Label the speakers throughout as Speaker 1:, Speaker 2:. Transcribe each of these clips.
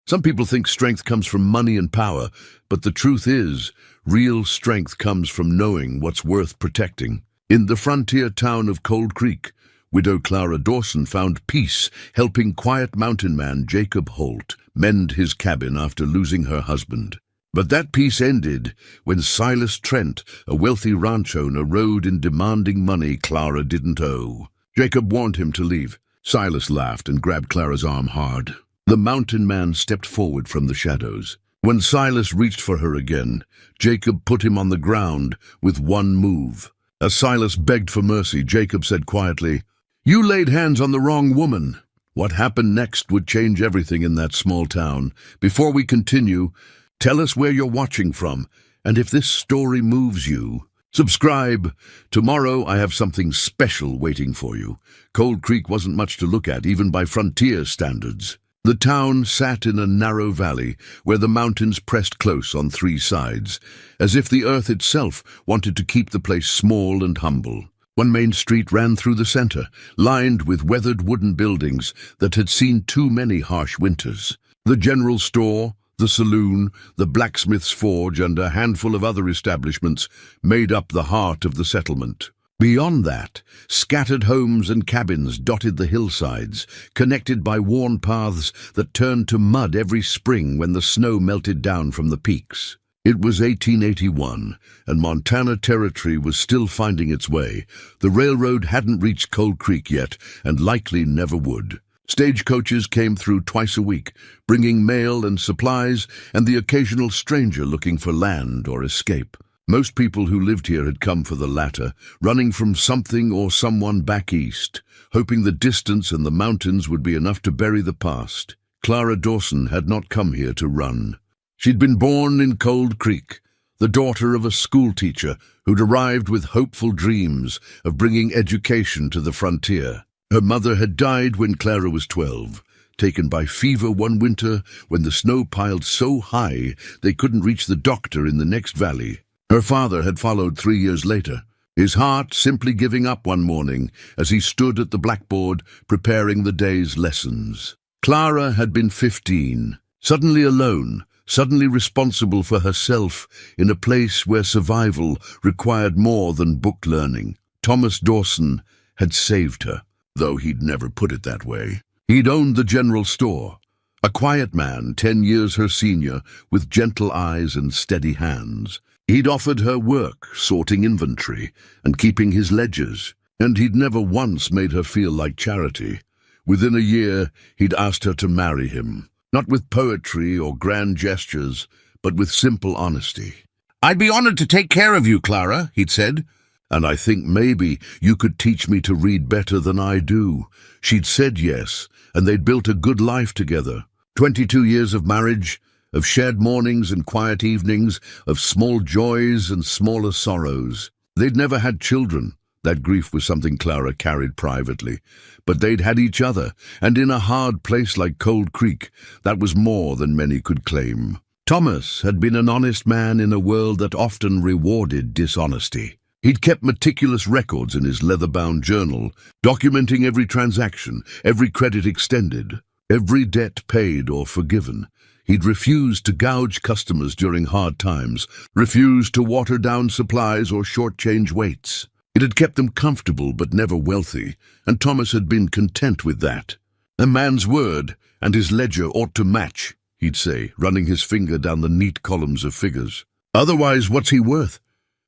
Speaker 1: Some people think strength comes from money and power, but the truth is, real strength comes from knowing what's worth protecting. In the frontier town of Cold Creek, widow Clara Dawson found peace helping quiet mountain man Jacob Holt mend his cabin after losing her husband. But that peace ended when Silas Trent, a wealthy ranch owner, rode in demanding money Clara didn't owe. Jacob warned him to leave. Silas laughed and grabbed Clara's arm hard. The mountain man stepped forward from the shadows. When Silas reached for her again, Jacob put him on the ground with one move. As Silas begged for mercy, Jacob said quietly, "You laid hands on the wrong woman." What happened next would change everything in that small town. Before we continue, tell us where you're watching from, and if this story moves you, subscribe. Tomorrow I have something special waiting for you. Cold Creek wasn't much to look at, even by frontier standards. The town sat in a narrow valley where the mountains pressed close on three sides, as if the earth itself wanted to keep the place small and humble. One main street ran through the center, lined with weathered wooden buildings that had seen too many harsh winters. The general store, the saloon, the blacksmith's forge, and a handful of other establishments made up the heart of the settlement. Beyond that, scattered homes and cabins dotted the hillsides, connected by worn paths that turned to mud every spring when the snow melted down from the peaks. It was 1881, and Montana Territory was still finding its way. The railroad hadn't reached Cold Creek yet, and likely never would. Stagecoaches came through twice a week, bringing mail and supplies, and the occasional stranger looking for land or escape. Most people who lived here had come for the latter, running from something or someone back east, hoping the distance and the mountains would be enough to bury the past. Clara Dawson had not come here to run. She'd been born in Cold Creek, the daughter of a schoolteacher who'd arrived with hopeful dreams of bringing education to the frontier. Her mother had died when Clara was 12, taken by fever one winter when the snow piled so high they couldn't reach the doctor in the next valley. Her father had followed 3 years later, his heart simply giving up one morning as he stood at the blackboard preparing the day's lessons. Clara had been 15, suddenly alone, suddenly responsible for herself in a place where survival required more than book learning. Thomas Dawson had saved her, though he'd never put it that way. He'd owned the general store, a quiet man 10 years her senior with gentle eyes and steady hands. He'd offered her work, sorting inventory and keeping his ledgers, and he'd never once made her feel like charity. Within a year, he'd asked her to marry him, not with poetry or grand gestures, but with simple honesty. "I'd be honored to take care of you, Clara," he'd said, "and I think maybe you could teach me to read better than I do." She'd said yes, and they'd built a good life together. 22 years of marriage, of shared mornings and quiet evenings, of small joys and smaller sorrows. They'd never had children. That grief was something Clara carried privately. But they'd had each other, and in a hard place like Cold Creek, that was more than many could claim. Thomas had been an honest man in a world that often rewarded dishonesty. He'd kept meticulous records in his leather-bound journal, documenting every transaction, every credit extended, every debt paid or forgiven. He'd refused to gouge customers during hard times, refused to water down supplies or shortchange waits. It had kept them comfortable but never wealthy, and Thomas had been content with that. "A man's word and his ledger ought to match," he'd say, running his finger down the neat columns of figures. "Otherwise, what's he worth?"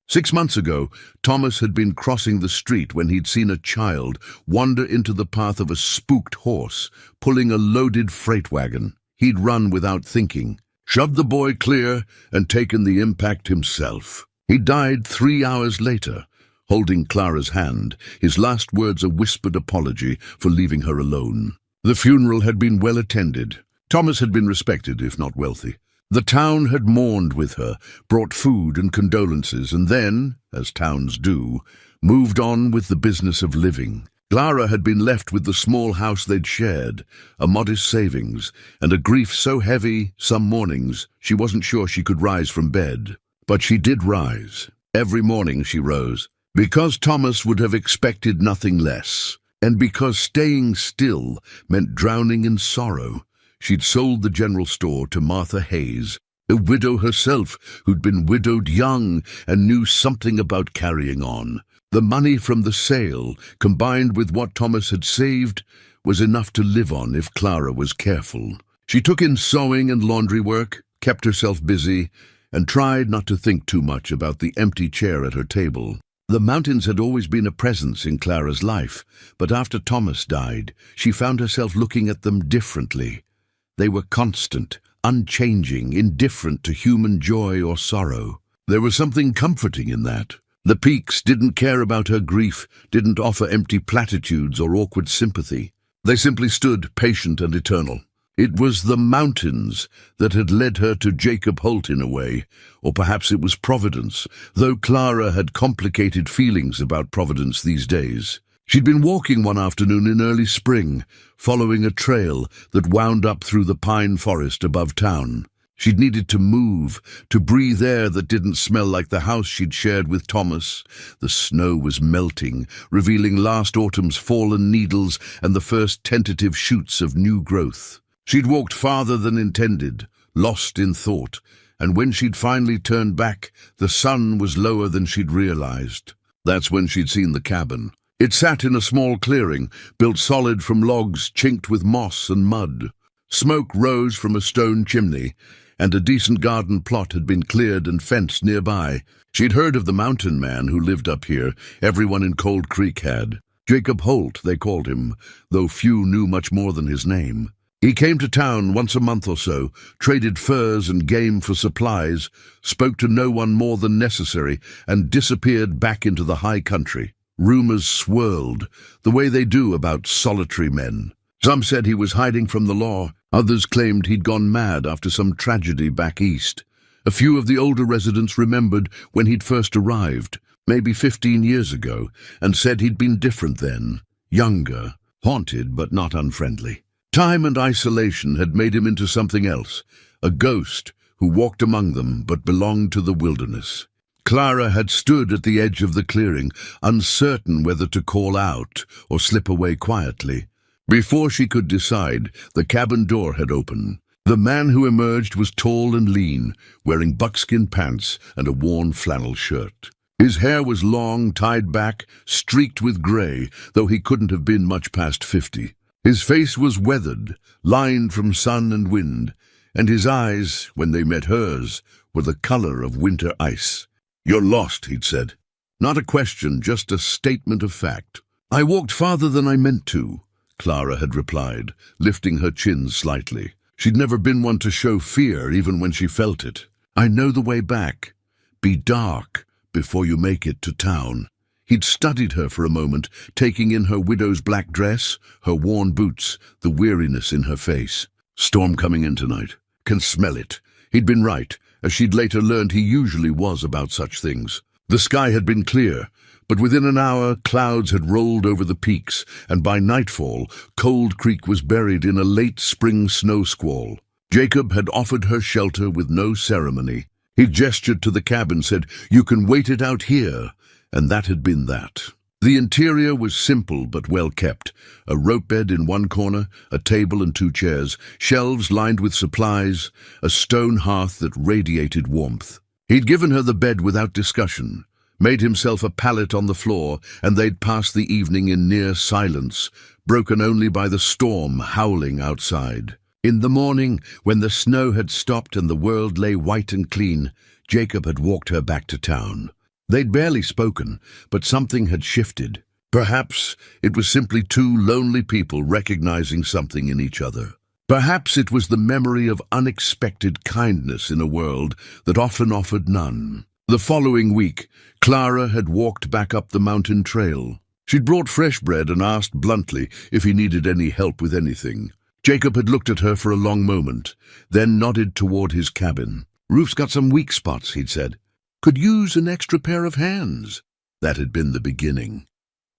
Speaker 1: 6 months ago, Thomas had been crossing the street when he'd seen a child wander into the path of a spooked horse, pulling a loaded freight wagon. He'd run without thinking, shoved the boy clear, and taken the impact himself. He died 3 hours later, holding Clara's hand, his last words a whispered apology for leaving her alone. The funeral had been well attended. Thomas had been respected, if not wealthy. The town had mourned with her, brought food and condolences, and then, as towns do, moved on with the business of living. Clara had been left with the small house they'd shared, a modest savings, and a grief so heavy, some mornings, she wasn't sure she could rise from bed. But she did rise. Every morning she rose, because Thomas would have expected nothing less, and because staying still meant drowning in sorrow. She'd sold the general store to Martha Hayes, a widow herself who'd been widowed young and knew something about carrying on. The money from the sale, combined with what Thomas had saved, was enough to live on if Clara was careful. She took in sewing and laundry work, kept herself busy, and tried not to think too much about the empty chair at her table. The mountains had always been a presence in Clara's life, but after Thomas died, she found herself looking at them differently. They were constant, unchanging, indifferent to human joy or sorrow. There was something comforting in that. The peaks didn't care about her grief, didn't offer empty platitudes or awkward sympathy. They simply stood patient and eternal. It was the mountains that had led her to Jacob Holt in a way, or perhaps it was Providence, though Clara had complicated feelings about Providence these days. She'd been walking one afternoon in early spring, following a trail that wound up through the pine forest above town. She'd needed to move, to breathe air that didn't smell like the house she'd shared with Thomas. The snow was melting, revealing last autumn's fallen needles and the first tentative shoots of new growth. She'd walked farther than intended, lost in thought, and when she'd finally turned back, the sun was lower than she'd realized. That's when she'd seen the cabin. It sat in a small clearing, built solid from logs chinked with moss and mud. Smoke rose from a stone chimney, and a decent garden plot had been cleared and fenced nearby. She'd heard of the mountain man who lived up here. Everyone in Cold Creek had. Jacob Holt, they called him, though few knew much more than his name. He came to town once a month or so, traded furs and game for supplies, spoke to no one more than necessary, and disappeared back into the high country. Rumors swirled, the way they do about solitary men. Some said he was hiding from the law. Others claimed he'd gone mad after some tragedy back east. A few of the older residents remembered when he'd first arrived, maybe 15 years ago, and said he'd been different then, younger, haunted but not unfriendly. Time and isolation had made him into something else, a ghost who walked among them but belonged to the wilderness. Clara had stood at the edge of the clearing, uncertain whether to call out or slip away quietly. Before she could decide, the cabin door had opened. The man who emerged was tall and lean, wearing buckskin pants and a worn flannel shirt. His hair was long, tied back, streaked with gray, though he couldn't have been much past 50. His face was weathered, lined from sun and wind, and his eyes, when they met hers, were the color of winter ice. "You're lost," he'd said. Not a question, just a statement of fact. "I walked farther than I meant to," Clara had replied, lifting her chin slightly. She'd never been one to show fear, even when she felt it. "I know the way back. Be dark before you make it to town." He'd studied her for a moment, taking in her widow's black dress, her worn boots, the weariness in her face. "Storm coming in tonight. Can smell it." He'd been right, as she'd later learned he usually was about such things. The sky had been clear, but within an hour clouds had rolled over the peaks, and by nightfall Cold Creek was buried in a late spring snow squall. Jacob had offered her shelter with no ceremony. He gestured to the cabin, said, "You can wait it out here," and that had been that. The interior was simple but well kept. A rope bed in one corner, a table and 2 chairs, shelves lined with supplies, a stone hearth that radiated warmth. He'd given her the bed without discussion, made himself a pallet on the floor, and they'd passed the evening in near silence, broken only by the storm howling outside. In the morning, when the snow had stopped and the world lay white and clean, Jacob had walked her back to town. They'd barely spoken, but something had shifted. Perhaps it was simply 2 lonely people recognizing something in each other. Perhaps it was the memory of unexpected kindness in a world that often offered none. The following week, Clara had walked back up the mountain trail. She'd brought fresh bread and asked bluntly if he needed any help with anything. Jacob had looked at her for a long moment, then nodded toward his cabin. "Roof's got some weak spots," he'd said. "Could use an extra pair of hands." That had been the beginning.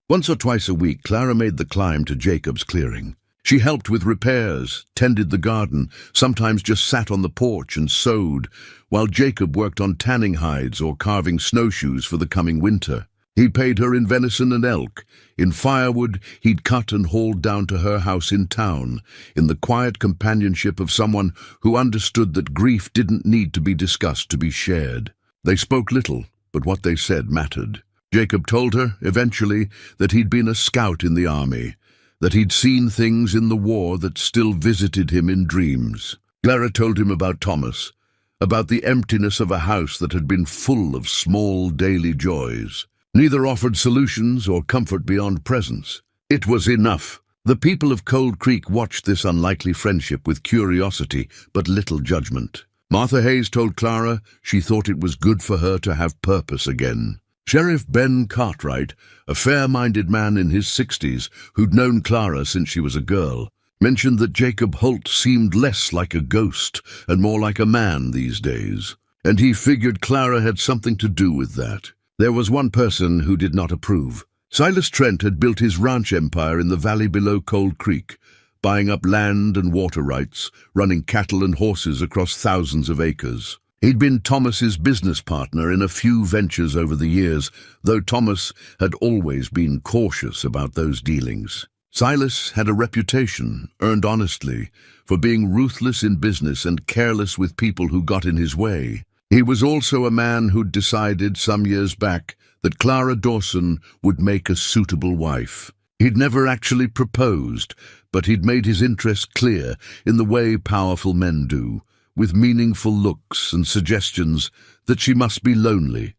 Speaker 1: Once or twice a week, Clara made the climb to Jacob's clearing. She helped with repairs, tended the garden, sometimes just sat on the porch and sewed, while Jacob worked on tanning hides or carving snowshoes for the coming winter. He paid her in venison and elk. In firewood he'd cut and hauled down to her house in town, in the quiet companionship of someone who understood that grief didn't need to be discussed to be shared. They spoke little, but what they said mattered. Jacob told her, eventually, that he'd been a scout in the army, that he'd seen things in the war that still visited him in dreams. Clara told him about Thomas, about the emptiness of a house that had been full of small daily joys. Neither offered solutions or comfort beyond presence. It was enough. The people of Cold Creek watched this unlikely friendship with curiosity but little judgment. Martha Hayes told Clara she thought it was good for her to have purpose again. Sheriff Ben Cartwright, a fair-minded man in his 60s who'd known Clara since she was a girl, mentioned that Jacob Holt seemed less like a ghost and more like a man these days, and he figured Clara had something to do with that. There was one person who did not approve. Silas Trent had built his ranch empire in the valley below Cold Creek, buying up land and water rights, running cattle and horses across thousands of acres. He'd been Thomas's business partner in a few ventures over the years, though Thomas had always been cautious about those dealings. Silas had a reputation, earned honestly, for being ruthless in business and careless with people who got in his way. He was also a man who'd decided some years back that Clara Dawson would make a suitable wife. He'd never actually proposed, but he'd made his interest clear in the way powerful men do, with meaningful looks and suggestions that she must be lonely,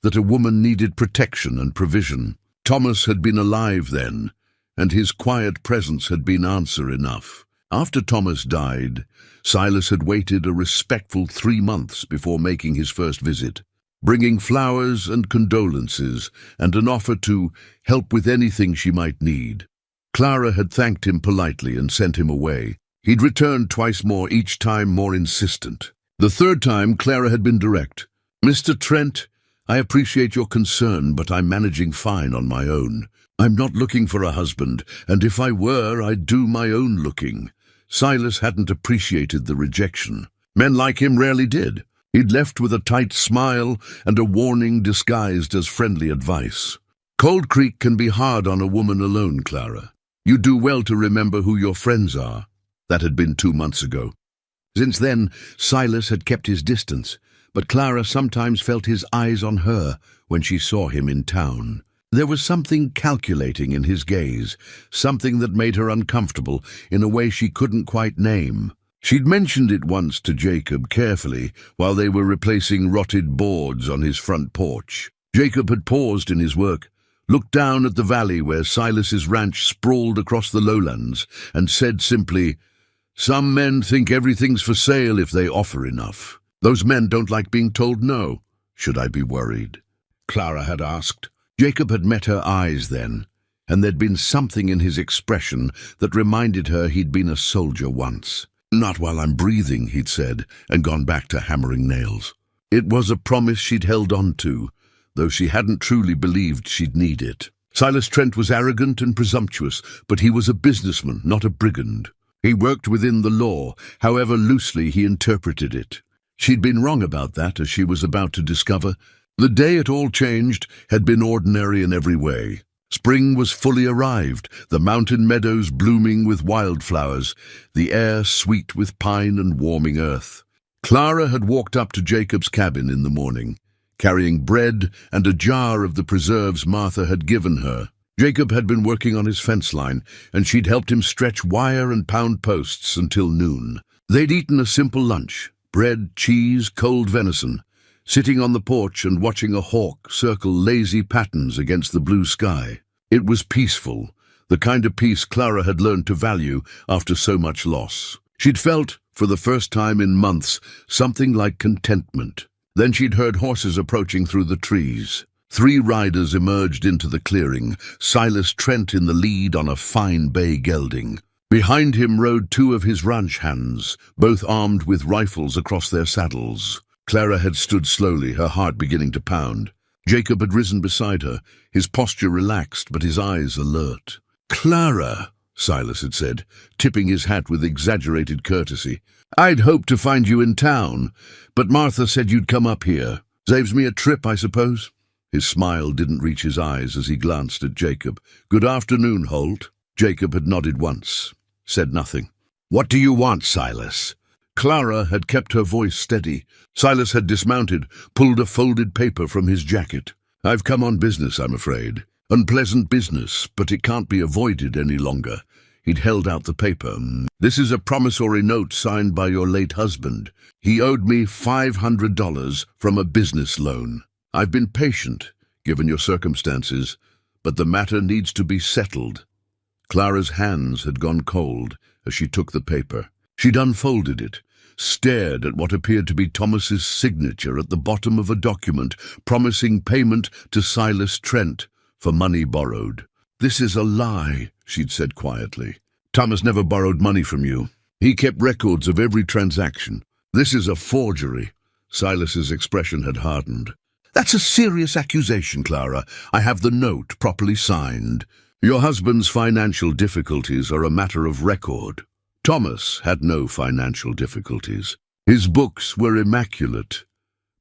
Speaker 1: that a woman needed protection and provision. Thomas had been alive then, and his quiet presence had been answer enough. After Thomas died, Silas had waited a respectful 3 months before making his first visit, bringing flowers and condolences and an offer to help with anything she might need. Clara had thanked him politely and sent him away. He'd returned twice more, each time more insistent. The third time, Clara had been direct. "Mr. Trent, I appreciate your concern, but I'm managing fine on my own. I'm not looking for a husband, and if I were, I'd do my own looking." Silas hadn't appreciated the rejection. Men like him rarely did. He'd left with a tight smile and a warning disguised as friendly advice. "Cold Creek can be hard on a woman alone, Clara. You do well to remember who your friends are." That had been 2 months ago. Since then, Silas had kept his distance, but Clara sometimes felt his eyes on her when she saw him in town. There was something calculating in his gaze, something that made her uncomfortable in a way she couldn't quite name. She'd mentioned it once to Jacob carefully while they were replacing rotted boards on his front porch. Jacob had paused in his work, looked down at the valley where Silas's ranch sprawled across the lowlands, and said simply, "Some men think everything's for sale if they offer enough. Those men don't like being told no. Should I be worried?" Clara had asked. Jacob had met her eyes then, and there'd been something in his expression that reminded her he'd been a soldier once. "Not while I'm breathing," he'd said, and gone back to hammering nails. It was a promise she'd held on to, though she hadn't truly believed she'd need it. Silas Trent was arrogant and presumptuous, but he was a businessman, not a brigand. He worked within the law, however loosely he interpreted it. She'd been wrong about that, as she was about to discover. The day it all changed had been ordinary in every way. Spring was fully arrived, the mountain meadows blooming with wildflowers, the air sweet with pine and warming earth. Clara had walked up to Jacob's cabin in the morning, carrying bread and a jar of the preserves Martha had given her. Jacob had been working on his fence line, and she'd helped him stretch wire and pound posts until noon. They'd eaten a simple lunch, bread, cheese, cold venison, sitting on the porch and watching a hawk circle lazy patterns against the blue sky. It was peaceful, the kind of peace Clara had learned to value after so much loss. She'd felt, for the first time in months, something like contentment. Then she'd heard horses approaching through the trees. 3 riders emerged into the clearing, Silas Trent in the lead on a fine bay gelding. Behind him rode 2 of his ranch hands, both armed with rifles across their saddles. Clara had stood slowly, her heart beginning to pound. Jacob had risen beside her, his posture relaxed but his eyes alert. "Clara," Silas had said, tipping his hat with exaggerated courtesy. "I'd hoped to find you in town, but Martha said you'd come up here. Saves me a trip, I suppose." His smile didn't reach his eyes as he glanced at Jacob. "Good afternoon, Holt." Jacob had nodded once, said nothing. "What do you want, Silas?" Clara had kept her voice steady. Silas had dismounted, pulled a folded paper from his jacket. "I've come on business, I'm afraid. Unpleasant business, but it can't be avoided any longer." He'd held out the paper. "This is a promissory note signed by your late husband. He owed me $500 from a business loan. I've been patient, given your circumstances, but the matter needs to be settled." Clara's hands had gone cold as she took the paper. She'd unfolded it, stared at what appeared to be Thomas's signature at the bottom of a document promising payment to Silas Trent for money borrowed. "This is a lie," she'd said quietly. "Thomas never borrowed money from you. He kept records of every transaction. This is a forgery." Silas's expression had hardened. "That's a serious accusation, Clara. I have the note properly signed. Your husband's financial difficulties are a matter of record. Thomas had no financial difficulties. His books were immaculate.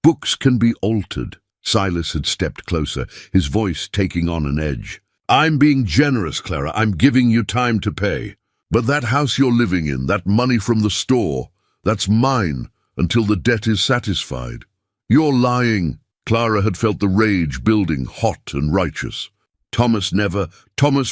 Speaker 1: Books can be altered." Silas had stepped closer, his voice taking on an edge. "I'm being generous, Clara. I'm giving you time to pay. But that house you're living in, that money from the store, that's mine until the debt is satisfied." "You're lying." Clara had felt the rage building, hot and righteous. Thomas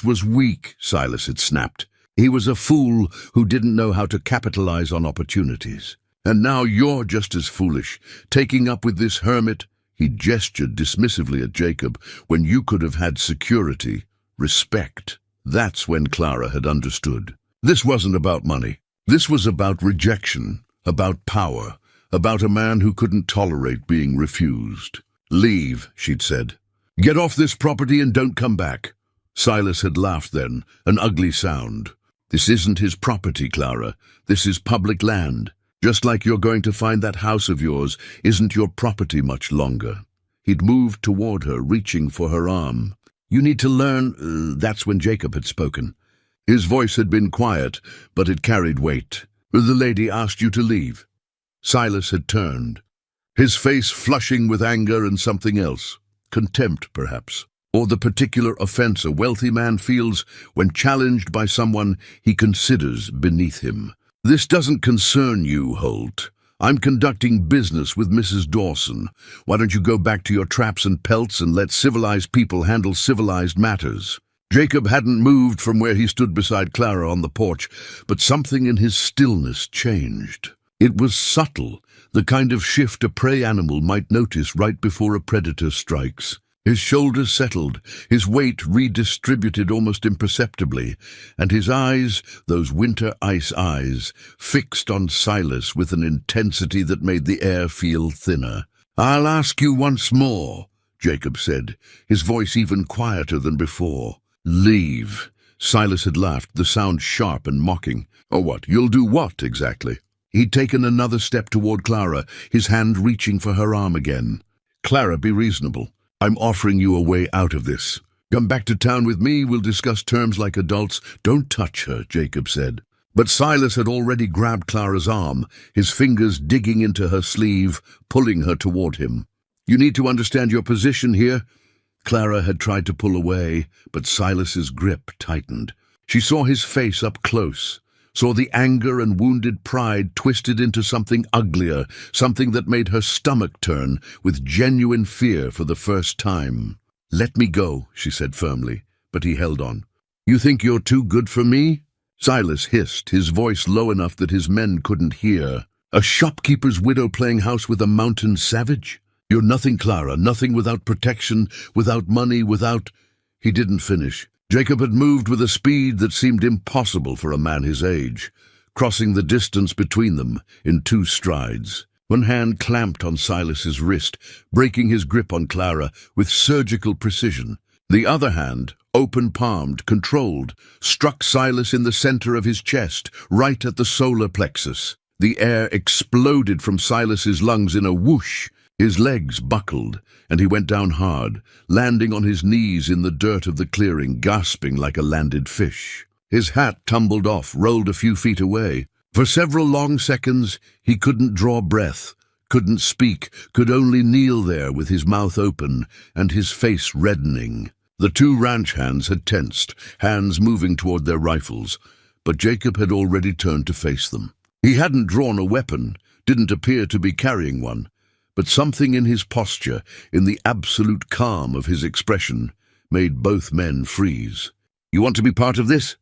Speaker 1: was weak," Silas had snapped. "He was a fool who didn't know how to capitalize on opportunities. And now you're just as foolish, taking up with this hermit." He gestured dismissively at Jacob. "When you could have had security, respect." That's when Clara had understood. This wasn't about money. This was about rejection, about power, about a man who couldn't tolerate being refused. "Leave," she'd said. "Get off this property and don't come back." Silas had laughed then, an ugly sound. "This isn't his property, Clara. This is public land. Just like you're going to find that house of yours isn't your property much longer." He'd moved toward her, reaching for her arm. "You need to learn—" That's when Jacob had spoken. His voice had been quiet, but it carried weight. "The lady asked you to leave." Silas had turned, his face flushing with anger and something else. Contempt, perhaps, or the particular offense a wealthy man feels when challenged by someone he considers beneath him. "This doesn't concern you, Holt. I'm conducting business with Mrs. Dawson. Why don't you go back to your traps and pelts and let civilized people handle civilized matters?" Jacob hadn't moved from where he stood beside Clara on the porch, but something in his stillness changed. It was subtle, the kind of shift a prey animal might notice right before a predator strikes. His shoulders settled, his weight redistributed almost imperceptibly, and his eyes, those winter ice eyes, fixed on Silas with an intensity that made the air feel thinner. "I'll ask you once more," Jacob said, his voice even quieter than before. "Leave." Silas had laughed, the sound sharp and mocking. "Oh, what? You'll do what, exactly?" He'd taken another step toward Clara, his hand reaching for her arm again. "Clara, be reasonable. I'm offering you a way out of this. Come back to town with me, we'll discuss terms like adults." "Don't touch her," Jacob said. But Silas had already grabbed Clara's arm, his fingers digging into her sleeve, pulling her toward him. "You need to understand your position here." Clara had tried to pull away, but Silas's grip tightened. She saw his face up close, saw the anger and wounded pride twisted into something uglier, something that made her stomach turn with genuine fear for the first time. "Let me go," she said firmly, but he held on. "You think you're too good for me?" Silas hissed, his voice low enough that his men couldn't hear. "A shopkeeper's widow playing house with a mountain savage? You're nothing, Clara, nothing without protection, without money, without—" He didn't finish. Jacob had moved with a speed that seemed impossible for a man his age, crossing the distance between them in 2 strides. One hand clamped on Silas's wrist, breaking his grip on Clara with surgical precision. The other hand, open-palmed, controlled, struck Silas in the center of his chest, right at the solar plexus. The air exploded from Silas's lungs in a whoosh. His legs buckled, and he went down hard, landing on his knees in the dirt of the clearing, gasping like a landed fish. His hat tumbled off, rolled a few feet away. For several long seconds, he couldn't draw breath, couldn't speak, could only kneel there with his mouth open and his face reddening. The two ranch hands had tensed, hands moving toward their rifles, but Jacob had already turned to face them. He hadn't drawn a weapon, didn't appear to be carrying one, but something in his posture, in the absolute calm of his expression, made both men freeze. "You want to be part of this?"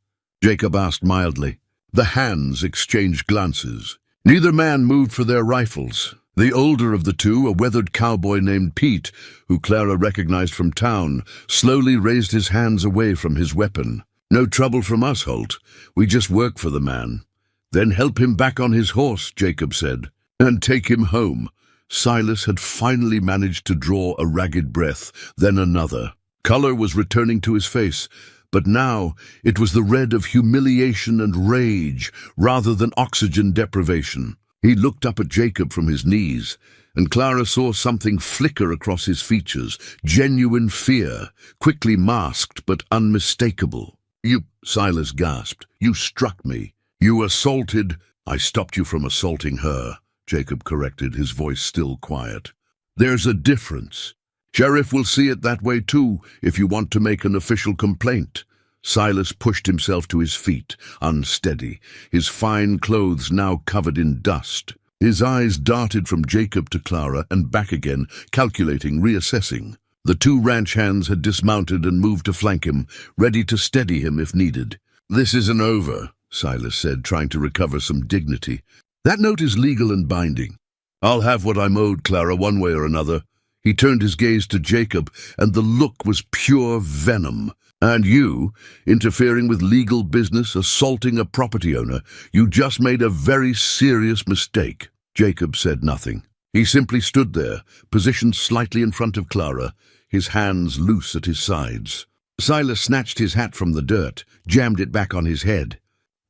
Speaker 1: Jacob asked mildly. The hands exchanged glances. Neither man moved for their rifles. The older of the two, a weathered cowboy named Pete, who Clara recognized from town, slowly raised his hands away from his weapon. "No trouble from us, Holt. We just work for the man." "Then help him back on his horse," Jacob said, "and take him home." Silas had finally managed to draw a ragged breath, then another. Color was returning to his face, but now it was the red of humiliation and rage rather than oxygen deprivation. He looked up at Jacob from his knees, and Clara saw something flicker across his features, genuine fear, quickly masked but unmistakable. "You," Silas gasped, "you struck me. You assaulted—" "I stopped you from assaulting her," Jacob corrected, his voice still quiet. "There's a difference. Sheriff will see it that way too if you want to make an official complaint." Silas pushed himself to his feet, unsteady, his fine clothes now covered in dust. His eyes darted from Jacob to Clara and back again, calculating, reassessing. The two ranch hands had dismounted and moved to flank him, ready to steady him if needed. "This isn't over," Silas said, trying to recover some dignity. "That note is legal and binding. I'll have what I'm owed, Clara, one way or another." He turned his gaze to Jacob, and the look was pure venom. "And you, interfering with legal business, assaulting a property owner, you just made a very serious mistake." Jacob said nothing. He simply stood there, positioned slightly in front of Clara, his hands loose at his sides. Silas snatched his hat from the dirt, jammed it back on his head.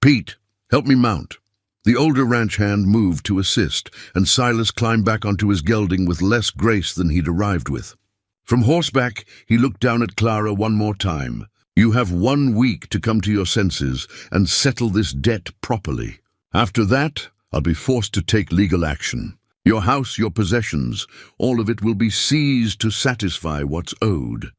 Speaker 1: "Pete, help me mount." The older ranch hand moved to assist, and Silas climbed back onto his gelding with less grace than he'd arrived with. From horseback, he looked down at Clara one more time. "You have 1 week to come to your senses and settle this debt properly. After that, I'll be forced to take legal action. Your house, your possessions, all of it will be seized to satisfy what's owed."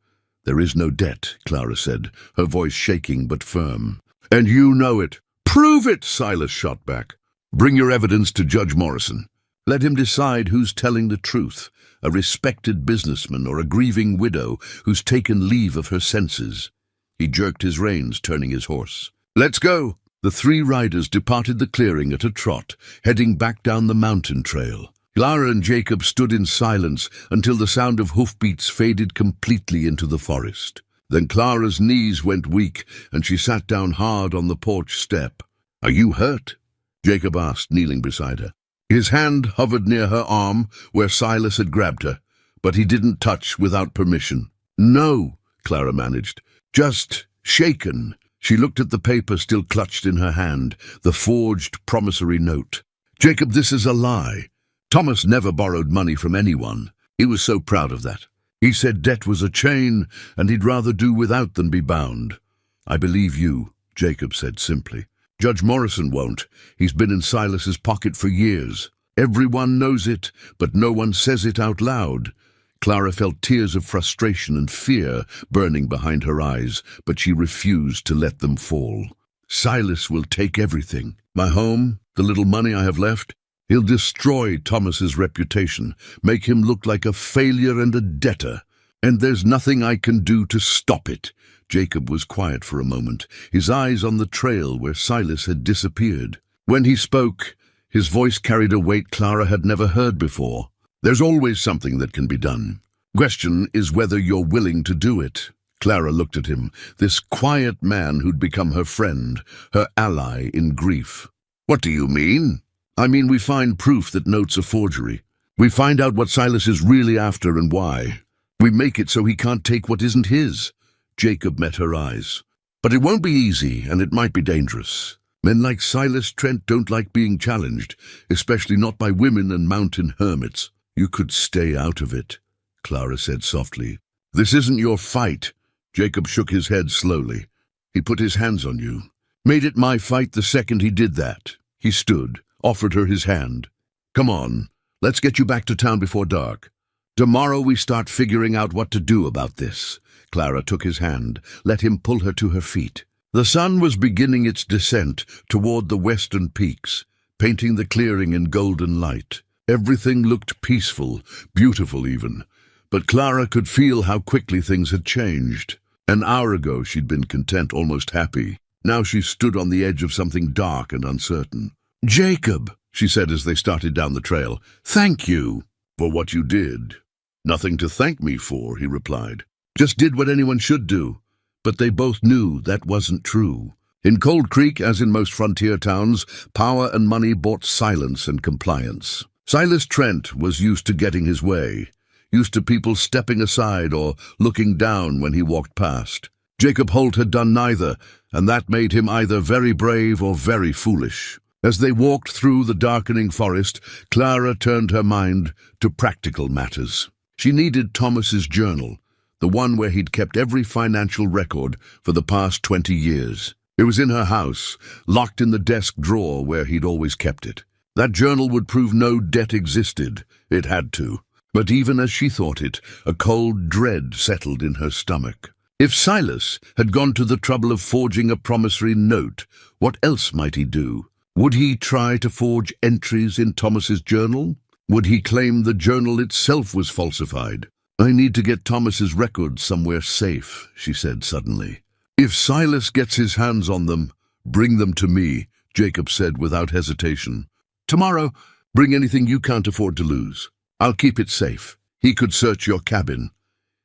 Speaker 1: "There is no debt," Clara said, her voice shaking but firm. "And you know it." "Prove it," Silas shot back. "Bring your evidence to Judge Morrison. Let him decide who's telling the truth, a respected businessman or a grieving widow who's taken leave of her senses." He jerked his reins, turning his horse. "Let's go." The three riders departed the clearing at a trot, heading back down the mountain trail. Clara and Jacob stood in silence until the sound of hoofbeats faded completely into the forest. Then Clara's knees went weak, and she sat down hard on the porch step. "Are you hurt?" Jacob asked, kneeling beside her. His hand hovered near her arm, where Silas had grabbed her, but he didn't touch without permission. "No," Clara managed. "Just shaken." She looked at the paper still clutched in her hand, the forged promissory note. "Jacob, this is a lie. Thomas never borrowed money from anyone. He was so proud of that. He said debt was a chain, and he'd rather do without than be bound." "I believe you," Jacob said simply. "Judge Morrison won't. He's been in Silas's pocket for years. Everyone knows it, but no one says it out loud." Clara felt tears of frustration and fear burning behind her eyes, but she refused to let them fall. "Silas will take everything. My home, the little money I have left. He'll destroy Thomas's reputation, make him look like a failure and a debtor. And there's nothing I can do to stop it." Jacob was quiet for a moment, his eyes on the trail where Silas had disappeared. When he spoke, his voice carried a weight Clara had never heard before. "There's always something that can be done. Question is whether you're willing to do it." Clara looked at him, this quiet man who'd become her friend, her ally in grief. "What do you mean?" "I mean, we find proof that note's a forgery. We find out what Silas is really after and why. We make it so he can't take what isn't his." Jacob met her eyes. "But it won't be easy, and it might be dangerous. Men like Silas Trent don't like being challenged, especially not by women and mountain hermits." "You could stay out of it," Clara said softly. "This isn't your fight." Jacob shook his head slowly. "He put his hands on you. Made it my fight the second he did that." He stood, offered her his hand. "Come on, Let's get you back to town before dark. Tomorrow we start figuring out what to do about this." Clara took his hand, let him pull her to her feet. The sun was beginning its descent toward the western peaks, painting the clearing in golden light. Everything looked peaceful, beautiful even, but Clara could feel how quickly things had changed. An hour ago she'd been content, almost happy. Now she stood on the edge of something dark and uncertain. "Jacob," she said as they started down the trail, "thank you for what you did." "Nothing to thank me for," he replied. "Just did what anyone should do." But they both knew that wasn't true. In Cold Creek, as in most frontier towns, power and money bought silence and compliance. Silas Trent was used to getting his way, used to people stepping aside or looking down when he walked past. Jacob Holt had done neither, and that made him either very brave or very foolish. As they walked through the darkening forest, Clara turned her mind to practical matters. She needed Thomas's journal, the one where he'd kept every financial record for the past 20 years. It was in her house, locked in the desk drawer where he'd always kept it. That journal would prove no debt existed. It had to. But even as she thought it, a cold dread settled in her stomach. If Silas had gone to the trouble of forging a promissory note, what else might he do? Would he try to forge entries in Thomas's journal? Would he claim the journal itself was falsified? "I need to get Thomas's records somewhere safe," she said suddenly. "If Silas gets his hands on them, bring them to me," Jacob said without hesitation. "Tomorrow, bring anything you can't afford to lose. I'll keep it safe." He could search your cabin.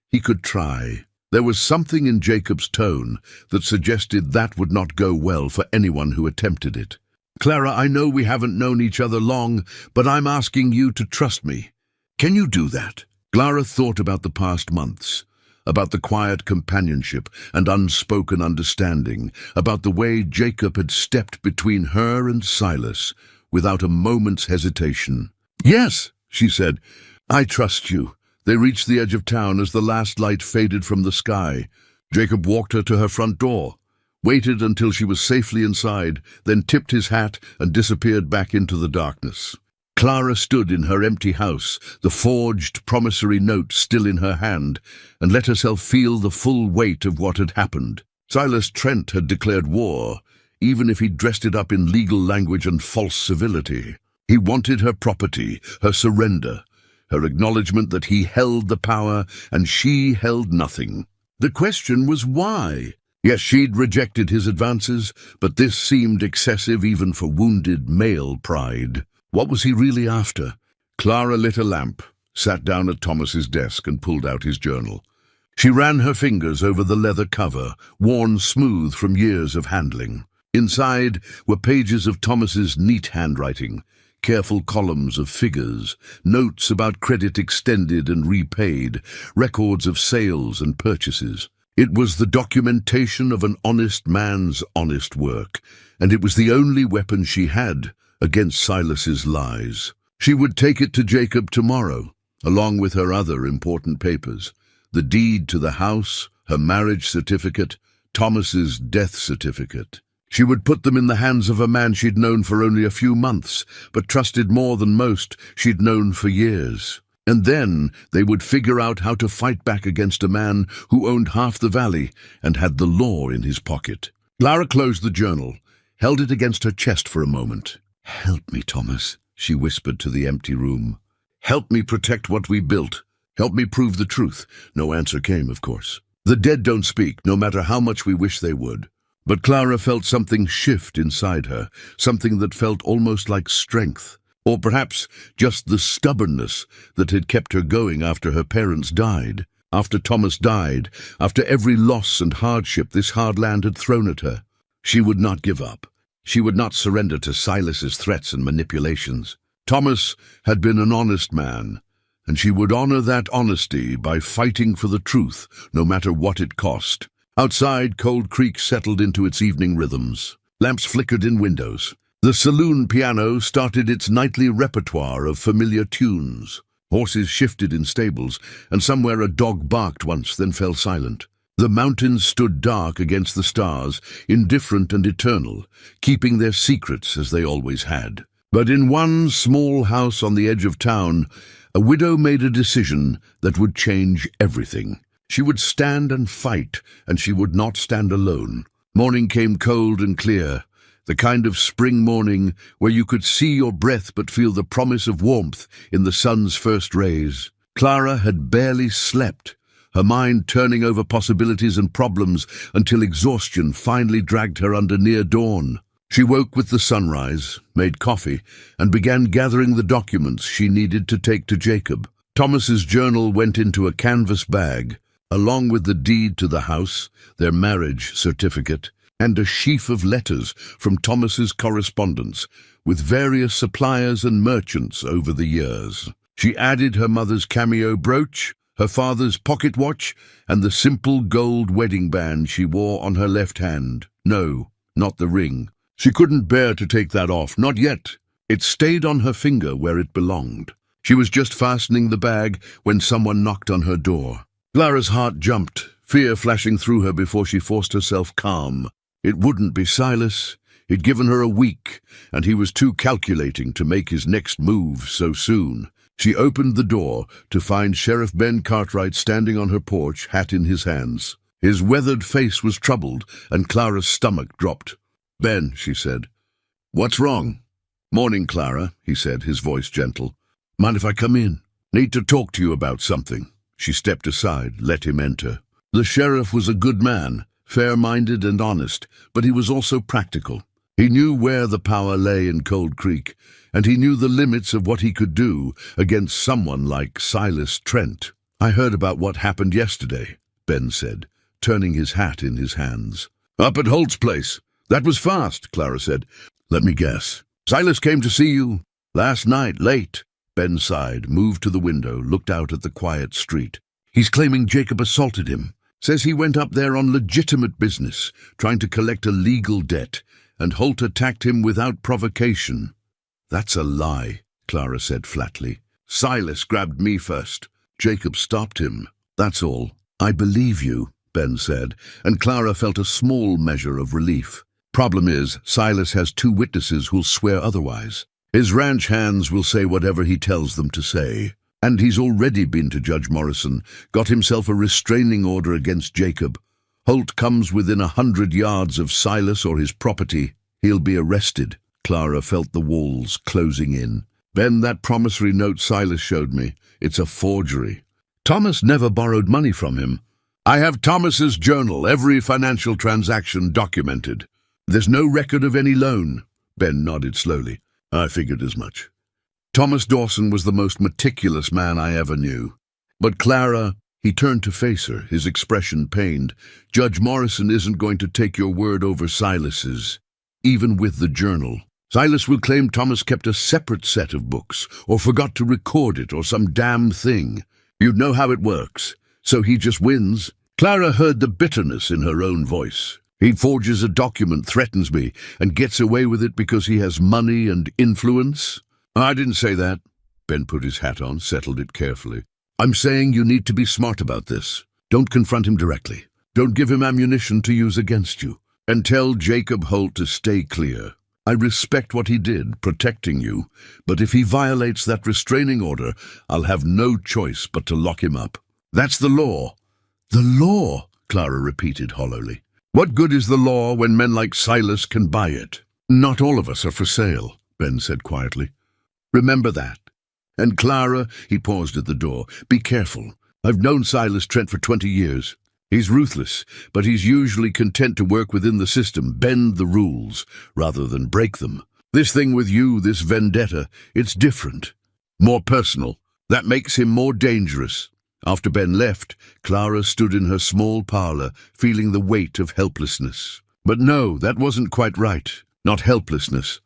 Speaker 1: He could try. There was something in Jacob's tone that suggested that would not go well for anyone who attempted it. "Clara, I know we haven't known each other long, but I'm asking you to trust me. Can you do that?" Clara thought about the past months, about the quiet companionship and unspoken understanding, about the way Jacob had stepped between her and Silas without a moment's hesitation. "Yes," she said, "I trust you." They reached the edge of town as the last light faded from the sky. Jacob walked her to her front door, waited until she was safely inside, then tipped his hat and disappeared back into the darkness. Clara stood in her empty house, the forged promissory note still in her hand, and let herself feel the full weight of what had happened. Silas Trent had declared war, even if he dressed it up in legal language and false civility. He wanted her property, her surrender, her acknowledgement that he held the power and she held nothing. The question was why? Yes, she'd rejected his advances, but this seemed excessive even for wounded male pride. What was he really after? Clara lit a lamp, sat down at Thomas's desk and pulled out his journal. She ran her fingers over the leather cover, worn smooth from years of handling. Inside were pages of Thomas's neat handwriting, careful columns of figures, notes about credit extended and repaid, records of sales and purchases. It was the documentation of an honest man's honest work, and it was the only weapon she had against Silas's lies. She would take it to Jacob tomorrow, along with her other important papers, the deed to the house, her marriage certificate, Thomas's death certificate. She would put them in the hands of a man she'd known for only a few months, but trusted more than most she'd known for years. And then they would figure out how to fight back against a man who owned half the valley and had the law in his pocket. Clara closed the journal, held it against her chest for a moment. "Help me, Thomas," she whispered to the empty room. "Help me protect what we built. Help me prove the truth." No answer came, of course. The dead don't speak, no matter how much we wish they would. But Clara felt something shift inside her, something that felt almost like strength, or perhaps just the stubbornness that had kept her going after her parents died, after Thomas died, after every loss and hardship this hard land had thrown at her. She would not give up. She would not surrender to Silas's threats and manipulations. Thomas had been an honest man, and she would honor that honesty by fighting for the truth, no matter what it cost. Outside, Cold Creek settled into its evening rhythms. Lamps flickered in windows. The saloon piano started its nightly repertoire of familiar tunes. Horses shifted in stables, and somewhere a dog barked once, then fell silent. The mountains stood dark against the stars, indifferent and eternal, keeping their secrets as they always had. But in one small house on the edge of town, a widow made a decision that would change everything. She would stand and fight, and she would not stand alone. Morning came cold and clear, the kind of spring morning where you could see your breath but feel the promise of warmth in the sun's first rays. Clara had barely slept, her mind turning over possibilities and problems until exhaustion finally dragged her under near dawn. She woke with the sunrise, made coffee, and began gathering the documents she needed to take to Jacob. Thomas's journal went into a canvas bag, along with the deed to the house, their marriage certificate, and a sheaf of letters from Thomas's correspondence with various suppliers and merchants over the years. She added her mother's cameo brooch, her father's pocket watch, and the simple gold wedding band she wore on her left hand. No, not the ring. She couldn't bear to take that off, not yet. It stayed on her finger where it belonged. She was just fastening the bag when someone knocked on her door. Clara's heart jumped, fear flashing through her before she forced herself calm. It wouldn't be Silas. He'd given her a week, and he was too calculating to make his next move so soon. She opened the door to find Sheriff Ben Cartwright standing on her porch, hat in his hands. His weathered face was troubled, and Clara's stomach dropped. "Ben," she said. "What's wrong?" "Morning, Clara," he said, his voice gentle. "Mind if I come in? Need to talk to you about something." She stepped aside, let him enter. The sheriff was a good man, fair-minded and honest, but he was also practical. He knew where the power lay in Cold Creek, and he knew the limits of what he could do against someone like Silas Trent. "I heard about what happened yesterday," Ben said, turning his hat in his hands. "Up at Holt's place. That was fast," Clara said. "Let me guess. Silas came to see you last night, late." Ben sighed, moved to the window, looked out at the quiet street. "He's claiming Jacob assaulted him. Says he went up there on legitimate business, trying to collect a legal debt, and Holt attacked him without provocation." "That's a lie," Clara said flatly. "Silas grabbed me first. Jacob stopped him. That's all." "I believe you," Ben said, and Clara felt a small measure of relief. "Problem is, Silas has 2 witnesses who'll swear otherwise. His ranch hands will say whatever he tells them to say. And he's already been to Judge Morrison, got himself a restraining order against Jacob. Holt comes within 100 yards of Silas or his property, he'll be arrested." Clara felt the walls closing in. "Ben, that promissory note Silas showed me, it's a forgery. Thomas never borrowed money from him. I have Thomas's journal, every financial transaction documented. There's no record of any loan." Ben nodded slowly. "I figured as much. Thomas Dawson was the most meticulous man I ever knew. But Clara," he turned to face her, his expression pained, "Judge Morrison isn't going to take your word over Silas's, even with the journal. Silas will claim Thomas kept a separate set of books, or forgot to record it, or some damn thing. You'd know how it works. So he just wins." Clara heard the bitterness in her own voice. "He forges a document, threatens me, and gets away with it because he has money and influence?" "I didn't say that." Ben put his hat on, settled it carefully. "I'm saying you need to be smart about this. Don't confront him directly. Don't give him ammunition to use against you. And tell Jacob Holt to stay clear. I respect what he did, protecting you, but if he violates that restraining order, I'll have no choice but to lock him up. That's the law." "The law," Clara repeated hollowly. "What good is the law when men like Silas can buy it?" "Not all of us are for sale," Ben said quietly. "Remember that. And Clara," he paused at the door, "be careful. I've known Silas Trent for 20 years. He's ruthless, but he's usually content to work within the system, bend the rules, rather than break them. This thing with you, this vendetta, it's different. More personal. That makes him more dangerous." After Ben left, Clara stood in her small parlor, feeling the weight of helplessness. But no, that wasn't quite right. Not helplessness.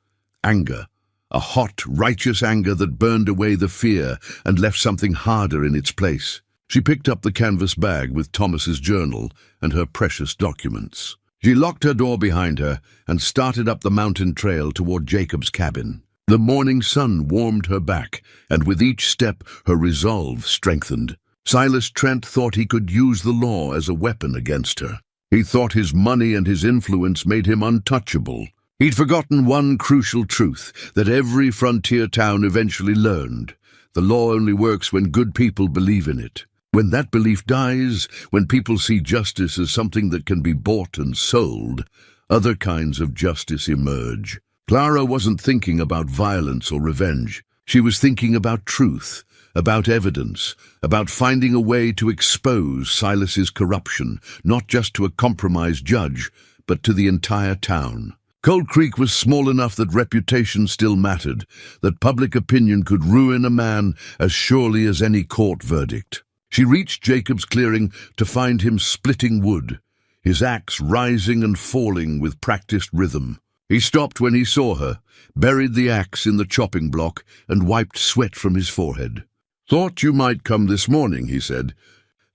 Speaker 1: Anger. A hot, righteous anger that burned away the fear and left something harder in its place. She picked up the canvas bag with Thomas's journal and her precious documents. She locked her door behind her and started up the mountain trail toward Jacob's cabin. The morning sun warmed her back, and with each step her resolve strengthened. Silas Trent thought he could use the law as a weapon against her. He thought his money and his influence made him untouchable. He'd forgotten one crucial truth that every frontier town eventually learned. The law only works when good people believe in it. When that belief dies, when people see justice as something that can be bought and sold, other kinds of justice emerge. Clara wasn't thinking about violence or revenge. She was thinking about truth, about evidence, about finding a way to expose Silas's corruption, not just to a compromised judge, but to the entire town. Cold Creek was small enough that reputation still mattered, that public opinion could ruin a man as surely as any court verdict. She reached Jacob's clearing to find him splitting wood, his axe rising and falling with practiced rhythm. He stopped when he saw her, buried the axe in the chopping block, and wiped sweat from his forehead. "Thought you might come this morning," he said.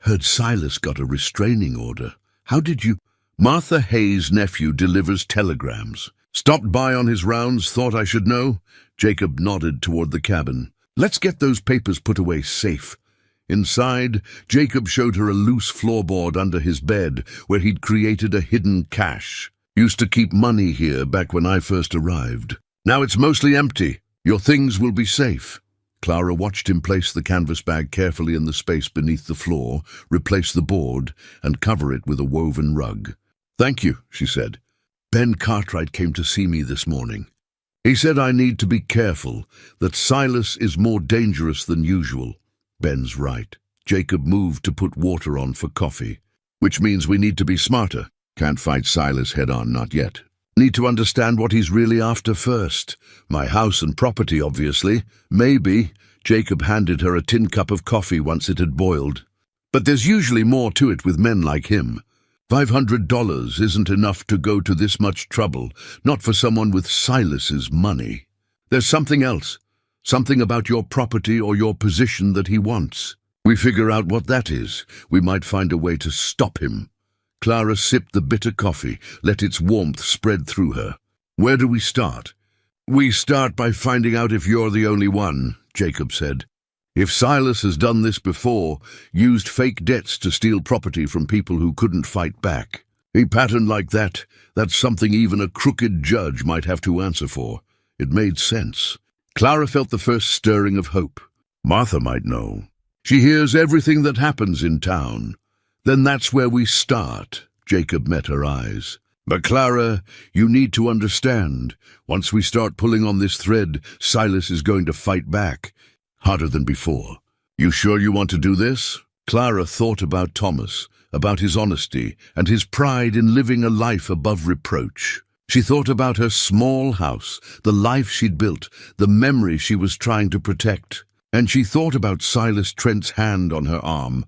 Speaker 1: "Heard Silas got a restraining order. How did you—" "Martha Hayes' nephew delivers telegrams. Stopped by on his rounds, thought I should know." Jacob nodded toward the cabin. "Let's get those papers put away safe." Inside, Jacob showed her a loose floorboard under his bed where he'd created a hidden cache. "Used to keep money here back when I first arrived. Now it's mostly empty. Your things will be safe." Clara watched him place the canvas bag carefully in the space beneath the floor, replace the board, and cover it with a woven rug. "Thank you," she said. "Ben Cartwright came to see me this morning. He said I need to be careful, that Silas is more dangerous than usual." "Ben's right." Jacob moved to put water on for coffee. "Which means we need to be smarter. Can't fight Silas head-on, not yet. Need to understand what he's really after first. My house and property, obviously. Maybe." Jacob handed her a tin cup of coffee once it had boiled. "But there's usually more to it with men like him. $500 isn't enough to go to this much trouble, not for someone with Silas's money. There's something else. Something about your property or your position that he wants. We figure out what that is. We might find a way to stop him." Clara sipped the bitter coffee, let its warmth spread through her. "Where do we start?" "We start by finding out if you're the only one," Jacob said. "If Silas has done this before, used fake debts to steal property from people who couldn't fight back. A pattern like that, that's something even a crooked judge might have to answer for." It made sense. Clara felt the first stirring of hope. Martha might know. She hears everything that happens in town. "Then that's where we start." Jacob met her eyes. "But Clara, you need to understand. Once we start pulling on this thread, Silas is going to fight back. Harder than before. You sure you want to do this?" Clara thought about Thomas, about his honesty, and his pride in living a life above reproach. She thought about her small house, the life she'd built, the memory she was trying to protect. And she thought about Silas Trent's hand on her arm,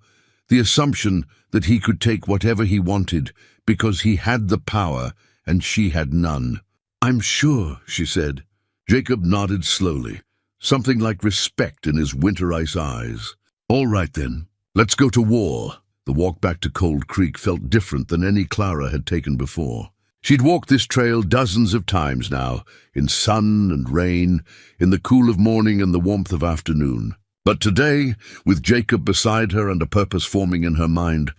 Speaker 1: the assumption that he could take whatever he wanted because he had the power and she had none. "I'm sure," she said. Jacob nodded slowly, something like respect in his winter ice eyes. "All right then, let's go to war." The walk back to Cold Creek felt different than any Clara had taken before. She'd walked this trail dozens of times now, in sun and rain, in the cool of morning and the warmth of afternoon. But today, with Jacob beside her and a purpose forming in her mind,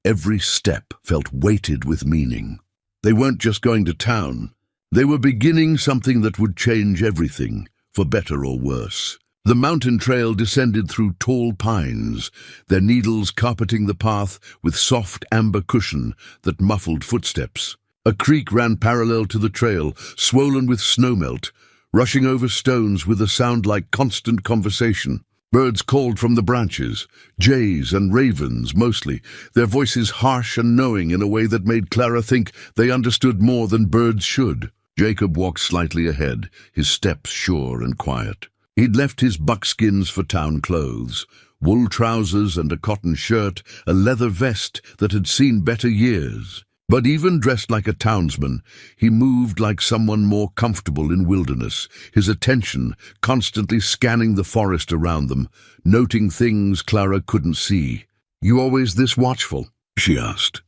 Speaker 1: every step felt weighted with meaning. They weren't just going to town. They were beginning something that would change everything, for better or worse. The mountain trail descended through tall pines, their needles carpeting the path with soft amber cushion that muffled footsteps. A creek ran parallel to the trail, swollen with snowmelt, rushing over stones with a sound like constant conversation. Birds called from the branches, jays and ravens mostly, their voices harsh and knowing in a way that made Clara think they understood more than birds should. Jacob walked slightly ahead, his steps sure and quiet. He'd left his buckskins for town clothes, wool trousers and a cotton shirt, a leather vest that had seen better years. But even dressed like a townsman, he moved like someone more comfortable in wilderness, his attention constantly scanning the forest around them, noting things Clara couldn't see. "You always this watchful?" she asked.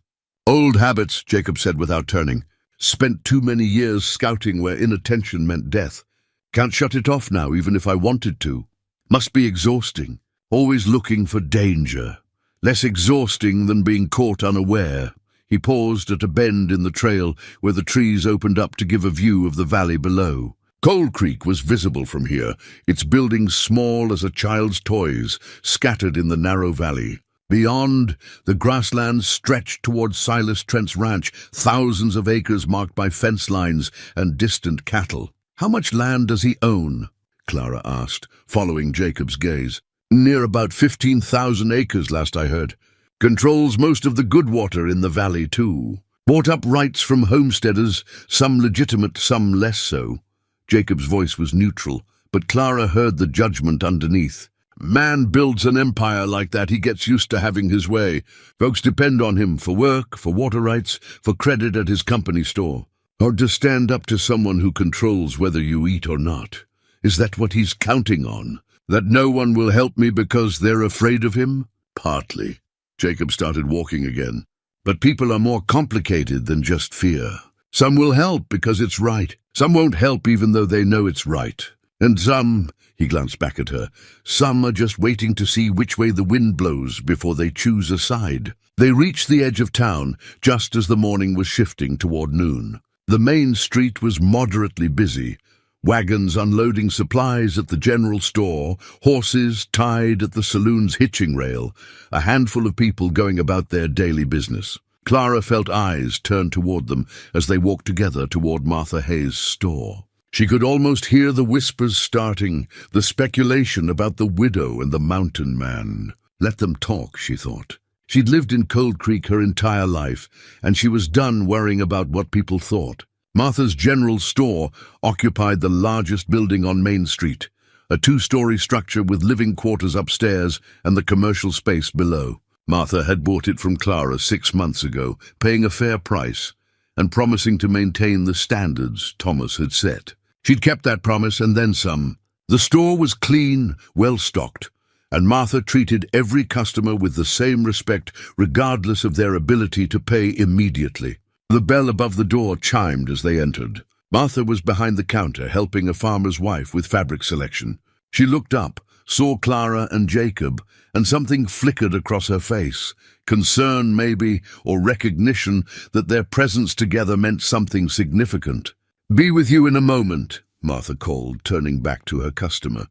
Speaker 1: "Old habits," Jacob said without turning. "Spent too many years scouting where inattention meant death. Can't shut it off now, even if I wanted to. Must be exhausting, always looking for danger. Less exhausting than being caught unaware." He paused at a bend in the trail where the trees opened up to give a view of the valley below. Cold Creek was visible from here, its buildings small as a child's toys, scattered in the narrow valley. Beyond, the grasslands stretched toward Silas Trent's ranch, thousands of acres marked by fence lines and distant cattle. "How much land does he own?" Clara asked, following Jacob's gaze. "Near about 15,000 acres, last I heard. Controls most of the good water in the valley, too. Bought up rights from homesteaders, some legitimate, some less so." Jacob's voice was neutral, but Clara heard the judgment underneath. "Man builds an empire like that, he gets used to having his way. Folks depend on him for work, for water rights, for credit at his company store. Or to stand up to someone who controls whether you eat or not. Is that what he's counting on? That no one will help me because they're afraid of him?" "Partly." Jacob started walking again. "But people are more complicated than just fear. Some will help because it's right. Some won't help even though they know it's right. And some," he glanced back at her, "some are just waiting to see which way the wind blows before they choose a side." They reached the edge of town just as the morning was shifting toward noon. The main street was moderately busy. Wagons unloading supplies at the general store, horses tied at the saloon's hitching rail, a handful of people going about their daily business. Clara felt eyes turn toward them as they walked together toward Martha Hayes' store. She could almost hear the whispers starting, the speculation about the widow and the mountain man. Let them talk, she thought. She'd lived in Cold Creek her entire life, and she was done worrying about what people thought. Martha's general store occupied the largest building on Main Street, a two-story structure with living quarters upstairs and the commercial space below. Martha had bought it from Clara 6 months ago, paying a fair price, and promising to maintain the standards Thomas had set. She'd kept that promise and then some. The store was clean, well-stocked, and Martha treated every customer with the same respect regardless of their ability to pay immediately. The bell above the door chimed as they entered. Martha was behind the counter helping a farmer's wife with fabric selection. She looked up, saw Clara and Jacob, and something flickered across her face. Concern, maybe, or recognition that their presence together meant something significant. "Be with you in a moment," Martha called, turning back to her customer.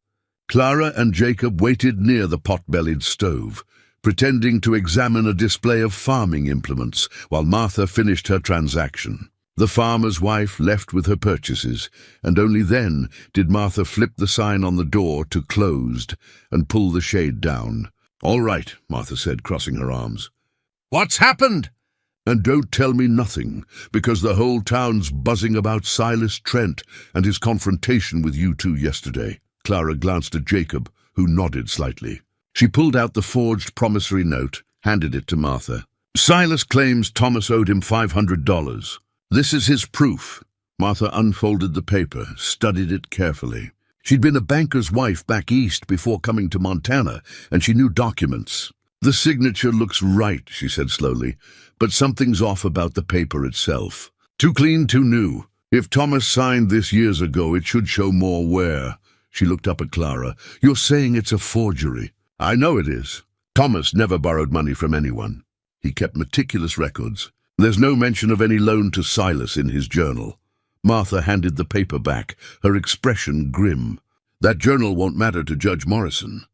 Speaker 1: Clara and Jacob waited near the pot-bellied stove, pretending to examine a display of farming implements while Martha finished her transaction. The farmer's wife left with her purchases, and only then did Martha flip the sign on the door to closed and pull the shade down. "All right," Martha said, crossing her arms. "What's happened?" "And don't tell me nothing, because the whole town's buzzing about Silas Trent and his confrontation with you two yesterday." Clara glanced at Jacob, who nodded slightly. She pulled out the forged promissory note, handed it to Martha. "Silas claims Thomas owed him $500. This is his proof." Martha unfolded the paper, studied it carefully. She'd been a banker's wife back east before coming to Montana, and she knew documents. "The signature looks right," she said slowly, "but something's off about the paper itself. Too clean, too new. If Thomas signed this years ago, it should show more wear." She looked up at Clara. "You're saying it's a forgery?" "I know it is. Thomas never borrowed money from anyone. He kept meticulous records. There's no mention of any loan to Silas in his journal." Martha handed the paper back, her expression grim. "That journal won't matter to Judge Morrison.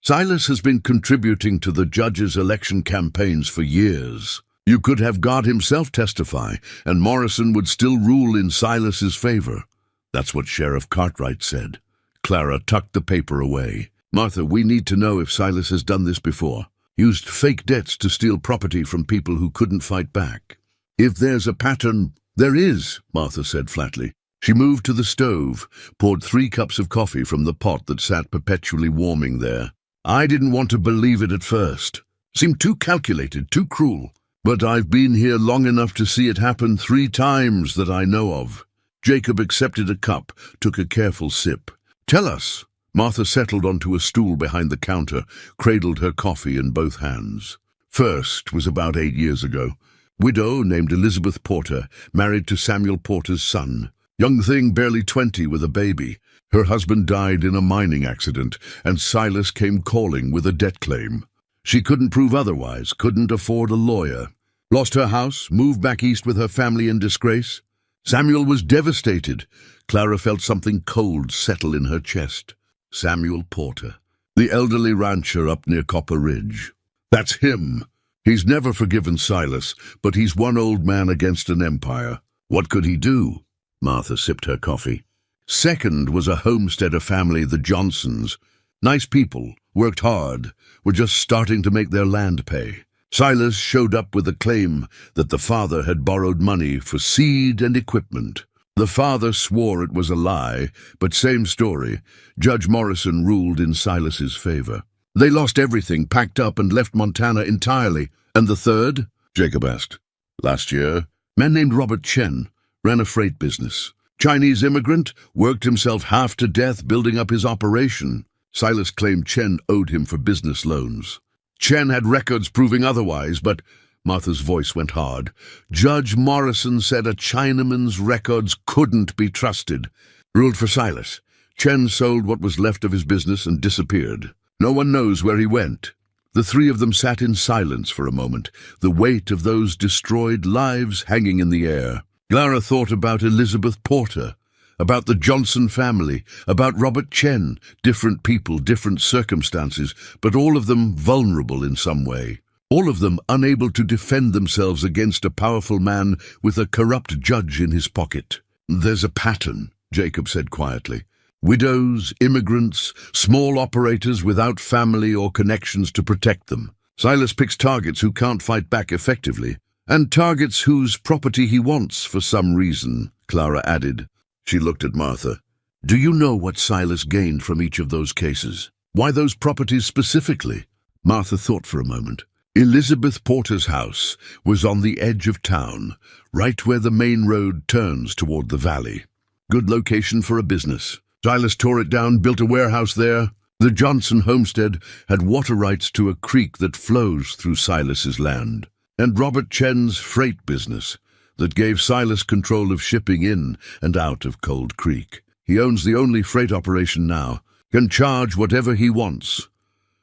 Speaker 1: Silas has been contributing to the judge's election campaigns for years. You could have God himself testify, and Morrison would still rule in Silas's favor. That's what Sheriff Cartwright said." Clara tucked the paper away. "Martha, we need to know if Silas has done this before. Used fake debts to steal property from people who couldn't fight back. If there's a pattern—" "There is," Martha said flatly. She moved to the stove, poured 3 cups of coffee from the pot that sat perpetually warming there. "I didn't want to believe it at first. Seemed too calculated, too cruel. But I've been here long enough to see it happen 3 times that I know of." Jacob accepted a cup, took a careful sip. "Tell us." Martha settled onto a stool behind the counter, cradled her coffee in both hands. "First was about 8 years ago. Widow named Elizabeth Porter, married to Samuel Porter's son. Young thing, barely 20, with a baby. Her husband died in a mining accident, and Silas came calling with a debt claim. She couldn't prove otherwise, couldn't afford a lawyer. Lost her house, moved back east with her family in disgrace. Samuel was devastated. Clara felt something cold settle in her chest. Samuel Porter, the elderly rancher up near Copper Ridge. That's him. He's never forgiven Silas, but he's one old man against an empire. What could he do? Martha sipped her coffee. Second was a homesteader family, the Johnsons. Nice people, worked hard, were just starting to make their land pay. Silas showed up with a claim that the father had borrowed money for seed and equipment. The father swore it was a lie, but same story. Judge Morrison ruled in Silas's favor. They lost everything, packed up, and left Montana entirely. And the third? Jacob asked. Last year, a man named Robert Chen ran a freight business. Chinese immigrant, worked himself half to death building up his operation. Silas claimed Chen owed him for business loans. Chen had records proving otherwise, but Martha's voice went hard. Judge Morrison said a Chinaman's records couldn't be trusted. Ruled for Silas. Chen sold what was left of his business and disappeared. No one knows where he went. The three of them sat in silence for a moment, the weight of those destroyed lives hanging in the air. Clara thought about Elizabeth Porter, about the Johnson family, about Robert Chen, different people, different circumstances, but all of them vulnerable in some way. All of them unable to defend themselves against a powerful man with a corrupt judge in his pocket. There's a pattern, Jacob said quietly. Widows, immigrants, small operators without family or connections to protect them. Silas picks targets who can't fight back effectively, and targets whose property he wants for some reason, Clara added. She looked at Martha. Do you know what Silas gained from each of those cases? Why those properties specifically? Martha thought for a moment. Elizabeth Porter's house was on the edge of town, right where the main road turns toward the valley. Good location for a business. Silas tore it down, built a warehouse there. The Johnson homestead had water rights to a creek that flows through Silas's land. And Robert Chen's freight business that gave Silas control of shipping in and out of Cold Creek. He owns the only freight operation now, can charge whatever he wants.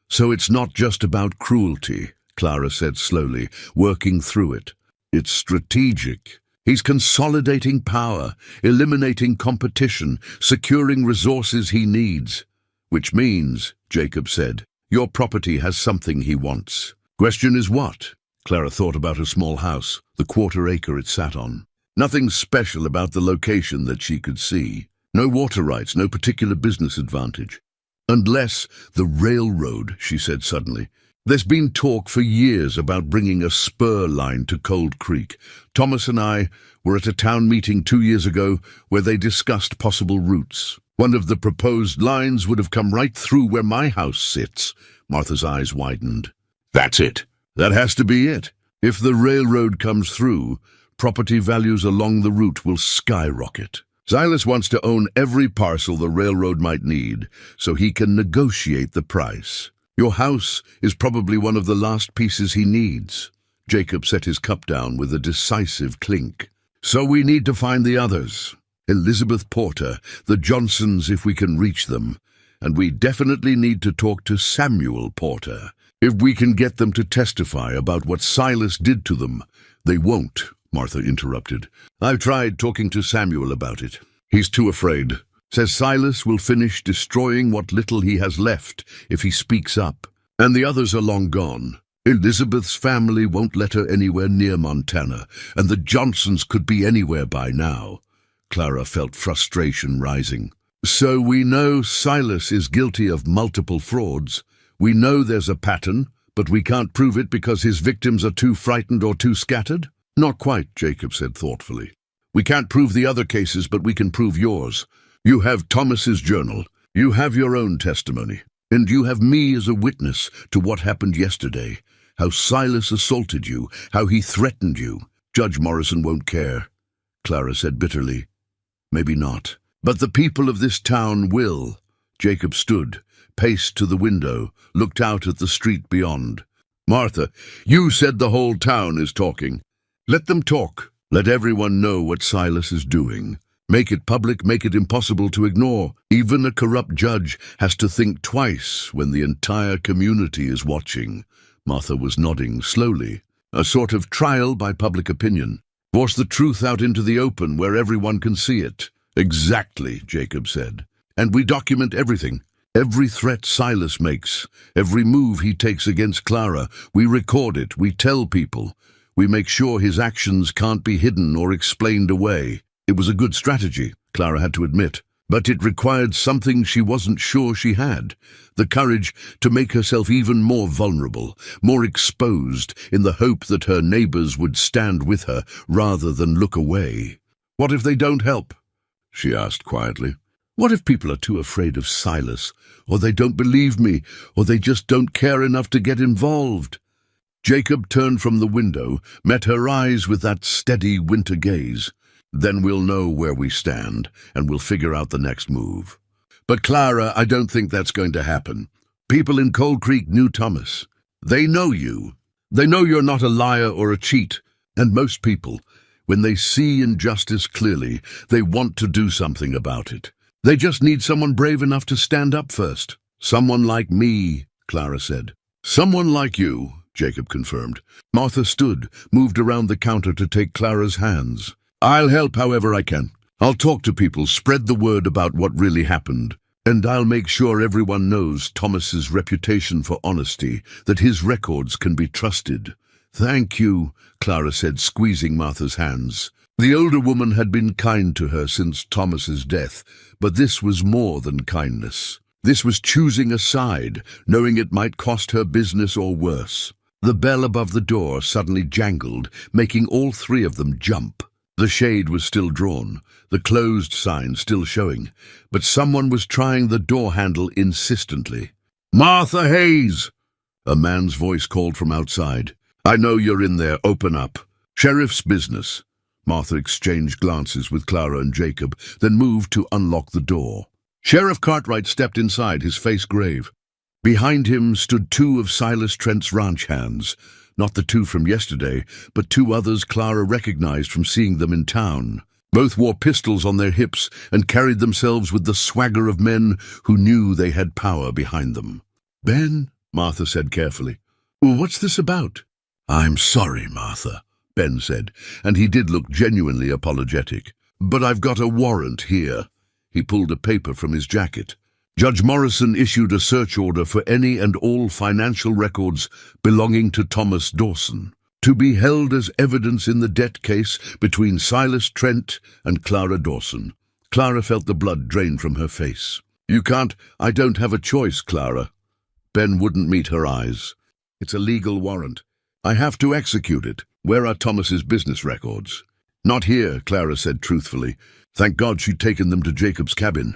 Speaker 1: So it's not just about cruelty, Clara said slowly, working through it. It's strategic. He's consolidating power, eliminating competition, securing resources he needs. Which means, Jacob said, your property has something he wants. Question is what? Clara thought about her small house, the quarter-acre it sat on. Nothing special about the location that she could see. No water rights, no particular business advantage. Unless the railroad, she said suddenly. There's been talk for years about bringing a spur line to Cold Creek. Thomas and I were at a town meeting 2 years ago where they discussed possible routes. One of the proposed lines would have come right through where my house sits. Martha's eyes widened. That's it. That has to be it. If the railroad comes through, property values along the route will skyrocket. Silas wants to own every parcel the railroad might need, so he can negotiate the price. Your house is probably one of the last pieces he needs. Jacob set his cup down with a decisive clink. So we need to find the others. Elizabeth Porter, the Johnsons if we can reach them. And we definitely need to talk to Samuel Porter. If we can get them to testify about what Silas did to them. They won't, Martha interrupted. I've tried talking to Samuel about it. He's too afraid. Says Silas will finish destroying what little he has left if he speaks up. And the others are long gone. Elizabeth's family won't let her anywhere near Montana, and the Johnsons could be anywhere by now. Clara felt frustration rising. So we know Silas is guilty of multiple frauds. We know there's a pattern, but we can't prove it because his victims are too frightened or too scattered? Not quite, Jacob said thoughtfully. We can't prove the other cases, but we can prove yours. You have Thomas's journal. You have your own testimony. And you have me as a witness to what happened yesterday. How Silas assaulted you, how he threatened you. Judge Morrison won't care, Clara said bitterly. Maybe not. But the people of this town will. Jacob stood, paced to the window, looked out at the street beyond. Martha, you said the whole town is talking. Let them talk. Let everyone know what Silas is doing. Make it public, make it impossible to ignore. Even a corrupt judge has to think twice when the entire community is watching. Martha was nodding slowly. A sort of trial by public opinion. Force the truth out into the open where everyone can see it. Exactly, Jacob said. And we document everything. Every threat Silas makes, every move he takes against Clara, we record it, we tell people. We make sure his actions can't be hidden or explained away. It was a good strategy, Clara had to admit, but it required something she wasn't sure she had. The courage to make herself even more vulnerable, more exposed, in the hope that her neighbors would stand with her rather than look away. What if they don't help? She asked quietly. What if people are too afraid of Silas, or they don't believe me, or they just don't care enough to get involved? Jacob turned from the window, met her eyes with that steady winter gaze. Then we'll know where we stand, and we'll figure out the next move. But Clara, I don't think that's going to happen. People in Cold Creek knew Thomas. They know you. They know you're not a liar or a cheat. And most people, when they see injustice clearly, they want to do something about it. They just need someone brave enough to stand up first. Someone like me, Clara said. Someone like you, Jacob confirmed. Martha stood, moved around the counter to take Clara's hands. I'll help however I can. I'll talk to people, spread the word about what really happened. And I'll make sure everyone knows Thomas's reputation for honesty, that his records can be trusted. Thank you, Clara said, squeezing Martha's hands. The older woman had been kind to her since Thomas's death, but this was more than kindness. This was choosing a side, knowing it might cost her business or worse. The bell above the door suddenly jangled, making all three of them jump. The shade was still drawn, the closed sign still showing, but someone was trying the door handle insistently. Martha Hayes! A man's voice called from outside. I know you're in there, open up. Sheriff's business. Martha exchanged glances with Clara and Jacob, then moved to unlock the door. Sheriff Cartwright stepped inside, his face grave. Behind him stood two of Silas Trent's ranch hands, not the two from yesterday, but two others Clara recognized from seeing them in town. Both wore pistols on their hips and carried themselves with the swagger of men who knew they had power behind them. Ben, Martha said carefully. What's this about? I'm sorry, Martha, Ben said, and he did look genuinely apologetic. But I've got a warrant here. He pulled a paper from his jacket. Judge Morrison issued a search order for any and all financial records belonging to Thomas Dawson, to be held as evidence in the debt case between Silas Trent and Clara Dawson. Clara felt the blood drain from her face. You can't, I don't have a choice, Clara. Ben wouldn't meet her eyes. It's a legal warrant. I have to execute it. Where are Thomas's business records? Not here, Clara said truthfully. Thank God she'd taken them to Jacob's cabin.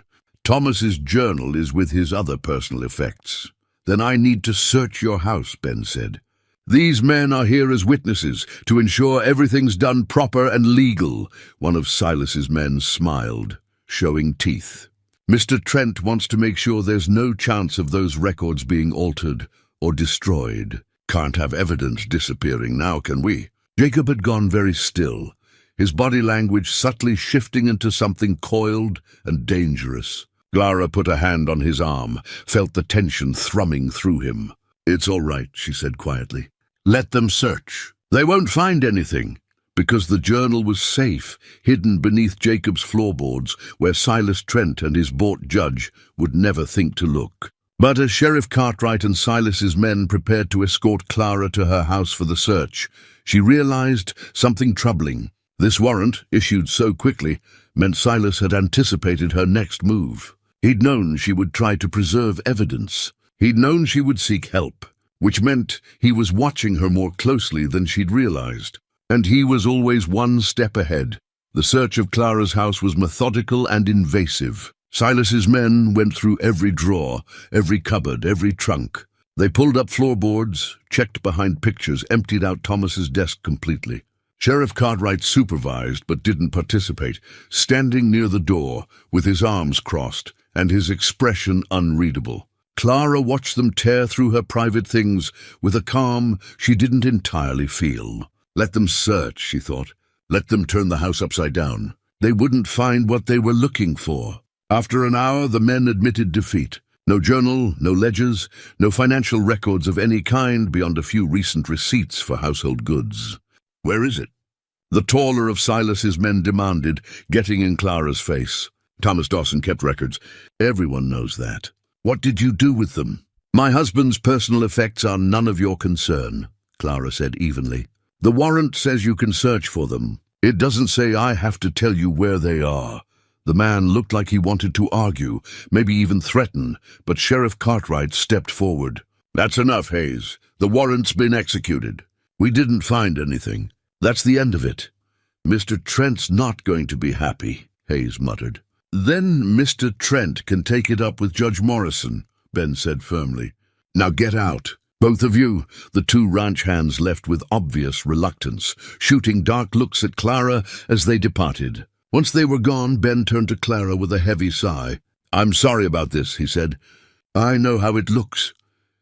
Speaker 1: Thomas's journal is with his other personal effects. Then I need to search your house, Ben said. These men are here as witnesses to ensure everything's done proper and legal. One of Silas's men smiled, showing teeth. Mr. Trent wants to make sure there's no chance of those records being altered or destroyed. Can't have evidence disappearing now, can we? Jacob had gone very still, his body language subtly shifting into something coiled and dangerous. Clara put a hand on his arm, felt the tension thrumming through him. It's all right, she said quietly. Let them search. They won't find anything, because the journal was safe, hidden beneath Jacob's floorboards, where Silas Trent and his bought judge would never think to look. But as Sheriff Cartwright and Silas's men prepared to escort Clara to her house for the search, she realized something troubling. This warrant, issued so quickly, meant Silas had anticipated her next move. He'd known she would try to preserve evidence. He'd known she would seek help, which meant he was watching her more closely than she'd realized. And he was always one step ahead. The search of Clara's house was methodical and invasive. Silas's men went through every drawer, every cupboard, every trunk. They pulled up floorboards, checked behind pictures, emptied out Thomas's desk completely. Sheriff Cartwright supervised but didn't participate, standing near the door with his arms crossed and his expression unreadable. Clara watched them tear through her private things with a calm she didn't entirely feel. Let them search, she thought. Let them turn the house upside down. They wouldn't find what they were looking for. After an hour, the men admitted defeat. No journal, no ledgers, no financial records of any kind beyond a few recent receipts for household goods. Where is it? The taller of Silas's men demanded, getting in Clara's face. Thomas Dawson kept records. Everyone knows that. What did you do with them? My husband's personal effects are none of your concern, Clara said evenly. The warrant says you can search for them. It doesn't say I have to tell you where they are. The man looked like he wanted to argue, maybe even threaten, but Sheriff Cartwright stepped forward. That's enough, Hayes. The warrant's been executed. We didn't find anything. That's the end of it. Mr. Trent's not going to be happy, Hayes muttered. Then Mr. Trent can take it up with Judge Morrison, Ben said firmly. Now get out. Both of you. The two ranch hands left with obvious reluctance, shooting dark looks at Clara as they departed. Once they were gone, Ben turned to Clara with a heavy sigh. I'm sorry about this, he said. I know how it looks.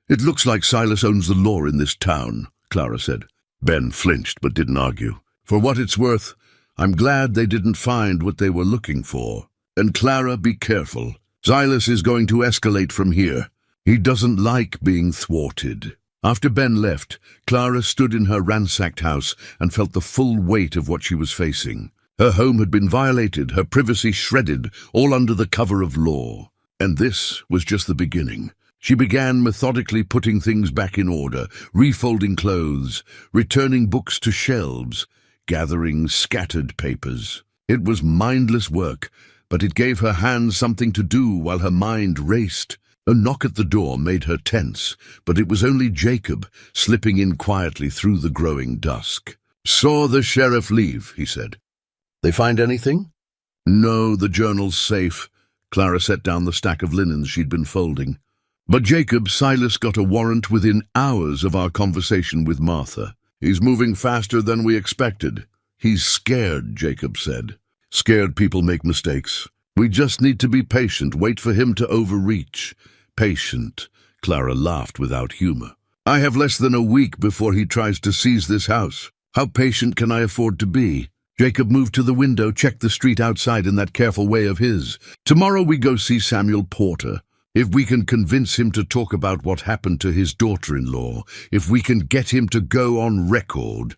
Speaker 1: It looks like Silas owns the law in this town, Clara said. Ben flinched but didn't argue. For what it's worth, I'm glad they didn't find what they were looking for. And Clara, be careful. Silas is going to escalate from here. He doesn't like being thwarted. After Ben left, Clara stood in her ransacked house and felt the full weight of what she was facing. Her home had been violated, her privacy shredded, all under the cover of law. And this was just the beginning. She began methodically putting things back in order, refolding clothes, returning books to shelves, gathering scattered papers. It was mindless work, but it gave her hands something to do while her mind raced. A knock at the door made her tense, but it was only Jacob, slipping in quietly through the growing dusk. Saw the sheriff leave, he said. They find anything? No, the journal's safe. Clara set down the stack of linens she'd been folding. But Jacob, Silas got a warrant within hours of our conversation with Martha. He's moving faster than we expected. He's scared, Jacob said. Scared people make mistakes. We just need to be patient, wait for him to overreach. Patient. Clara laughed without humor. I have less than a week before he tries to seize this house. How patient can I afford to be? Jacob moved to the window, checked the street outside in that careful way of his. Tomorrow we go see Samuel Porter. If we can convince him to talk about what happened to his daughter-in-law, if we can get him to go on record.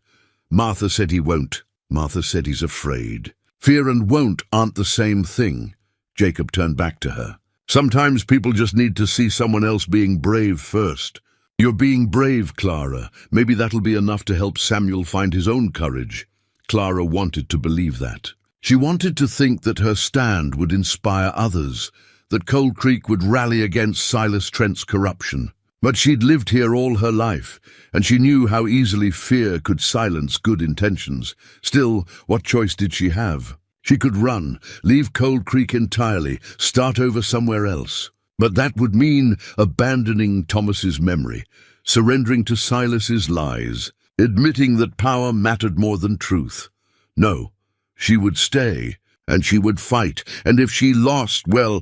Speaker 1: Martha said he won't. Martha said he's afraid. Fear and won't aren't the same thing. Jacob turned back to her. Sometimes people just need to see someone else being brave first. You're being brave, Clara. Maybe that'll be enough to help Samuel find his own courage. Clara wanted to believe that. She wanted to think that her stand would inspire others, that Cold Creek would rally against Silas Trent's corruption. But she'd lived here all her life, and she knew how easily fear could silence good intentions. Still, what choice did she have? She could run, leave Cold Creek entirely, start over somewhere else. But that would mean abandoning Thomas's memory, surrendering to Silas's lies, admitting that power mattered more than truth. No, she would stay, and she would fight, and if she lost, well,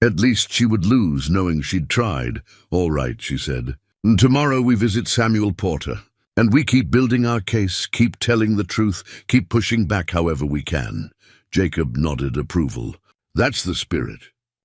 Speaker 1: at least she would lose knowing she'd tried. All right, she said. Tomorrow we visit Samuel Porter, and we keep building our case, keep telling the truth, keep pushing back however we can. Jacob nodded approval. That's the spirit.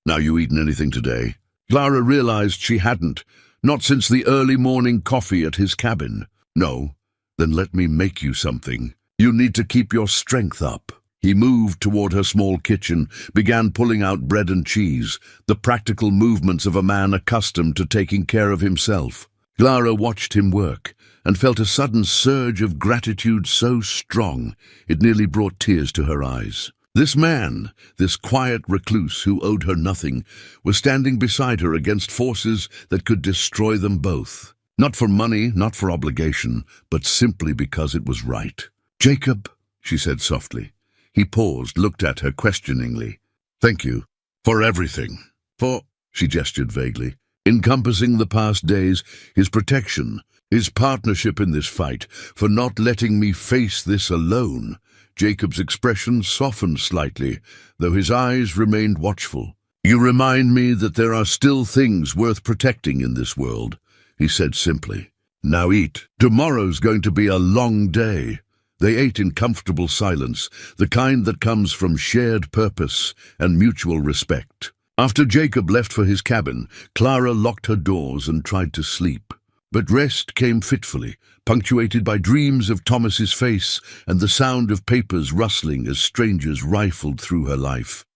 Speaker 1: Now, you eaten anything today? Clara realized she hadn't, not since the early morning coffee at his cabin. No. Then let me make you something. You need to keep your strength up. He moved toward her small kitchen, began pulling out bread and cheese, the practical movements of a man accustomed to taking care of himself. Clara watched him work, and felt a sudden surge of gratitude so strong it nearly brought tears to her eyes. This man, this quiet recluse who owed her nothing, was standing beside her against forces that could destroy them both. Not for money, not for obligation, but simply because it was right. Jacob, she said softly. He paused, looked at her questioningly. Thank you. For everything. For, she gestured vaguely, encompassing the past days, his protection, his partnership in this fight, for not letting me face this alone. Jacob's expression softened slightly, though his eyes remained watchful. You remind me that there are still things worth protecting in this world, he said simply. Now eat. Tomorrow's going to be a long day. They ate in comfortable silence, the kind that comes from shared purpose and mutual respect. After Jacob left for his cabin, Clara locked her doors and tried to sleep. But rest came fitfully, punctuated by dreams of Thomas's face and the sound of papers rustling as strangers rifled through her life.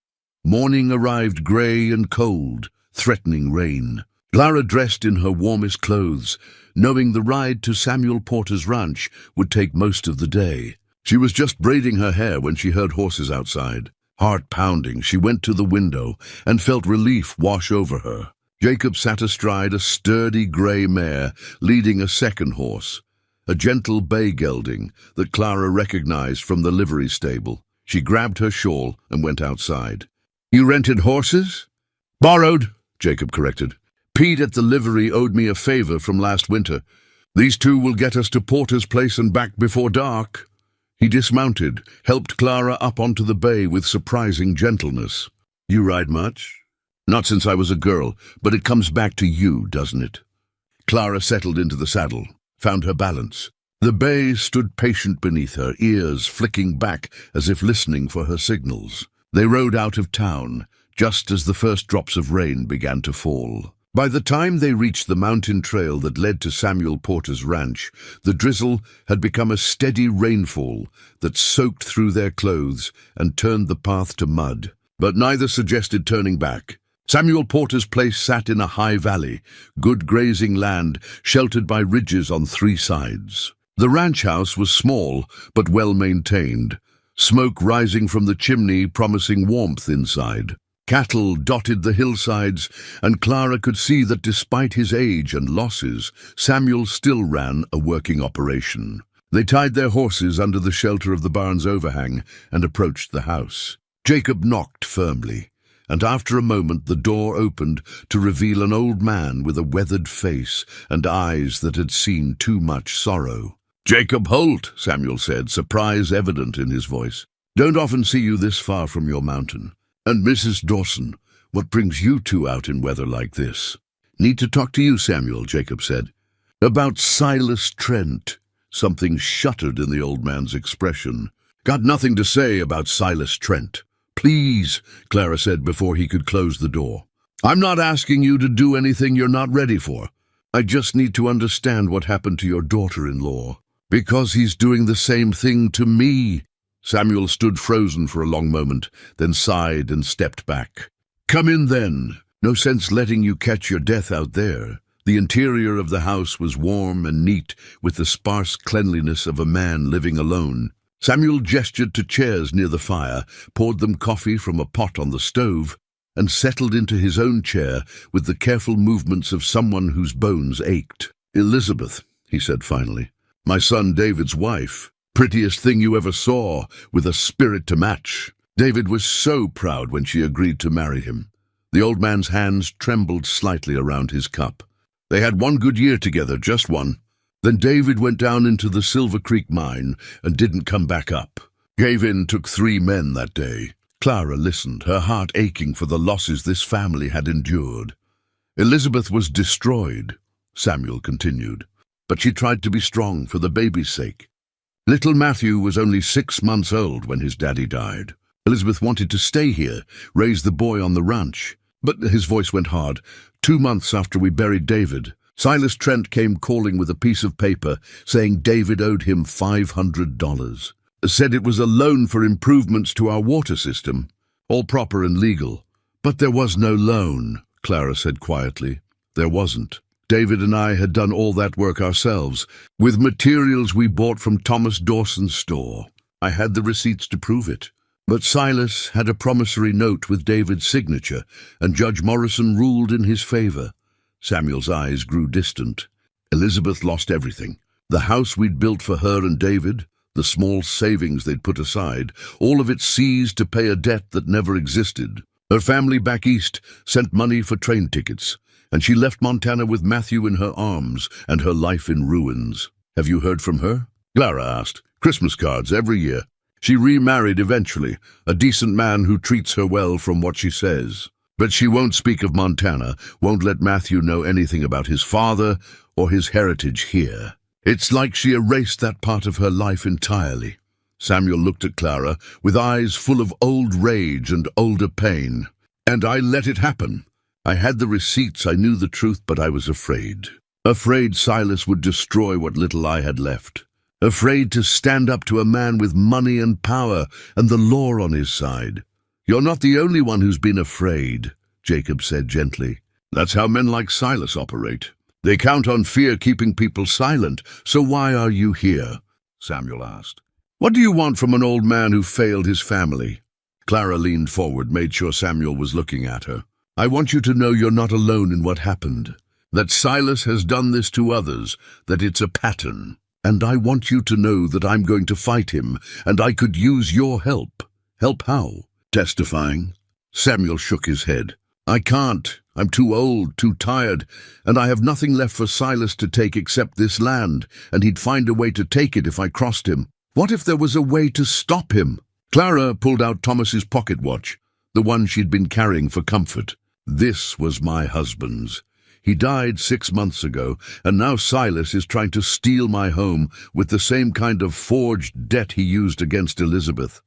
Speaker 1: Morning arrived grey and cold, threatening rain. Clara dressed in her warmest clothes, knowing the ride to Samuel Porter's ranch would take most of the day. She was just braiding her hair when she heard horses outside. Heart pounding, she went to the window and felt relief wash over her. Jacob sat astride a sturdy grey mare, leading a second horse, a gentle bay gelding that Clara recognized from the livery stable. She grabbed her shawl and went outside. "You rented horses?" "Borrowed," Jacob corrected. "Pete at the livery owed me a favor from last winter. These two will get us to Porter's place and back before dark." He dismounted, helped Clara up onto the bay with surprising gentleness. "You ride much?" "Not since I was a girl, but it comes back to you, doesn't it?" Clara settled into the saddle, found her balance. The bay stood patient beneath her, ears flicking back as if listening for her signals. They rode out of town, just as the first drops of rain began to fall. By the time they reached the mountain trail that led to Samuel Porter's ranch, the drizzle had become a steady rainfall that soaked through their clothes and turned the path to mud. But neither suggested turning back. Samuel Porter's place sat in a high valley, good grazing land sheltered by ridges on three sides. The ranch house was small but well maintained, smoke rising from the chimney promising warmth inside. Cattle dotted the hillsides, and Clara could see that despite his age and losses, Samuel still ran a working operation. They tied their horses under the shelter of the barn's overhang and approached the house. Jacob knocked firmly, and after a moment the door opened to reveal an old man with a weathered face and eyes that had seen too much sorrow. "Jacob Holt," Samuel said, surprise evident in his voice. "Don't often see you this far from your mountain. And Mrs. Dawson, what brings you two out in weather like this?" "Need to talk to you, Samuel," Jacob said. "About Silas Trent." Something shuddered in the old man's expression. "Got nothing to say about Silas Trent." "Please," Clara said before he could close the door. "I'm not asking you to do anything you're not ready for. I just need to understand what happened to your daughter-in-law. Because he's doing the same thing to me." Samuel stood frozen for a long moment, then sighed and stepped back. "Come in then. No sense letting you catch your death out there." The interior of the house was warm and neat, with the sparse cleanliness of a man living alone. Samuel gestured to chairs near the fire, poured them coffee from a pot on the stove, and settled into his own chair with the careful movements of someone whose bones ached. "Elizabeth," he said finally, "my son David's wife. Prettiest thing you ever saw, with a spirit to match. David was so proud when she agreed to marry him." The old man's hands trembled slightly around his cup. "They had one good year together, just one. Then David went down into the Silver Creek mine and didn't come back up. Gave in, took 3 men that day." Clara listened, her heart aching for the losses this family had endured. "Elizabeth was destroyed," Samuel continued, "but she tried to be strong for the baby's sake. Little Matthew was only 6 months old when his daddy died. Elizabeth wanted to stay here, raise the boy on the ranch. But," his voice went hard, "2 months after we buried David, Silas Trent came calling with a piece of paper saying David owed him $500. Said it was a loan for improvements to our water system, all proper and legal. But there was no loan," Clara said quietly. "There wasn't. David and I had done all that work ourselves, with materials we bought from Thomas Dawson's store. I had the receipts to prove it. But Silas had a promissory note with David's signature, and Judge Morrison ruled in his favor." Samuel's eyes grew distant. "Elizabeth lost everything. The house we'd built for her and David, the small savings they'd put aside, all of it seized to pay a debt that never existed. Her family back east sent money for train tickets, and she left Montana with Matthew in her arms and her life in ruins." "Have you heard from her?" Clara asked. "Christmas cards every year. She remarried eventually, a decent man who treats her well from what she says. But she won't speak of Montana, won't let Matthew know anything about his father or his heritage here. It's like she erased that part of her life entirely." Samuel looked at Clara with eyes full of old rage and older pain. And I let it happen. I had the receipts, I knew the truth, but I was afraid. Afraid Silas would destroy what little I had left. Afraid to stand up to a man with money and power and the law on his side. You're not the only one who's been afraid, Jacob said gently. That's how men like Silas operate. They count on fear keeping people silent. So why are you here? Samuel asked. What do you want from an old man who failed his family? Clara leaned forward, made sure Samuel was looking at her. I want you to know you're not alone in what happened. That Silas has done this to others, that it's a pattern. And I want you to know that I'm going to fight him, and I could use your help. Help how? Testifying. Samuel shook his head. I can't. I'm too old, too tired, and I have nothing left for Silas to take except this land, and he'd find a way to take it if I crossed him. What if there was a way to stop him? Clara pulled out Thomas's pocket watch, the one she'd been carrying for comfort. This was my husband's. He died 6 months ago, and now Silas is trying to steal my home with the same kind of forged debt he used against Elizabeth.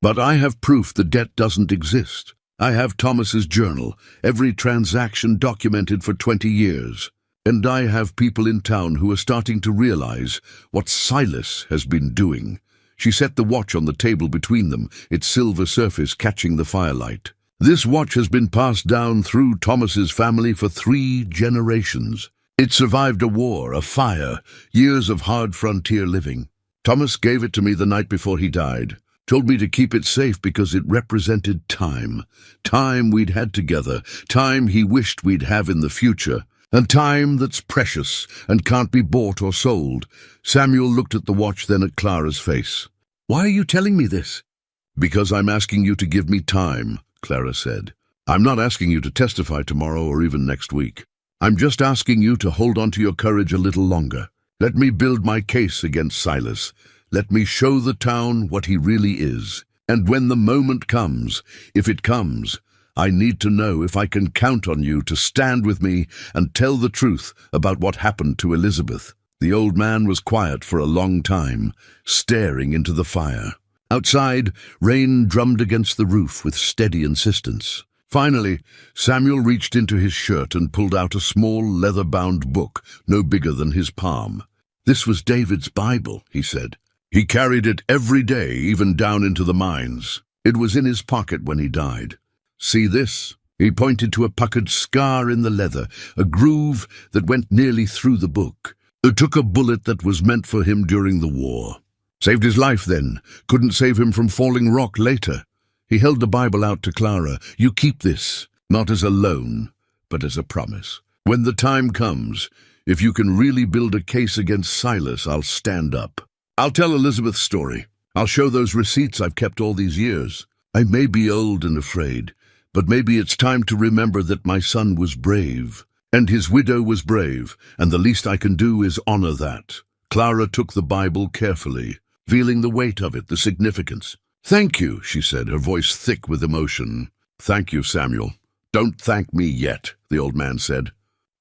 Speaker 1: But I have proof the debt doesn't exist. I have Thomas's journal, every transaction documented for 20 years. And I have people in town who are starting to realize what Silas has been doing. She set the watch on the table between them, its silver surface catching the firelight. This watch has been passed down through Thomas's family for 3 generations. It survived a war, a fire, years of hard frontier living. Thomas gave it to me the night before he died. Told me to keep it safe because it represented time. Time we'd had together, time he wished we'd have in the future, and time that's precious and can't be bought or sold. Samuel looked at the watch, then at Clara's face. Why are you telling me this? Because I'm asking you to give me time, Clara said. I'm not asking you to testify tomorrow or even next week. I'm just asking you to hold on to your courage a little longer. Let me build my case against Silas. Let me show the town what he really is. And when the moment comes, if it comes, I need to know if I can count on you to stand with me and tell the truth about what happened to Elizabeth. The old man was quiet for a long time, staring into the fire. Outside, rain drummed against the roof with steady insistence. Finally, Samuel reached into his shirt and pulled out a small leather-bound book, no bigger than his palm. This was David's Bible, he said. He carried it every day, even down into the mines. It was in his pocket when he died. See this? He pointed to a puckered scar in the leather, a groove that went nearly through the book. It took a bullet that was meant for him during the war. Saved his life then, couldn't save him from falling rock later. He held the Bible out to Clara. You keep this, not as a loan, but as a promise. When the time comes, if you can really build a case against Silas, I'll stand up. I'll tell Elizabeth's story. I'll show those receipts I've kept all these years. I may be old and afraid, but maybe it's time to remember that my son was brave, and his widow was brave, and the least I can do is honor that. Clara took the Bible carefully, feeling the weight of it, the significance. Thank you, she said, her voice thick with emotion. Thank you, Samuel. Don't thank me yet, the old man said.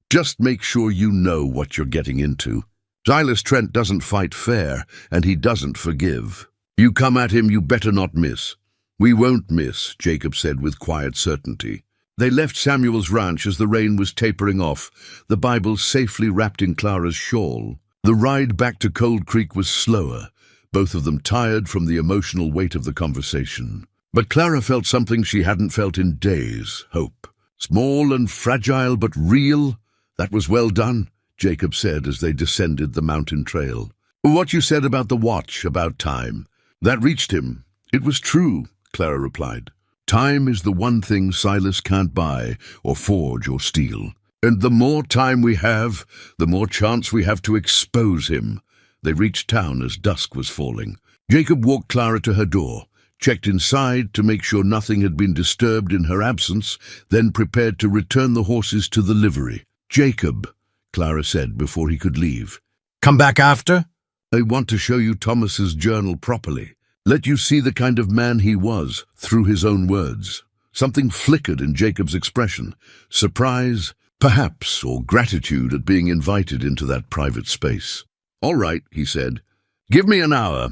Speaker 1: Just make sure you know what you're getting into. Silas Trent doesn't fight fair, and he doesn't forgive. You come at him, you better not miss. We won't miss, Jacob said with quiet certainty. They left Samuel's ranch as the rain was tapering off, the Bible safely wrapped in Clara's shawl. The ride back to Cold Creek was slower, both of them tired from the emotional weight of the conversation. But Clara felt something she hadn't felt in days, hope. Small and fragile but real. That was well done, Jacob said as they descended the mountain trail. What you said about the watch, about time, that reached him. It was true, Clara replied. Time is the one thing Silas can't buy or forge or steal. And the more time we have, the more chance we have to expose him. They reached town as dusk was falling. Jacob walked Clara to her door, checked inside to make sure nothing had been disturbed in her absence, then prepared to return the horses to the livery. Jacob, Clara said before he could leave.
Speaker 2: Come back after?
Speaker 1: I want to show you Thomas's journal properly. Let you see the kind of man he was through his own words. Something flickered in Jacob's expression. Surprise, perhaps, or gratitude at being invited into that private space. All right, he said. Give me an hour.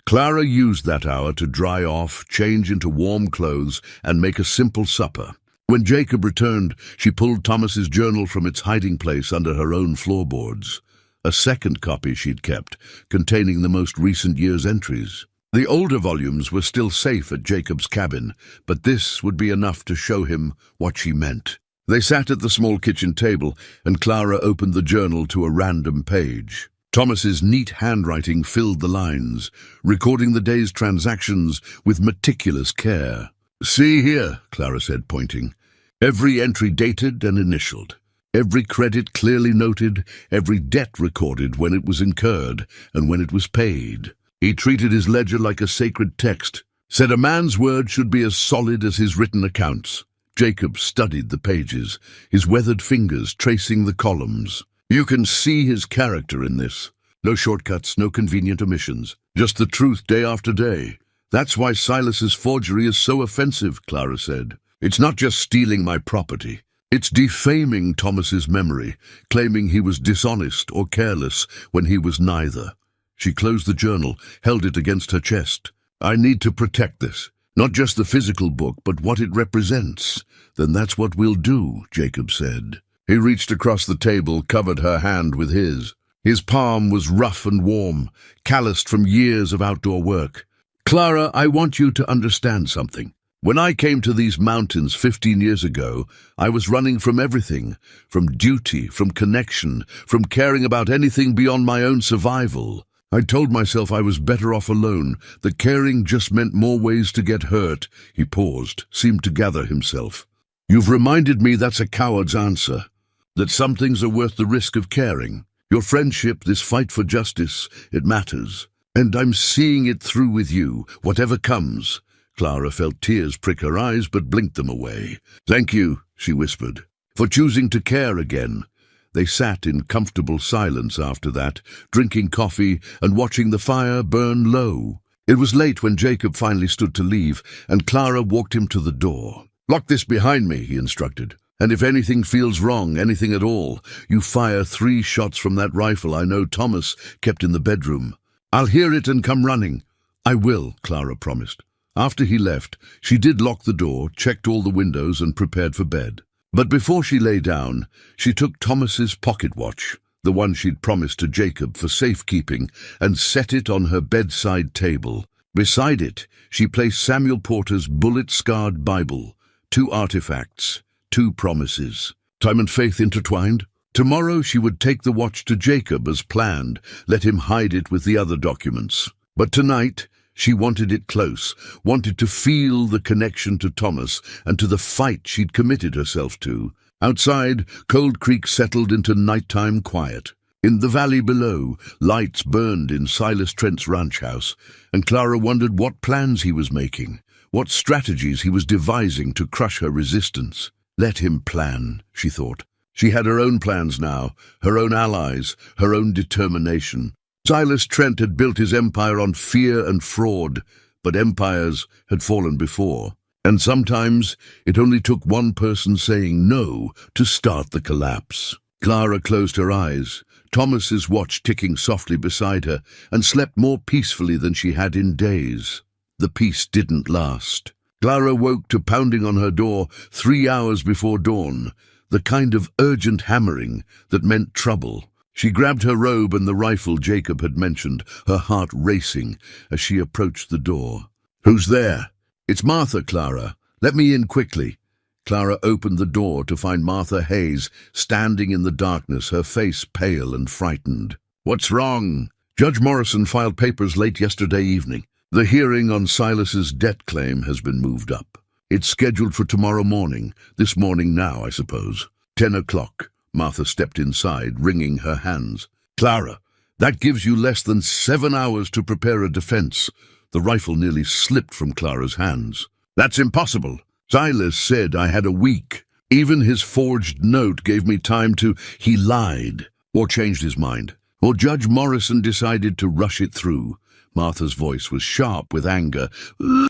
Speaker 1: Clara used that hour to dry off, change into warm clothes, and make a simple supper. When Jacob returned, she pulled Thomas's journal from its hiding place under her own floorboards. A second copy she'd kept, containing the most recent year's entries. The older volumes were still safe at Jacob's cabin, but this would be enough to show him what she meant. They sat at the small kitchen table, and Clara opened the journal to a random page. Thomas's neat handwriting filled the lines, recording the day's transactions with meticulous care. "See here," Clara said, pointing. "Every entry dated and initialed. Every credit clearly noted, every debt recorded when it was incurred and when it was paid. He treated his ledger like a sacred text, said a man's word should be as solid as his written accounts." Jacob studied the pages, his weathered fingers tracing the columns. "You can see his character in this. No shortcuts, no convenient omissions. Just the truth day after day. That's why Silas's forgery is so offensive," Clara said. "It's not just stealing my property. It's defaming Thomas's memory, claiming he was dishonest or careless when he was neither." She closed the journal, held it against her chest. "I need to protect this. Not just the physical book, but what it represents." "Then that's what we'll do," Jacob said. He reached across the table, covered her hand with his. His palm was rough and warm, calloused from years of outdoor work. "Clara, I want you to understand something. When I came to these mountains 15 years ago, I was running from everything, from duty, from connection, from caring about anything beyond my own survival. I told myself I was better off alone, that caring just meant more ways to get hurt." He paused, seemed to gather himself. "You've reminded me that's a coward's answer, that some things are worth the risk of caring. Your friendship, this fight for justice, it matters. And I'm seeing it through with you, whatever comes." Clara felt tears prick her eyes, but blinked them away. "Thank you," she whispered, "for choosing to care again." They sat in comfortable silence after that, drinking coffee and watching the fire burn low. It was late when Jacob finally stood to leave, and Clara walked him to the door. "Lock this behind me," he instructed. "And if anything feels wrong, anything at all, you fire 3 shots from that rifle I know Thomas kept in the bedroom. I'll hear it and come running." "I will," Clara promised. After he left, she did lock the door, checked all the windows, and prepared for bed. But before she lay down, she took Thomas's pocket watch, the one she'd promised to Jacob for safekeeping, and set it on her bedside table. Beside it, she placed Samuel Porter's bullet-scarred Bible, 2 artifacts, 2 promises. Time and faith intertwined. Tomorrow she would take the watch to Jacob as planned, let him hide it with the other documents. But tonight, she wanted it close, wanted to feel the connection to Thomas and to the fight she'd committed herself to. Outside, Cold Creek settled into nighttime quiet. In the valley below, lights burned in Silas Trent's ranch house, and Clara wondered what plans he was making, what strategies he was devising to crush her resistance. Let him plan, she thought. She had her own plans now, her own allies, her own determination. Silas Trent had built his empire on fear and fraud, but empires had fallen before. And sometimes it only took one person saying no to start the collapse. Clara closed her eyes, Thomas's watch ticking softly beside her, and slept more peacefully than she had in days. The peace didn't last. Clara woke to pounding on her door 3 hours before dawn, the kind of urgent hammering that meant trouble. She grabbed her robe and the rifle Jacob had mentioned, her heart racing as she approached the door. "Who's there?" "It's Martha, Clara. Let me in quickly." Clara opened the door to find Martha Hayes standing in the darkness, her face pale and frightened. "What's wrong?" "Judge Morrison filed papers late yesterday evening. The hearing on Silas's debt claim has been moved up. It's scheduled for tomorrow morning, this morning now, I suppose. 10 o'clock. Martha stepped inside, wringing her hands. "Clara, that gives you less than 7 hours to prepare a defense." The rifle nearly slipped from Clara's hands. "That's impossible. Silas said I had a week. Even his forged note gave me time to—" "He lied, or changed his mind, or Judge Morrison decided to rush it through." Martha's voice was sharp with anger.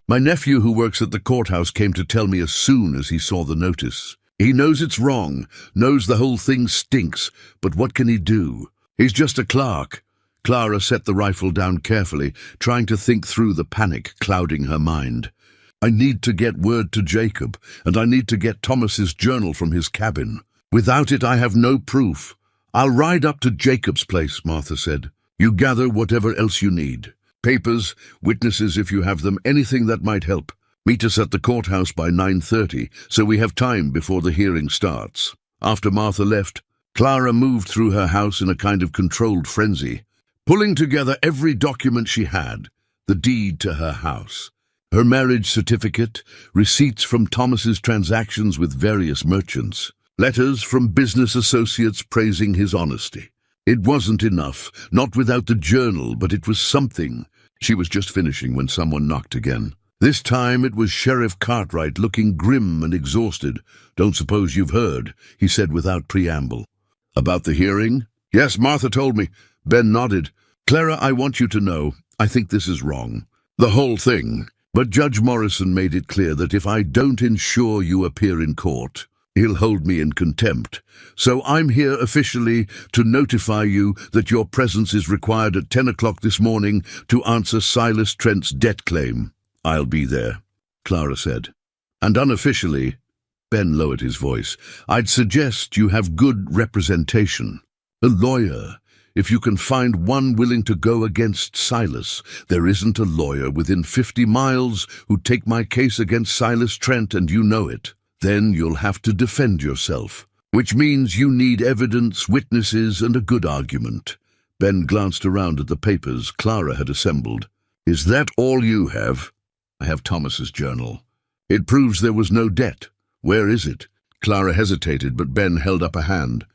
Speaker 1: "My nephew who works at the courthouse came to tell me as soon as he saw the notice. He knows it's wrong, knows the whole thing stinks, but what can he do? He's just a clerk." Clara set the rifle down carefully, trying to think through the panic clouding her mind. I need to get word to Jacob, and I need to get Thomas's journal from his cabin. Without it, I have no proof. I'll ride up to Jacob's place, Martha said. You gather whatever else you need. Papers, witnesses if you have them, anything that might help. Meet us at the courthouse by 9:30, so we have time before the hearing starts. After Martha left, Clara moved through her house in a kind of controlled frenzy, pulling together every document she had, the deed to her house, her marriage certificate, receipts from Thomas's transactions with various merchants, letters from business associates praising his honesty. It wasn't enough, not without the journal, but it was something. She was just finishing when someone knocked again. This time it was Sheriff Cartwright, looking grim and exhausted. Don't suppose you've heard, he said without preamble. About the hearing? Yes, Martha told me. Ben nodded. Clara, I want you to know, I think this is wrong. The whole thing. But Judge Morrison made it clear that if I don't ensure you appear in court, he'll hold me in contempt. So I'm here officially to notify you that your presence is required at 10 o'clock this morning to answer Silas Trent's debt claim. I'll be there, Clara said. And unofficially, Ben lowered his voice, I'd suggest you have good representation. A lawyer. If you can find one willing to go against Silas, there isn't a lawyer within 50 miles who'd take my case against Silas Trent, and you know it. Then you'll have to defend yourself, which means you need evidence, witnesses, and a good argument. Ben glanced around at the papers Clara had assembled. Is that all you have? I have Thomas's journal. It proves there was no debt. Where is it? Clara hesitated, but Ben held up a hand.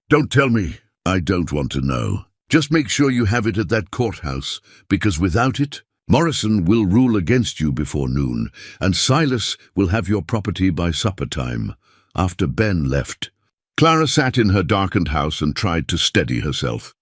Speaker 1: Don't tell me. I don't want to know. Just make sure you have it at that courthouse, because without it, Morrison will rule against you before noon, and Silas will have your property by supper time, after Ben left. Clara sat in her darkened house and tried to steady herself.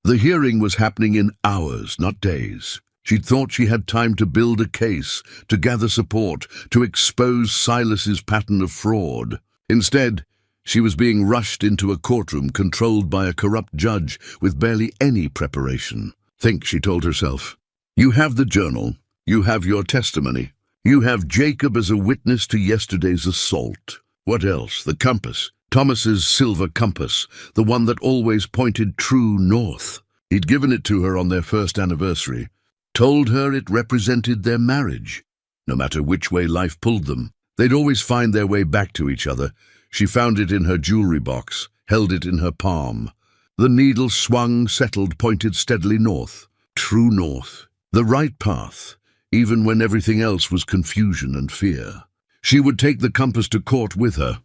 Speaker 1: The hearing was happening in hours, not days. She'd thought she had time to build a case, to gather support, to expose Silas's pattern of fraud. Instead, she was being rushed into a courtroom controlled by a corrupt judge with barely any preparation. Think, she told herself. You have the journal. You have your testimony. You have Jacob as a witness to yesterday's assault. What else? The compass. Thomas's silver compass, the one that always pointed true north. He'd given it to her on their first anniversary. Told her it represented their marriage. No matter which way life pulled them, they'd always find their way back to each other. She found it in her jewelry box, held it in her palm. The needle swung, settled, pointed steadily north. True north. The right path, even when everything else was confusion and fear. She would take the compass to court with her,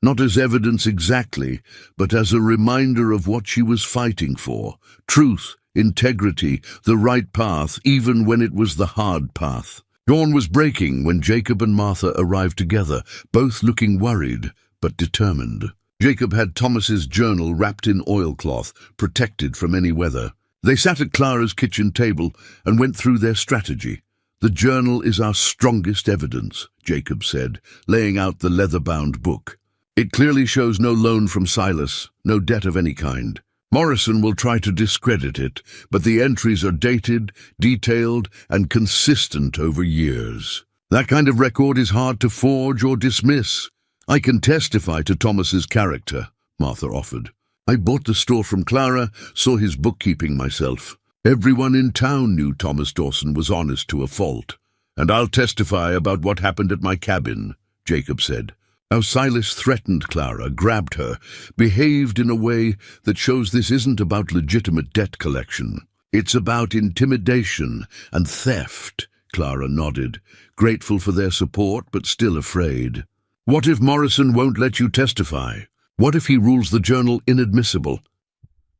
Speaker 1: not as evidence exactly, but as a reminder of what she was fighting for. Truth, integrity, the right path, even when it was the hard path. Dawn was breaking when Jacob and Martha arrived together, both looking worried, but determined. Jacob had Thomas's journal wrapped in oilcloth, protected from any weather. They sat at Clara's kitchen table and went through their strategy. The journal is our strongest evidence, Jacob said, laying out the leather-bound book. It clearly shows no loan from Silas, no debt of any kind. Morrison will try to discredit it, but the entries are dated, detailed, and consistent over years. That kind of record is hard to forge or dismiss. I can testify to Thomas's character, Martha offered. I bought the store from Clara, saw his bookkeeping myself. Everyone in town knew Thomas Dawson was honest to a fault. And I'll testify about what happened at my cabin, Jacob said. How Silas threatened Clara, grabbed her, behaved in a way that shows this isn't about legitimate debt collection. It's about intimidation and theft, Clara nodded, grateful for their support but still afraid. What if Morrison won't let you testify? What if he rules the journal inadmissible?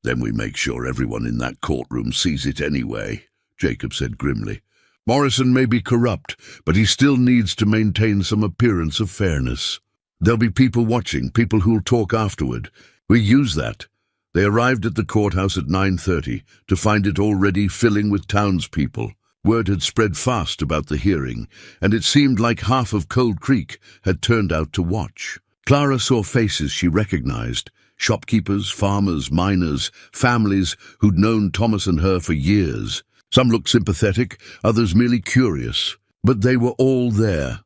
Speaker 1: Then we make sure everyone in that courtroom sees it anyway, Jacob said grimly. Morrison may be corrupt, but he still needs to maintain some appearance of fairness. There'll be people watching, people who'll talk afterward. We use that. They arrived at the courthouse at 9:30 to find it already filling with townspeople. Word had spread fast about the hearing, and it seemed like half of Cold Creek had turned out to watch. Clara saw faces she recognized, shopkeepers, farmers, miners, families who'd known Thomas and her for years. Some looked sympathetic, others merely curious, but they were all there.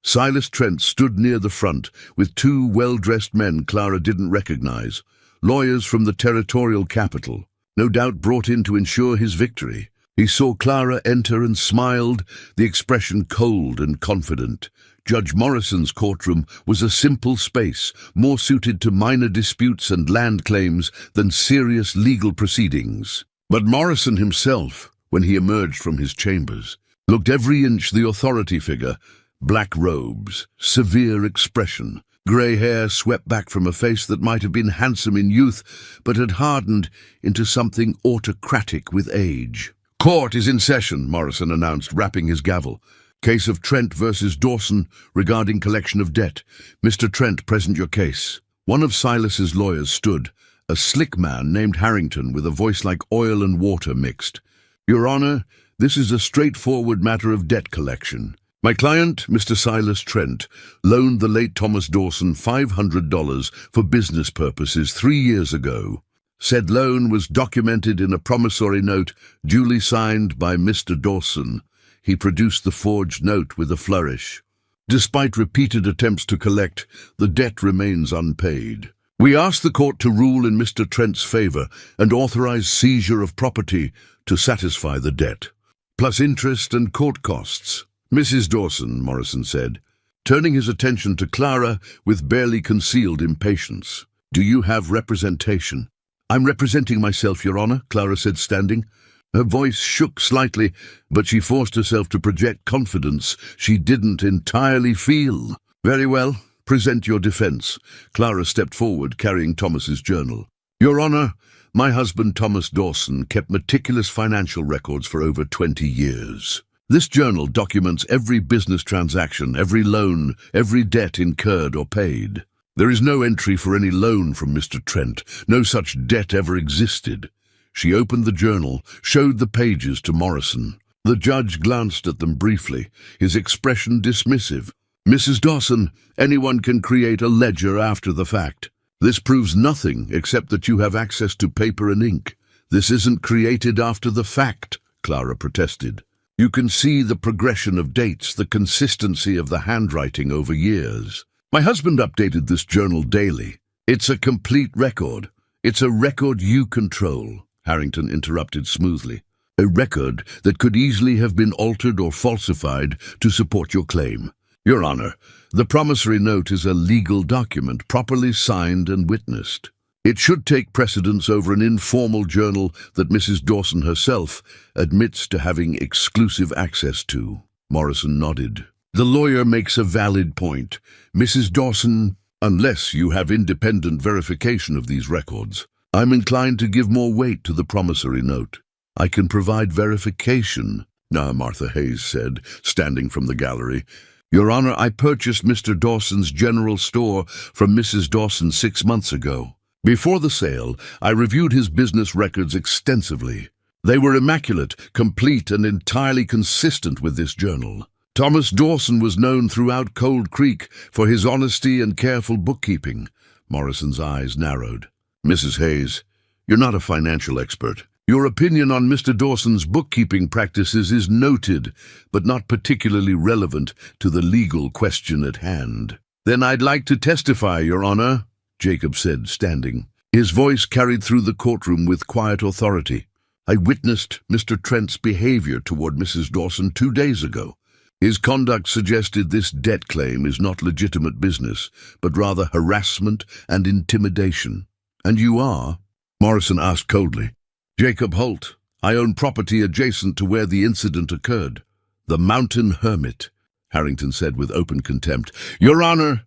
Speaker 1: Silas Trent stood near the front with two well-dressed men Clara didn't recognize, lawyers from the territorial capital, no doubt brought in to ensure his victory. He saw Clara enter and smiled, the expression cold and confident. Judge Morrison's courtroom was a simple space, more suited to minor disputes and land claims than serious legal proceedings. But Morrison himself, when he emerged from his chambers, looked every inch the authority figure. Black robes, severe expression, grey hair swept back from a face that might have been handsome in youth, but had hardened into something autocratic with age. "Court is in session," Morrison announced, rapping his gavel. "Case of Trent versus Dawson regarding collection of debt. Mr. Trent, present your case." One of Silas's lawyers stood, a slick man named Harrington with a voice like oil and water mixed. "Your Honor, this is a straightforward matter of debt collection. My client, Mr. Silas Trent, loaned the late Thomas Dawson $500 for business purposes 3 years ago. Said loan was documented in a promissory note duly signed by Mr. Dawson." He produced the forged note with a flourish. "Despite repeated attempts to collect, the debt remains unpaid. We ask the court to rule in Mr. Trent's favor and authorize seizure of property to satisfy the debt, plus interest and court costs." "Mrs. Dawson," Morrison said, turning his attention to Clara with barely concealed impatience. "Do you have representation?" "I'm representing myself, Your Honor," Clara said, standing. Her voice shook slightly, but she forced herself to project confidence she didn't entirely feel. "Very well, present your defense." Clara stepped forward, carrying Thomas's journal. "Your Honor, my husband Thomas Dawson kept meticulous financial records for over 20 years. This journal documents every business transaction, every loan, every debt incurred or paid. There is no entry for any loan from Mr. Trent. No such debt ever existed." She opened the journal, showed the pages to Morrison. The judge glanced at them briefly, his expression dismissive. "Mrs. Dawson, anyone can create a ledger after the fact. This proves nothing except that you have access to paper and ink. This isn't created after the fact," Clara protested. "You can see the progression of dates, the consistency of the handwriting over years. My husband updated this journal daily. It's a complete record. It's a record you control," Harrington interrupted smoothly. "A record that could easily have been altered or falsified to support your claim. Your Honor, the promissory note is a legal document, properly signed and witnessed. It should take precedence over an informal journal that Mrs. Dawson herself admits to having exclusive access to." Morrison nodded. "The lawyer makes a valid point. Mrs. Dawson, unless you have independent verification of these records, I'm inclined to give more weight to the promissory note. I can provide verification," Martha Hayes said, standing from the gallery. "Your Honor, I purchased Mr. Dawson's general store from Mrs. Dawson 6 months ago. Before the sale, I reviewed his business records extensively. They were immaculate, complete, and entirely consistent with this journal. Thomas Dawson was known throughout Cold Creek for his honesty and careful bookkeeping." Morrison's eyes narrowed. "Mrs. Hayes, you're not a financial expert. Your opinion on Mr. Dawson's bookkeeping practices is noted, but not particularly relevant to the legal question at hand." "Then I'd like to testify, Your Honor," Jacob said, standing. His voice carried through the courtroom with quiet authority. "I witnessed Mr. Trent's behavior toward Mrs. Dawson 2 days ago. His conduct suggested this debt claim is not legitimate business, but rather harassment and intimidation." "And you are?" Morrison asked coldly. "Jacob Holt. I own property adjacent to where the incident occurred." "The Mountain Hermit," Harrington said with open contempt. "Your Honor,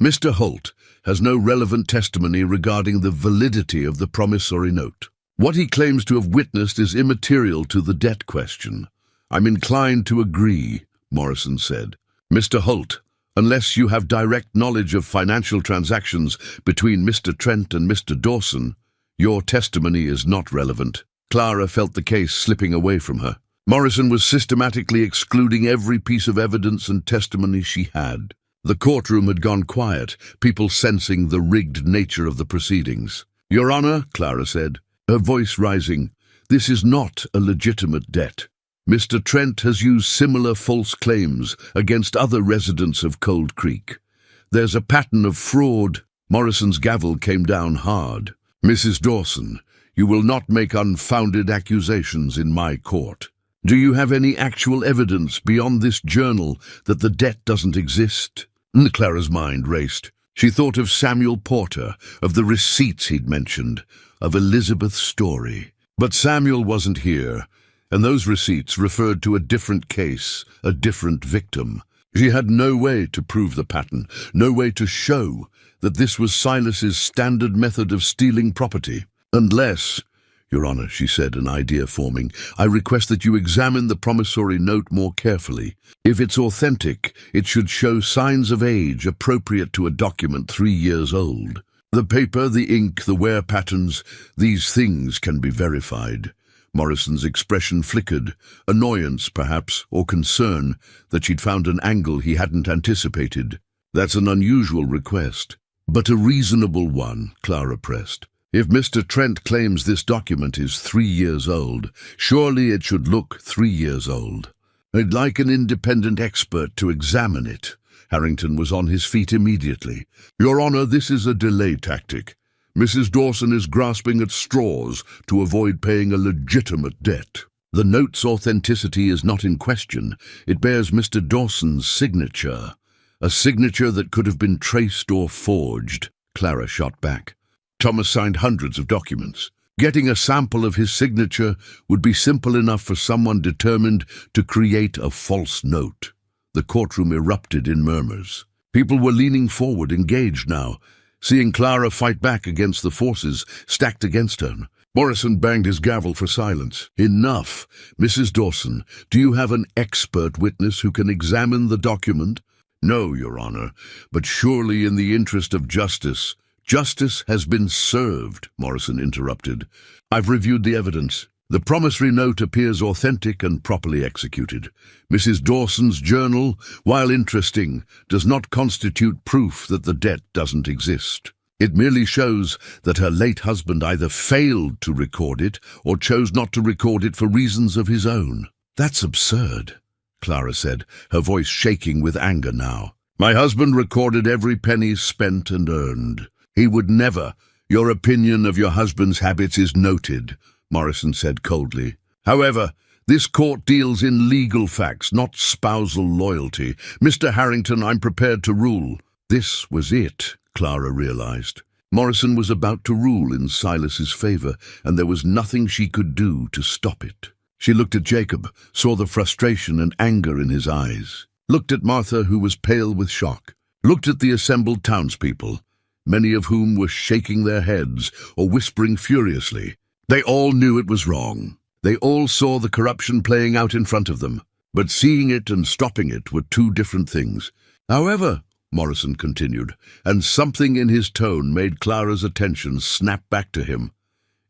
Speaker 1: Mr. Holt has no relevant testimony regarding the validity of the promissory note. What he claims to have witnessed is immaterial to the debt question." "I'm inclined to agree," Morrison said. "Mr. Holt, unless you have direct knowledge of financial transactions between Mr. Trent and Mr. Dawson, your testimony is not relevant." Clara felt the case slipping away from her. Morrison was systematically excluding every piece of evidence and testimony she had. The courtroom had gone quiet, people sensing the rigged nature of the proceedings. "Your Honor," Clara said, her voice rising, "this is not a legitimate debt. Mr. Trent has used similar false claims against other residents of Cold Creek. There's a pattern of fraud. Morrison's gavel came down hard. Mrs. Dawson, you will not make unfounded accusations in my court. Do you have any actual evidence beyond this journal that the debt doesn't exist? Clara's mind raced. She thought of Samuel Porter, of the receipts he'd mentioned, of Elizabeth's story. But Samuel wasn't here, and those receipts referred to a different case, a different victim. She had no way to prove the pattern, no way to show that this was Silas's standard method of stealing property. Unless, Your Honor, she said, an idea forming, I request that you examine the promissory note more carefully. If it's authentic, it should show signs of age appropriate to a document 3 years old. The paper, the ink, the wear patterns, these things can be verified. Morrison's expression flickered, annoyance perhaps, or concern that she'd found an angle he hadn't anticipated. That's an unusual request, but a reasonable one, Clara pressed. If Mr. Trent claims this document is 3 years old, surely it should look 3 years old. I'd like an independent expert to examine it. Harrington was on his feet immediately. Your Honor, this is a delay tactic. Mrs. Dawson is grasping at straws to avoid paying a legitimate debt. The note's authenticity is not in question. It bears Mr. Dawson's signature. A signature that could have been traced or forged. Clara shot back. Thomas signed hundreds of documents. Getting a sample of his signature would be simple enough for someone determined to create a false note. The courtroom erupted in murmurs. People were leaning forward, engaged now, seeing Clara fight back against the forces stacked against her. Morrison banged his gavel for silence. Enough. Mrs. Dawson, do you have an expert witness who can examine the document? No, Your Honor, but surely in the interest of justice. Justice has been served, Morrison interrupted. I've reviewed the evidence. The promissory note appears authentic and properly executed. Mrs. Dawson's journal, while interesting, does not constitute proof that the debt doesn't exist. It merely shows that her late husband either failed to record it or chose not to record it for reasons of his own. That's absurd, Clara said, her voice shaking with anger now. My husband recorded every penny spent and earned. He would never. Your opinion of your husband's habits is noted, Morrison said coldly. However, this court deals in legal facts, not spousal loyalty. Mr. Harrington, I'm prepared to rule. This was it, Clara realized. Morrison was about to rule in Silas's favor, and there was nothing she could do to stop it. She looked at Jacob, saw the frustration and anger in his eyes. Looked at Martha, who was pale with shock. Looked at the assembled townspeople, many of whom were shaking their heads or whispering furiously. They all knew it was wrong. They all saw the corruption playing out in front of them. But seeing it and stopping it were two different things. However, Morrison continued, and something in his tone made Clara's attention snap back to him.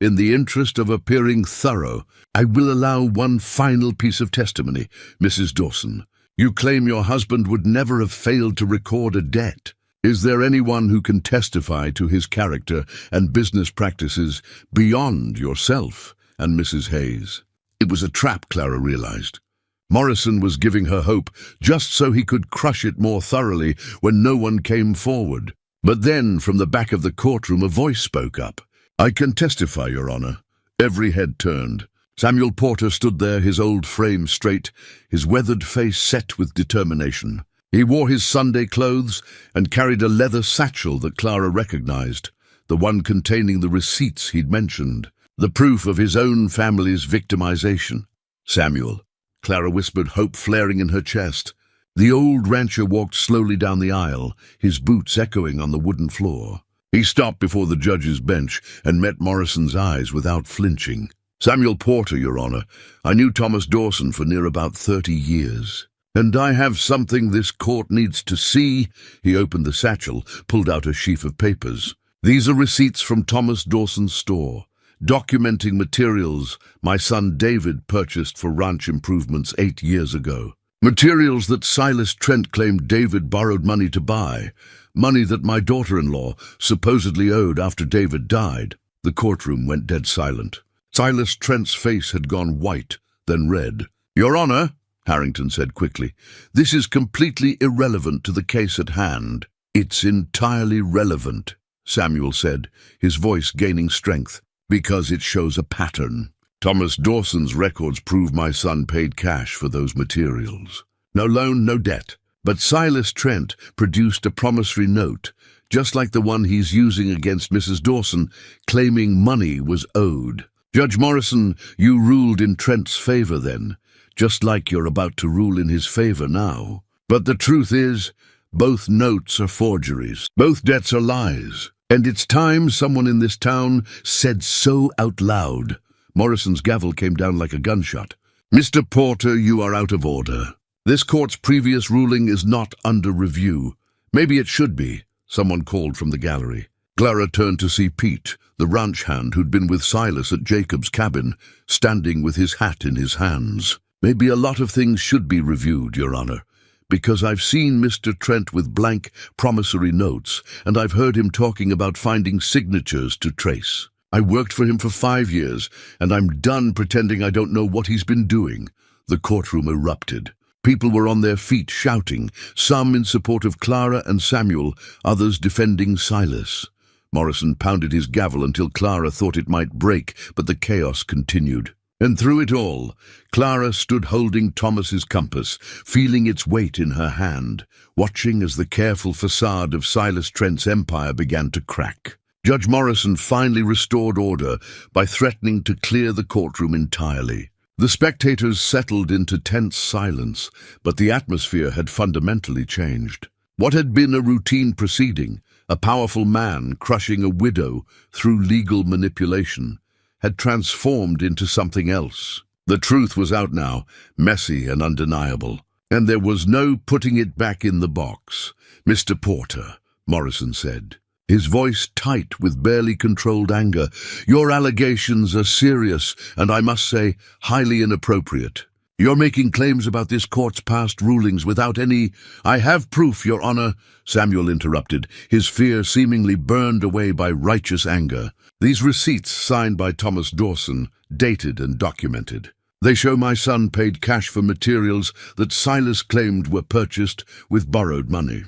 Speaker 1: In the interest of appearing thorough, I will allow one final piece of testimony, Mrs. Dawson. You claim your husband would never have failed to record a debt. Is there anyone who can testify to his character and business practices beyond yourself and Mrs. Hayes? It was a trap, Clara realized. Morrison was giving her hope just so he could crush it more thoroughly when no one came forward. But then, from the back of the courtroom, a voice spoke up. I can testify, Your Honor. Every head turned. Samuel Porter stood there, his old frame straight, his weathered face set with determination. He wore his Sunday clothes and carried a leather satchel that Clara recognized, the one containing the receipts he'd mentioned, the proof of his own family's victimization. Samuel, Clara whispered, hope flaring in her chest. The old rancher walked slowly down the aisle, his boots echoing on the wooden floor. He stopped before the judge's bench and met Morrison's eyes without flinching. Samuel Porter, Your Honor. I knew Thomas Dawson for near about 30 years. And I have something this court needs to see. He opened the satchel, pulled out a sheaf of papers. These are receipts from Thomas Dawson's store, documenting materials my son David purchased for ranch improvements 8 years ago. Materials that Silas Trent claimed David borrowed money to buy, money that my daughter-in-law supposedly owed after David died. The courtroom went dead silent. Silas Trent's face had gone white, then red. Your Honor, Harrington said quickly, this is completely irrelevant to the case at hand. It's entirely relevant, Samuel said, his voice gaining strength, because it shows a pattern. Thomas Dawson's records prove my son paid cash for those materials. No loan, no debt. But Silas Trent produced a promissory note, just like the one he's using against Mrs. Dawson, claiming money was owed. Judge Morrison, you ruled in Trent's favor then, just like you're about to rule in his favor now. But the truth is, both notes are forgeries. Both debts are lies. And it's time someone in this town said so out loud. Morrison's gavel came down like a gunshot. Mr. Porter, you are out of order. This court's previous ruling is not under review. Maybe it should be, someone called from the gallery. Clara turned to see Pete, the ranch hand who'd been with Silas at Jacob's cabin, standing with his hat in his hands. Maybe a lot of things should be reviewed, Your Honor, because I've seen Mr. Trent with blank promissory notes, and I've heard him talking about finding signatures to trace. I worked for him for 5 years, and I'm done pretending I don't know what he's been doing. The courtroom erupted. People were on their feet shouting, some in support of Clara and Samuel, others defending Silas. Morrison pounded his gavel until Clara thought it might break, but the chaos continued. And through it all, Clara stood holding Thomas's compass, feeling its weight in her hand, watching as the careful facade of Silas Trent's empire began to crack. Judge Morrison finally restored order by threatening to clear the courtroom entirely. The spectators settled into tense silence, but the atmosphere had fundamentally changed. What had been a routine proceeding, a powerful man crushing a widow through legal manipulation, had transformed into something else. The truth was out now, messy and undeniable, and there was no putting it back in the box. Mr. Porter, Morrison said, his voice tight with barely controlled anger, your allegations are serious and, I must say, highly inappropriate. You're making claims about this court's past rulings without any— I have proof, Your Honor, Samuel interrupted, his fear seemingly burned away by righteous anger. These receipts, signed by Thomas Dawson, dated and documented. They show my son paid cash for materials that Silas claimed were purchased with borrowed money.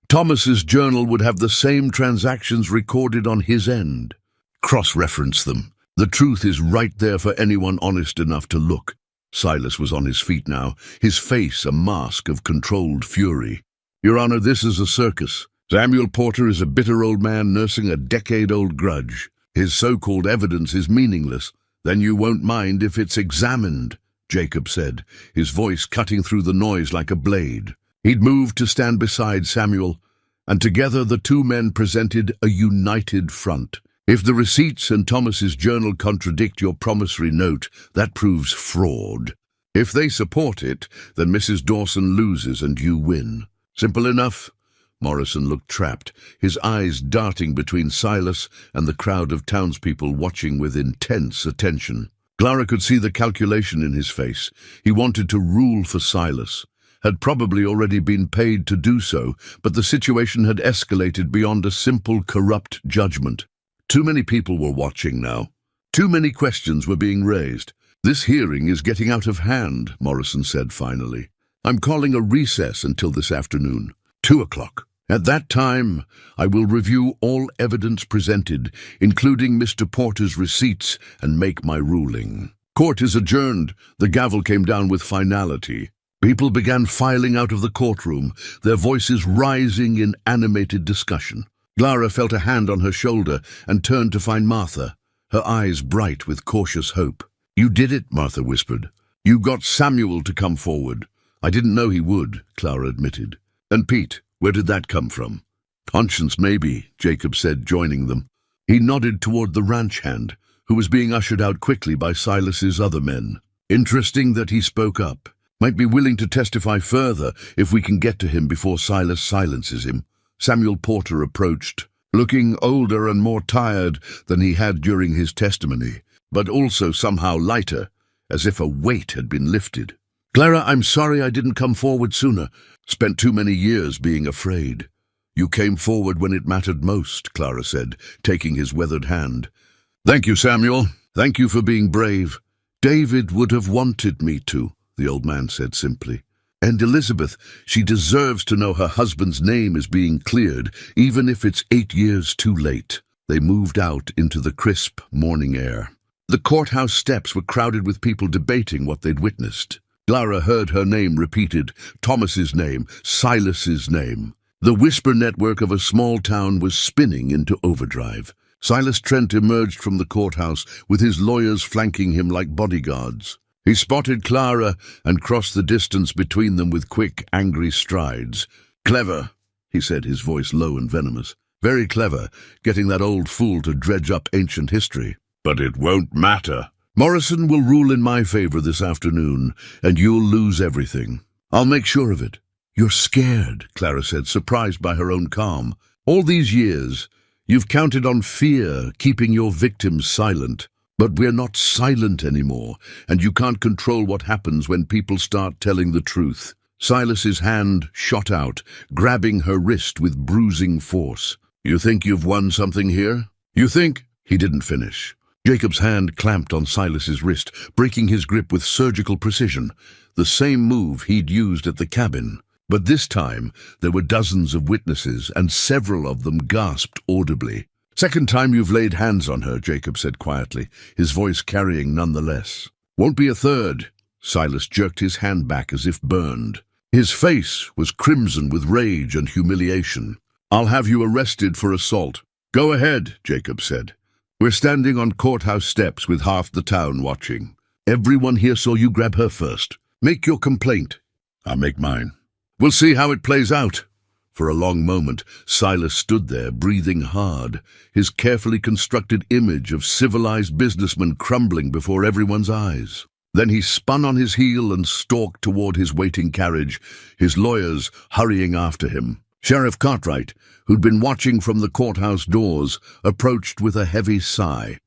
Speaker 1: Thomas's journal would have the same transactions recorded on his end. Cross-reference them. The truth is right there for anyone honest enough to look. Silas was on his feet now, his face a mask of controlled fury. Your Honor, this is a circus. Samuel Porter is a bitter old man nursing a decade-old grudge. His so-called evidence is meaningless. Then you won't mind if it's examined, Jacob said, his voice cutting through the noise like a blade. He'd moved to stand beside Samuel, and together the two men presented a united front. If the receipts and Thomas's journal contradict your promissory note, that proves fraud. If they support it, then Mrs. Dawson loses and you win. Simple enough. Morrison looked trapped, his eyes darting between Silas and the crowd of townspeople watching with intense attention. Clara could see the calculation in his face. He wanted to rule for Silas. Had probably already been paid to do so, but the situation had escalated beyond a simple corrupt judgment. Too many people were watching now. Too many questions were being raised. This hearing is getting out of hand, Morrison said finally. I'm calling a recess until this afternoon, 2 o'clock. At that time, I will review all evidence presented, including Mr. Porter's receipts, and make my ruling. Court is adjourned. The gavel came down with finality. People began filing out of the courtroom, their voices rising in animated discussion. Clara felt a hand on her shoulder and turned to find Martha, her eyes bright with cautious hope. You did it, Martha whispered. You got Samuel to come forward. I didn't know he would, Clara admitted. And Pete, where did that come from? Conscience, maybe, Jacob said, joining them. He nodded toward the ranch hand, who was being ushered out quickly by Silas's other men. Interesting that he spoke up. Might be willing to testify further if we can get to him before Silas silences him. Samuel Porter approached, looking older and more tired than he had during his testimony, but also somehow lighter, as if a weight had been lifted. Clara, I'm sorry I didn't come forward sooner. Spent too many years being afraid. You came forward when it mattered most, Clara said, taking his weathered hand. Thank you, Samuel. Thank you for being brave. David would have wanted me to. the old man said simply. And Elizabeth, she deserves to know her husband's name is being cleared, even if it's 8 years too late. They moved out into the crisp morning air. The courthouse steps were crowded with people debating what they'd witnessed. Clara heard her name repeated, Thomas's name, Silas's name. The whisper network of a small town was spinning into overdrive. Silas Trent emerged from the courthouse with his lawyers flanking him like bodyguards. He spotted Clara and crossed the distance between them with quick, angry strides. "Clever," he said, his voice low and venomous. "Very clever, getting that old fool to dredge up ancient history. But it won't matter. Morrison will rule in my favor this afternoon, and you'll lose everything. I'll make sure of it." "You're scared," Clara said, surprised by her own calm. "All these years, you've counted on fear, keeping your victims silent. But we're not silent anymore, and you can't control what happens when people start telling the truth." Silas's hand shot out, grabbing her wrist with bruising force. "You think you've won something here? You think—" He didn't finish. Jacob's hand clamped on Silas's wrist, breaking his grip with surgical precision, the same move he'd used at the cabin. But this time, there were dozens of witnesses, and several of them gasped audibly. "Second time you've laid hands on her," Jacob said quietly, his voice carrying none the less. "Won't be a third." Silas jerked his hand back as if burned. His face was crimson with rage and humiliation. "I'll have you arrested for assault." "Go ahead," Jacob said. "We're standing on courthouse steps with half the town watching. Everyone here saw you grab her first. Make your complaint." "I'll make mine. We'll see how it plays out." For a long moment, Silas stood there, breathing hard, his carefully constructed image of civilized businessman crumbling before everyone's eyes. Then he spun on his heel and stalked toward his waiting carriage, his lawyers hurrying after him. Sheriff Cartwright, who'd been watching from the courthouse doors, approached with a heavy sigh.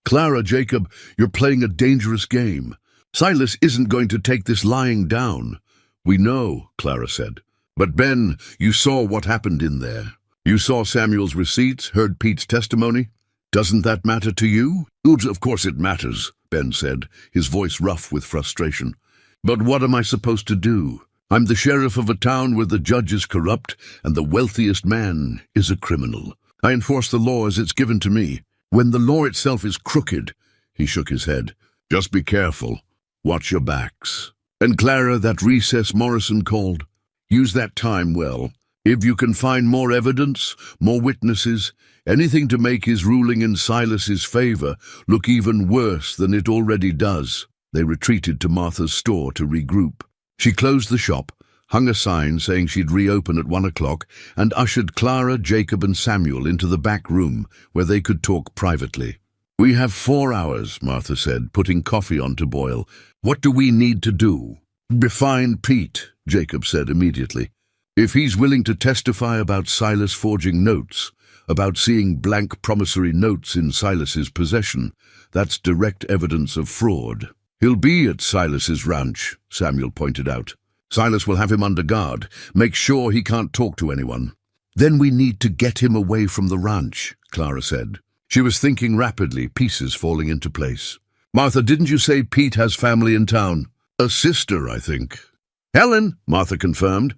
Speaker 1: "Clara, Jacob, you're playing a dangerous game. Silas isn't going to take this lying down." "We know," Clara said. "But Ben, you saw what happened in there. You saw Samuel's receipts, heard Pete's testimony. Doesn't that matter to you?" "Of course it matters," Ben said, his voice rough with frustration. "But what am I supposed to do? I'm the sheriff of a town where the judge is corrupt and the wealthiest man is a criminal. I enforce the law as it's given to me. When the law itself is crooked," he shook his head. "Just be careful. Watch your backs." "And Clara, that recess Morrison called, use that time well. If you can find more evidence, more witnesses, anything to make his ruling in Silas's favor look even worse than it already does." They retreated to Martha's store to regroup. She closed the shop, hung a sign saying she'd reopen at 1 o'clock, and ushered Clara, Jacob, and Samuel into the back room where they could talk privately. "We have 4 hours," Martha said, putting coffee on to boil. "What do we need to do?" "Define Pete," Jacob said immediately. "If he's willing to testify about Silas forging notes, about seeing blank promissory notes in Silas's possession, that's direct evidence of fraud." "He'll be at Silas's ranch," Samuel pointed out. "Silas will have him under guard. Make sure he can't talk to anyone." "Then we need to get him away from the ranch," Clara said. She was thinking rapidly, pieces falling into place. "Martha, didn't you say Pete has family in town?" "A sister, I think." "Helen," Martha confirmed.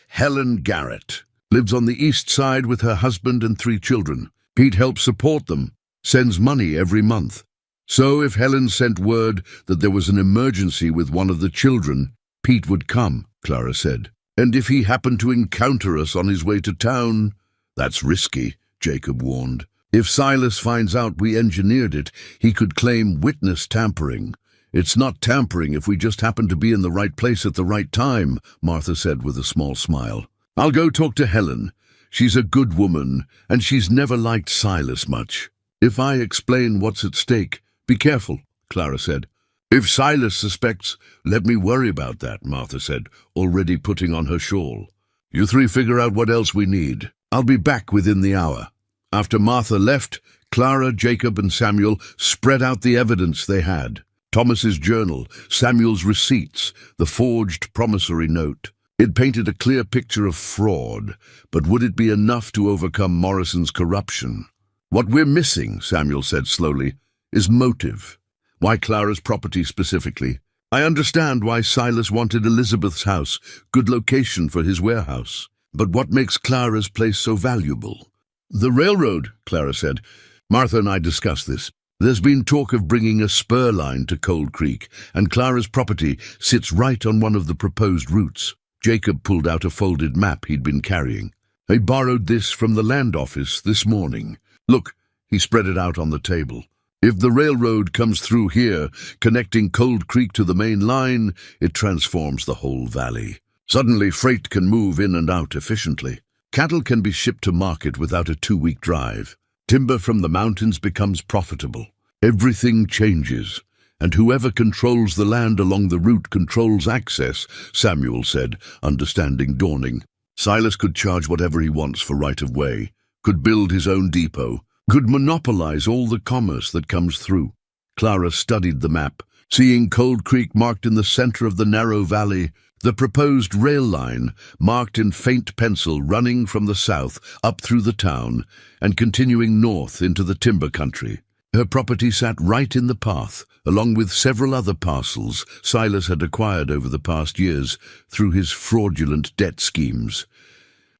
Speaker 1: "Helen Garrett. Lives on the east side with her husband and 3 children. Pete helps support them, sends money every month. So if Helen sent word that there was an emergency with one of the children, Pete would come," Clara said. "And if he happened to encounter us on his way to town—" "That's risky," Jacob warned. "If Silas finds out we engineered it, he could claim witness tampering." "It's not tampering if we just happen to be in the right place at the right time," Martha said with a small smile. "I'll go talk to Helen. She's a good woman, and she's never liked Silas much. If I explain what's at stake, be careful," Clara said. "If Silas suspects, let me worry about that," Martha said, already putting on her shawl. "You 3 figure out what else we need. I'll be back within the hour." After Martha left, Clara, Jacob, and Samuel spread out the evidence they had. Thomas's journal, Samuel's receipts, the forged promissory note. It painted a clear picture of fraud, but would it be enough to overcome Morrison's corruption? "What we're missing," Samuel said slowly, "is motive. Why Clara's property specifically? I understand why Silas wanted Elizabeth's house, good location for his warehouse. But what makes Clara's place so valuable? The railroad, Clara said. Martha and I discussed this. There's been talk of bringing a spur line to Cold Creek, and Clara's property sits right on one of the proposed routes. Jacob pulled out a folded map he'd been carrying. I borrowed this from the land office this morning. Look, he spread it out on the table. If the railroad comes through here, connecting Cold Creek to the main line, it transforms the whole valley. Suddenly, freight can move in and out efficiently. Cattle can be shipped to market without a 2-week drive. Timber from the mountains becomes profitable. Everything changes, and whoever controls the land along the route controls access, Samuel said, understanding dawning. Silas could charge whatever he wants for right-of-way, could build his own depot, could monopolize all the commerce that comes through. Clara studied the map, seeing Cold Creek marked in the center of the narrow valley, the proposed rail line marked in faint pencil running from the south up through the town and continuing north into the timber country. Her property sat right in the path, along with several other parcels Silas had acquired over the past years through his fraudulent debt schemes.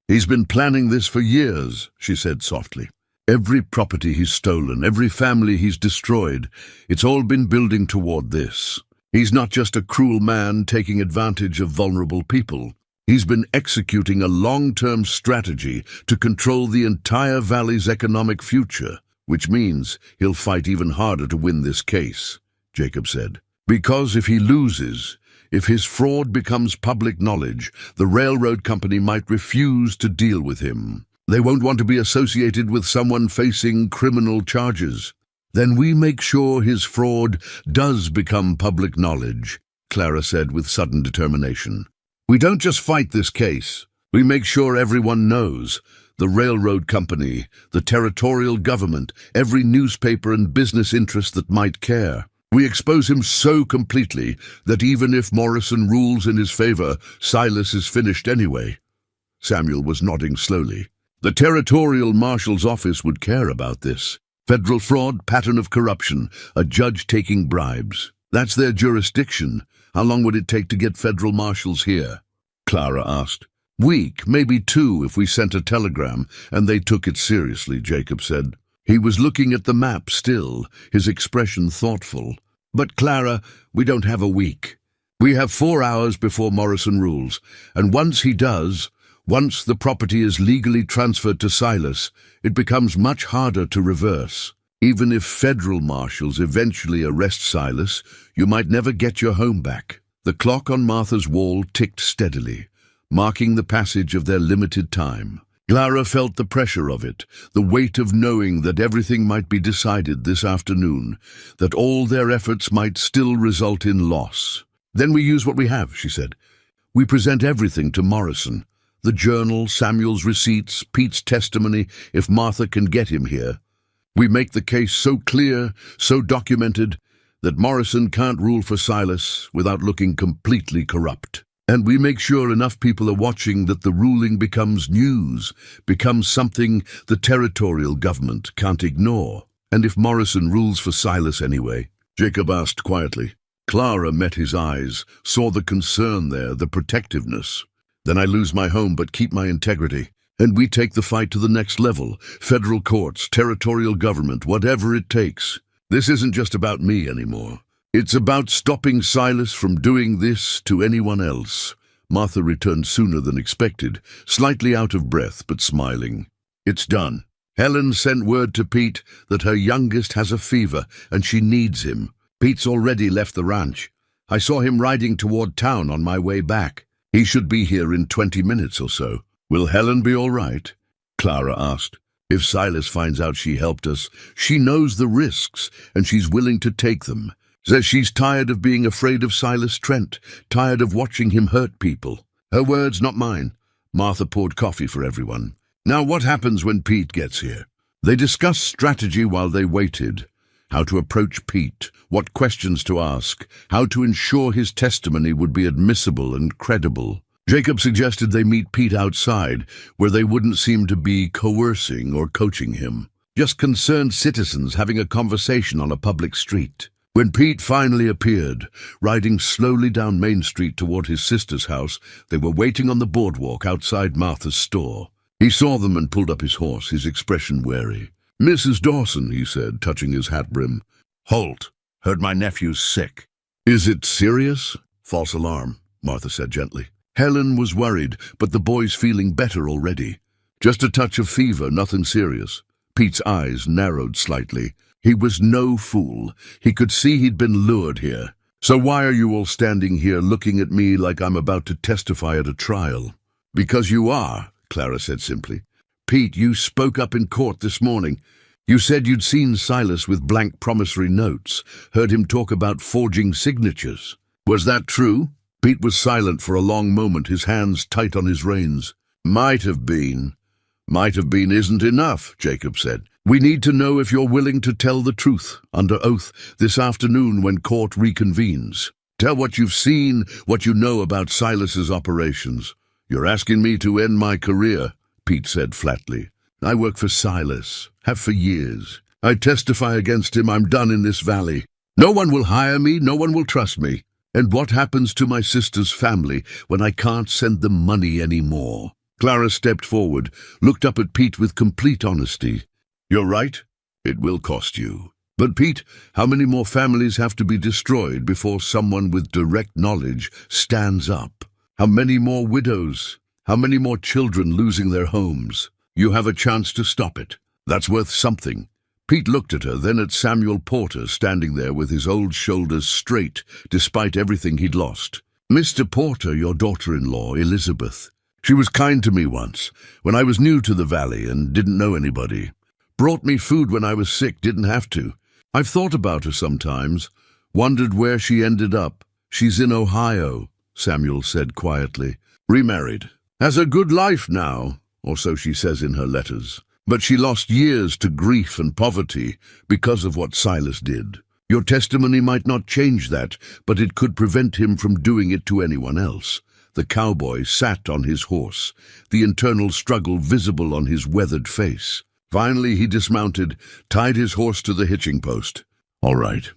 Speaker 1: He's been planning this for years, she said softly. Every property he's stolen, every family he's destroyed, it's all been building toward this. He's not just a cruel man taking advantage of vulnerable people. He's been executing a long-term strategy to control the entire valley's economic future, which means he'll fight even harder to win this case, Jacob said. Because if he loses, if his fraud becomes public knowledge, the railroad company might refuse to deal with him. They won't want to be associated with someone facing criminal charges. Then we make sure his fraud does become public knowledge, Clara said with sudden determination. We don't just fight this case. We make sure everyone knows. The railroad company, the territorial government, every newspaper and business interest that might care. We expose him so completely that even if Morrison rules in his favor, Silas is finished anyway. Samuel was nodding slowly. The territorial marshal's office would care about this. Federal fraud, pattern of corruption, a judge taking bribes. That's their jurisdiction. How long would it take to get federal marshals here? Clara asked. Week, maybe 2 if we sent a telegram, and they took it seriously, Jacob said. He was looking at the map still, his expression thoughtful. But Clara, we don't have a week. We have 4 hours before Morrison rules, and once he does, once the property is legally transferred to Silas, it becomes much harder to reverse. Even if federal marshals eventually arrest Silas, you might never get your home back. The clock on Martha's wall ticked steadily, marking the passage of their limited time. Clara felt the pressure of it, the weight of knowing that everything might be decided this afternoon, that all their efforts might still result in loss. Then we use what we have, she said. We present everything to Morrison. The journal, Samuel's receipts, Pete's testimony, if Martha can get him here. We make the case so clear, so documented, that Morrison can't rule for Silas without looking completely corrupt. And we make sure enough people are watching that the ruling becomes news, becomes something the territorial government can't ignore. And if Morrison rules for Silas anyway? Jacob asked quietly. Clara met his eyes, saw the concern there, the protectiveness. Then I lose my home but keep my integrity. And we take the fight to the next level. Federal courts, territorial government, whatever it takes. This isn't just about me anymore. It's about stopping Silas from doing this to anyone else. Martha returned sooner than expected, slightly out of breath but smiling. It's done. Helen sent word to Pete that her youngest has a fever and she needs him. Pete's already left the ranch. I saw him riding toward town on my way back. He should be here in 20 minutes or so. Will Helen be all right? Clara asked. If Silas finds out she helped us, she knows the risks and she's willing to take them. Says she's tired of being afraid of Silas Trent, tired of watching him hurt people. Her words, not mine. Martha poured coffee for everyone. Now what happens when Pete gets here? They discussed strategy while they waited. How to approach Pete, what questions to ask, how to ensure his testimony would be admissible and credible. Jacob suggested they meet Pete outside, where they wouldn't seem to be coercing or coaching him. Just concerned citizens having a conversation on a public street. When Pete finally appeared, riding slowly down Main Street toward his sister's house, they were waiting on the boardwalk outside Martha's store. He saw them and pulled up his horse, his expression wary. "Mrs. Dawson," he said, touching his hat brim. "Halt. Heard my nephew's sick." "Is it serious?" "False alarm," Martha said gently. Helen was worried, but the boy's feeling better already. "Just a touch of fever, nothing serious." Pete's eyes narrowed slightly. He was no fool. He could see he'd been lured here. "So why are you all standing here looking at me like I'm about to testify at a trial?" "Because you are," Clara said simply. "Pete, you spoke up in court this morning. You said you'd seen Silas with blank promissory notes, heard him talk about forging signatures. Was that true?" Pete was silent for a long moment, his hands tight on his reins. "Might have been. Might have been isn't enough," Jacob said. "We need to know if you're willing to tell the truth, under oath, this afternoon when court reconvenes. Tell what you've seen, what you know about Silas's operations." "You're asking me to end my career," Pete said flatly. "I work for Silas, have for years. I testify against him. I'm done in this valley. No one will hire me, no one will trust me. And what happens to my sister's family when I can't send them money anymore?" Clara stepped forward, looked up at Pete with complete honesty. "You're right. It will cost you. But Pete, how many more families have to be destroyed before someone with direct knowledge stands up? How many more widows? How many more children losing their homes? You have a chance to stop it. That's worth something." Pete looked at her, then at Samuel Porter standing there with his old shoulders straight, despite everything he'd lost. "Mr. Porter, your daughter-in-law, Elizabeth. She was kind to me once, when I was new to the valley and didn't know anybody. Brought me food when I was sick, didn't have to. I've thought about her sometimes, wondered where she ended up. She's in Ohio," Samuel said quietly. "Remarried. Has a good life now, or so she says in her letters. But she lost years to grief and poverty because of what Silas did. Your testimony might not change that, but it could prevent him from doing it to anyone else." The cowboy sat on his horse, the internal struggle visible on his weathered face. Finally he dismounted, tied his horse to the hitching post. "All right,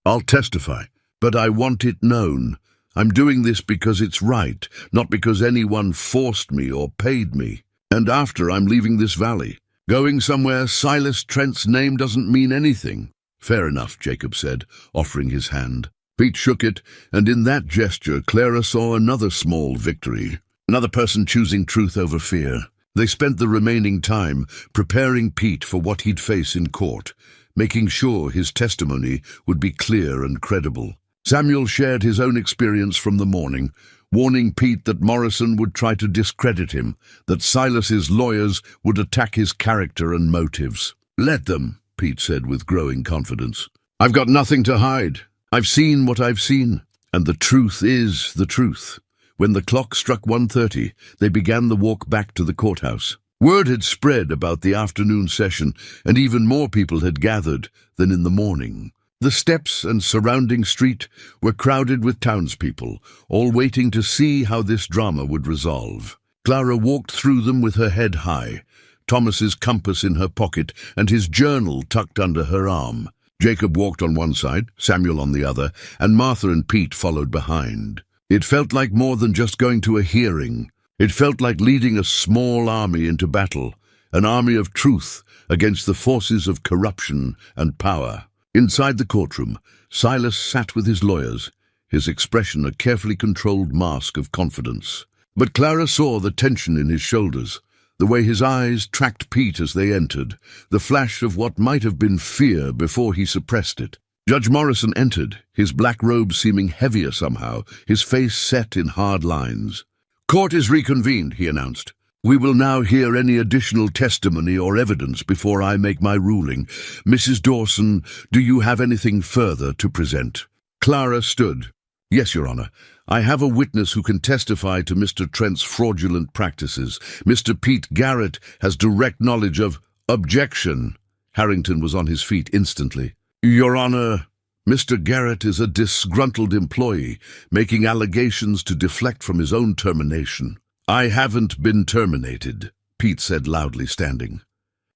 Speaker 1: I'll testify, but I want it known. I'm doing this because it's right, not because anyone forced me or paid me. And after I'm leaving this valley. Going somewhere Silas Trent's name doesn't mean anything." "Fair enough," Jacob said, offering his hand. Pete shook it, and in that gesture Clara saw another small victory. Another person choosing truth over fear. They spent the remaining time preparing Pete for what he'd face in court, making sure his testimony would be clear and credible. Samuel shared his own experience from the morning, warning Pete that Morrison would try to discredit him, that Silas's lawyers would attack his character and motives. "Let them," Pete said with growing confidence. "I've got nothing to hide. I've seen what I've seen, and the truth is the truth." When the clock struck 1:30, they began the walk back to the courthouse. Word had spread about the afternoon session, and even more people had gathered than in the morning. The steps and surrounding street were crowded with townspeople, all waiting to see how this drama would resolve. Clara walked through them with her head high, Thomas's compass in her pocket and his journal tucked under her arm. Jacob walked on one side, Samuel on the other, and Martha and Pete followed behind. It felt like more than just going to a hearing. It felt like leading a small army into battle, an army of truth against the forces of corruption and power. Inside the courtroom, Silas sat with his lawyers, his expression a carefully controlled mask of confidence. But Clara saw the tension in his shoulders, the way his eyes tracked Pete as they entered, the flash of what might have been fear before he suppressed it. Judge Morrison entered, his black robe seeming heavier somehow, his face set in hard lines. "Court is reconvened," he announced. "We will now hear any additional testimony or evidence before I make my ruling. Mrs. Dawson, do you have anything further to present?" Clara stood. "Yes, Your Honor. I have a witness who can testify to Mr. Trent's fraudulent practices. Mr. Pete Garrett has direct knowledge of—" "Objection." Harrington was on his feet instantly. "Your Honor, Mr. Garrett is a disgruntled employee, making allegations to deflect from his own termination." "I haven't been terminated," Pete said loudly, standing.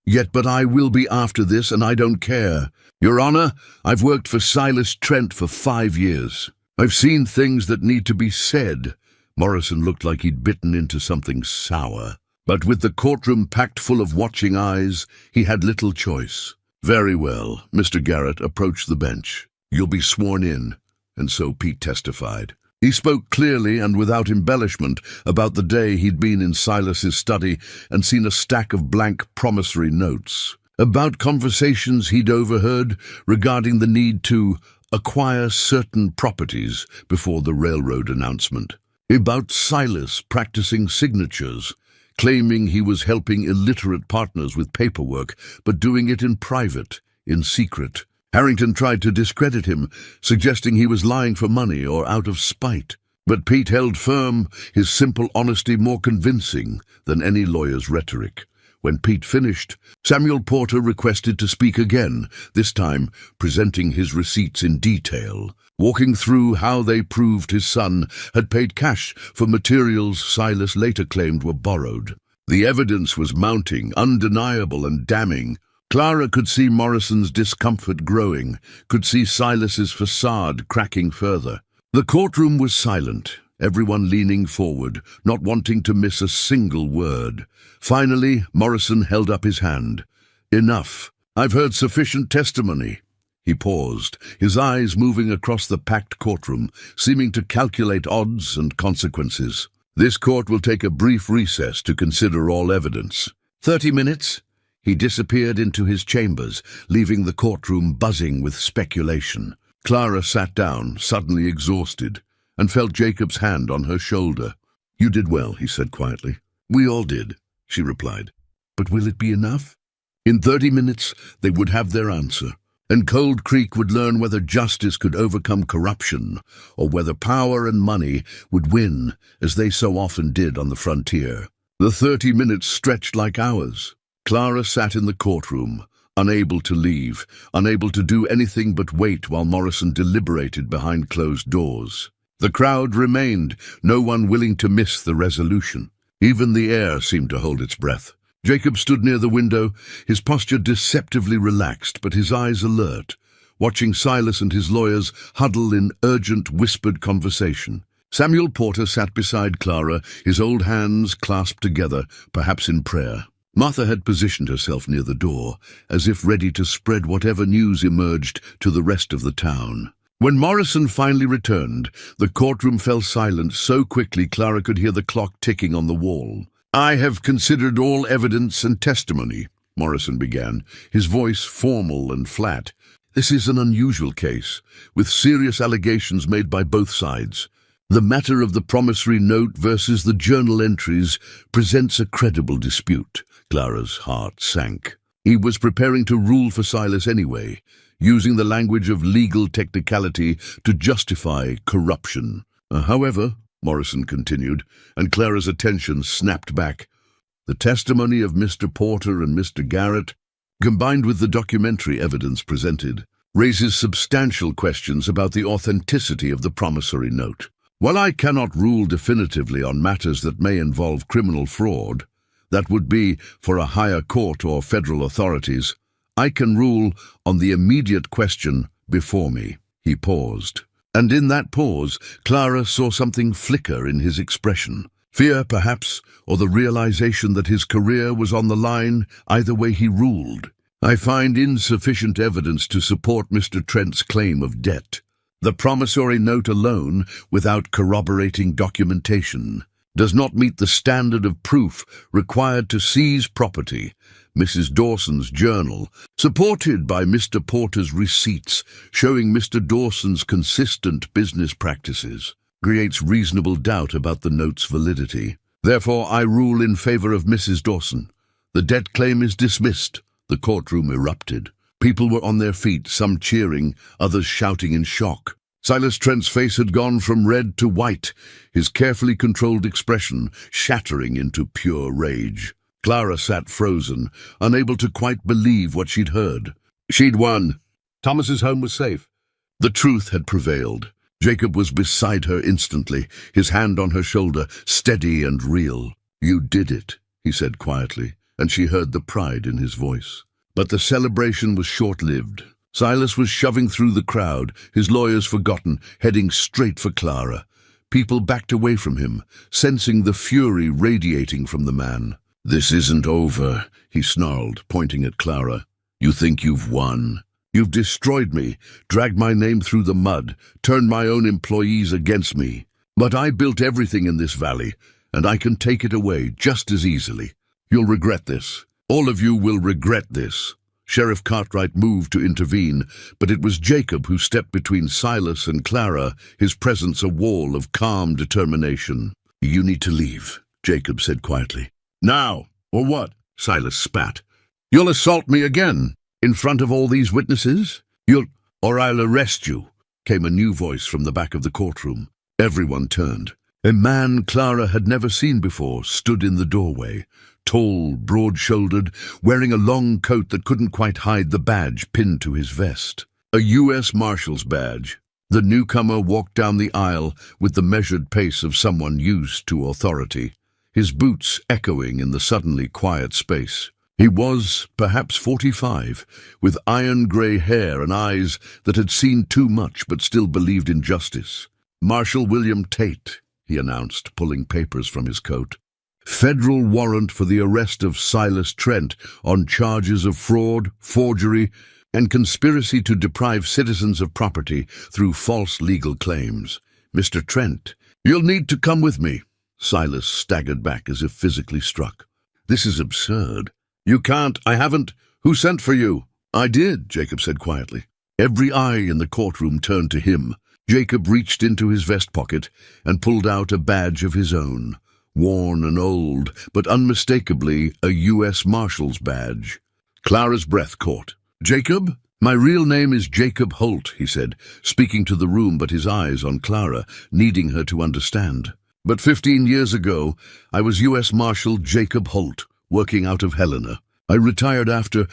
Speaker 1: Yet, but I will be after this, and I don't care. Your Honor, I've worked for Silas Trent for 5 years. I've seen things that need to be said. Morrison looked like he'd bitten into something sour. But with the courtroom packed full of watching eyes, he had little choice. Very well, Mr. Garrett approached the bench. You'll be sworn in. And so Pete testified. He spoke clearly and without embellishment about the day he'd been in Silas's study and seen a stack of blank promissory notes. About conversations he'd overheard regarding the need to acquire certain properties before the railroad announcement. About Silas practicing signatures, claiming he was helping illiterate partners with paperwork, but doing it in private, in secret. Harrington tried to discredit him, suggesting he was lying for money or out of spite. But Pete held firm, his simple honesty more convincing than any lawyer's rhetoric. When Pete finished, Samuel Porter requested to speak again, this time presenting his receipts in detail, walking through how they proved his son had paid cash for materials Silas later claimed were borrowed. The evidence was mounting, undeniable and damning. Clara could see Morrison's discomfort growing, could see Silas's facade cracking further. The courtroom was silent, everyone leaning forward, not wanting to miss a single word. Finally, Morrison held up his hand. Enough. I've heard sufficient testimony. He paused, his eyes moving across the packed courtroom, seeming to calculate odds and consequences. This court will take a brief recess to consider all evidence. 30 minutes? He disappeared into his chambers, leaving the courtroom buzzing with speculation. Clara sat down, suddenly exhausted, and felt Jacob's hand on her shoulder. You did well, he said quietly. We all did, she replied. But will it be enough? In 30 minutes, they would have their answer, and Cold Creek would learn whether justice could overcome corruption, or whether power and money would win, as they so often did on the frontier. The 30 minutes stretched like hours. Clara sat in the courtroom, unable to leave, unable to do anything but wait while Morrison deliberated behind closed doors. The crowd remained, no one willing to miss the resolution. Even the air seemed to hold its breath. Jacob stood near the window, his posture deceptively relaxed, but his eyes alert, watching Silas and his lawyers huddle in urgent, whispered conversation. Samuel Porter sat beside Clara, his old hands clasped together, perhaps in prayer. Martha had positioned herself near the door, as if ready to spread whatever news emerged to the rest of the town. When Morrison finally returned, the courtroom fell silent so quickly Clara could hear the clock ticking on the wall. I have considered all evidence and testimony, Morrison began, his voice formal and flat. This is an unusual case, with serious allegations made by both sides. The matter of the promissory note versus the journal entries presents a credible dispute. Clara's heart sank. He was preparing to rule for Silas anyway, using the language of legal technicality to justify corruption. However, Morrison continued, and Clara's attention snapped back. The testimony of Mr. Porter and Mr. Garrett, combined with the documentary evidence presented, raises substantial questions about the authenticity of the promissory note. While I cannot rule definitively on matters that may involve criminal fraud, that would be for a higher court or federal authorities, I can rule on the immediate question before me. He paused. And in that pause, Clara saw something flicker in his expression. Fear, perhaps, or the realization that his career was on the line, either way he ruled. I find insufficient evidence to support Mr. Trent's claim of debt. The promissory note alone, without corroborating documentation, does not meet the standard of proof required to seize property. Mrs. Dawson's journal, supported by Mr. Porter's receipts showing Mr. Dawson's consistent business practices, creates reasonable doubt about the note's validity. Therefore, I rule in favor of Mrs. Dawson. The debt claim is dismissed. The courtroom erupted. People were on their feet, some cheering, others shouting in shock. Silas Trent's face had gone from red to white, his carefully controlled expression shattering into pure rage. Clara sat frozen, unable to quite believe what she'd heard. She'd won. Thomas's home was safe. The truth had prevailed. Jacob was beside her instantly, his hand on her shoulder, steady and real. You did it, he said quietly. and she heard the pride in his voice. But the celebration was short-lived. Silas was shoving through the crowd, his lawyers forgotten, heading straight for Clara. People backed away from him, sensing the fury radiating from the man. "This isn't over," he snarled, pointing at Clara. "You think you've won? You've destroyed me, dragged my name through the mud, turned my own employees against me. But I built everything in this valley, and I can take it away just as easily. You'll regret this. All of you will regret this." Sheriff Cartwright moved to intervene, but it was Jacob who stepped between Silas and Clara, his presence a wall of calm determination. "You need to leave," Jacob said quietly. "Now, or what?" Silas spat. "You'll assault me again, in front of all these witnesses? Or I'll arrest you," came a new voice from the back of the courtroom. Everyone turned. A man Clara had never seen before stood in the doorway. Tall, broad-shouldered, wearing a long coat that couldn't quite hide the badge pinned to his vest. A U.S. Marshal's badge. The newcomer walked down the aisle with the measured pace of someone used to authority, his boots echoing in the suddenly quiet space. He was, perhaps 45, with iron-grey hair and eyes that had seen too much but still believed in justice. "Marshal William Tate," he announced, pulling papers from his coat. "Federal warrant for the arrest of Silas Trent on charges of fraud, forgery, and conspiracy to deprive citizens of property through false legal claims. Mr. Trent, you'll need to come with me." Silas staggered back as if physically struck. "This is absurd." "You can't. I haven't. Who sent for you?" "I did," Jacob said quietly. Every eye in the courtroom turned to him. Jacob reached into his vest pocket and pulled out a badge of his own. Worn and old, but unmistakably a U.S. Marshal's badge. Clara's breath caught. "Jacob? My real name is Jacob Holt," he said, speaking to the room but his eyes on Clara, needing her to understand. "But 15 years ago, I was U.S. Marshal Jacob Holt, working out of Helena. I retired after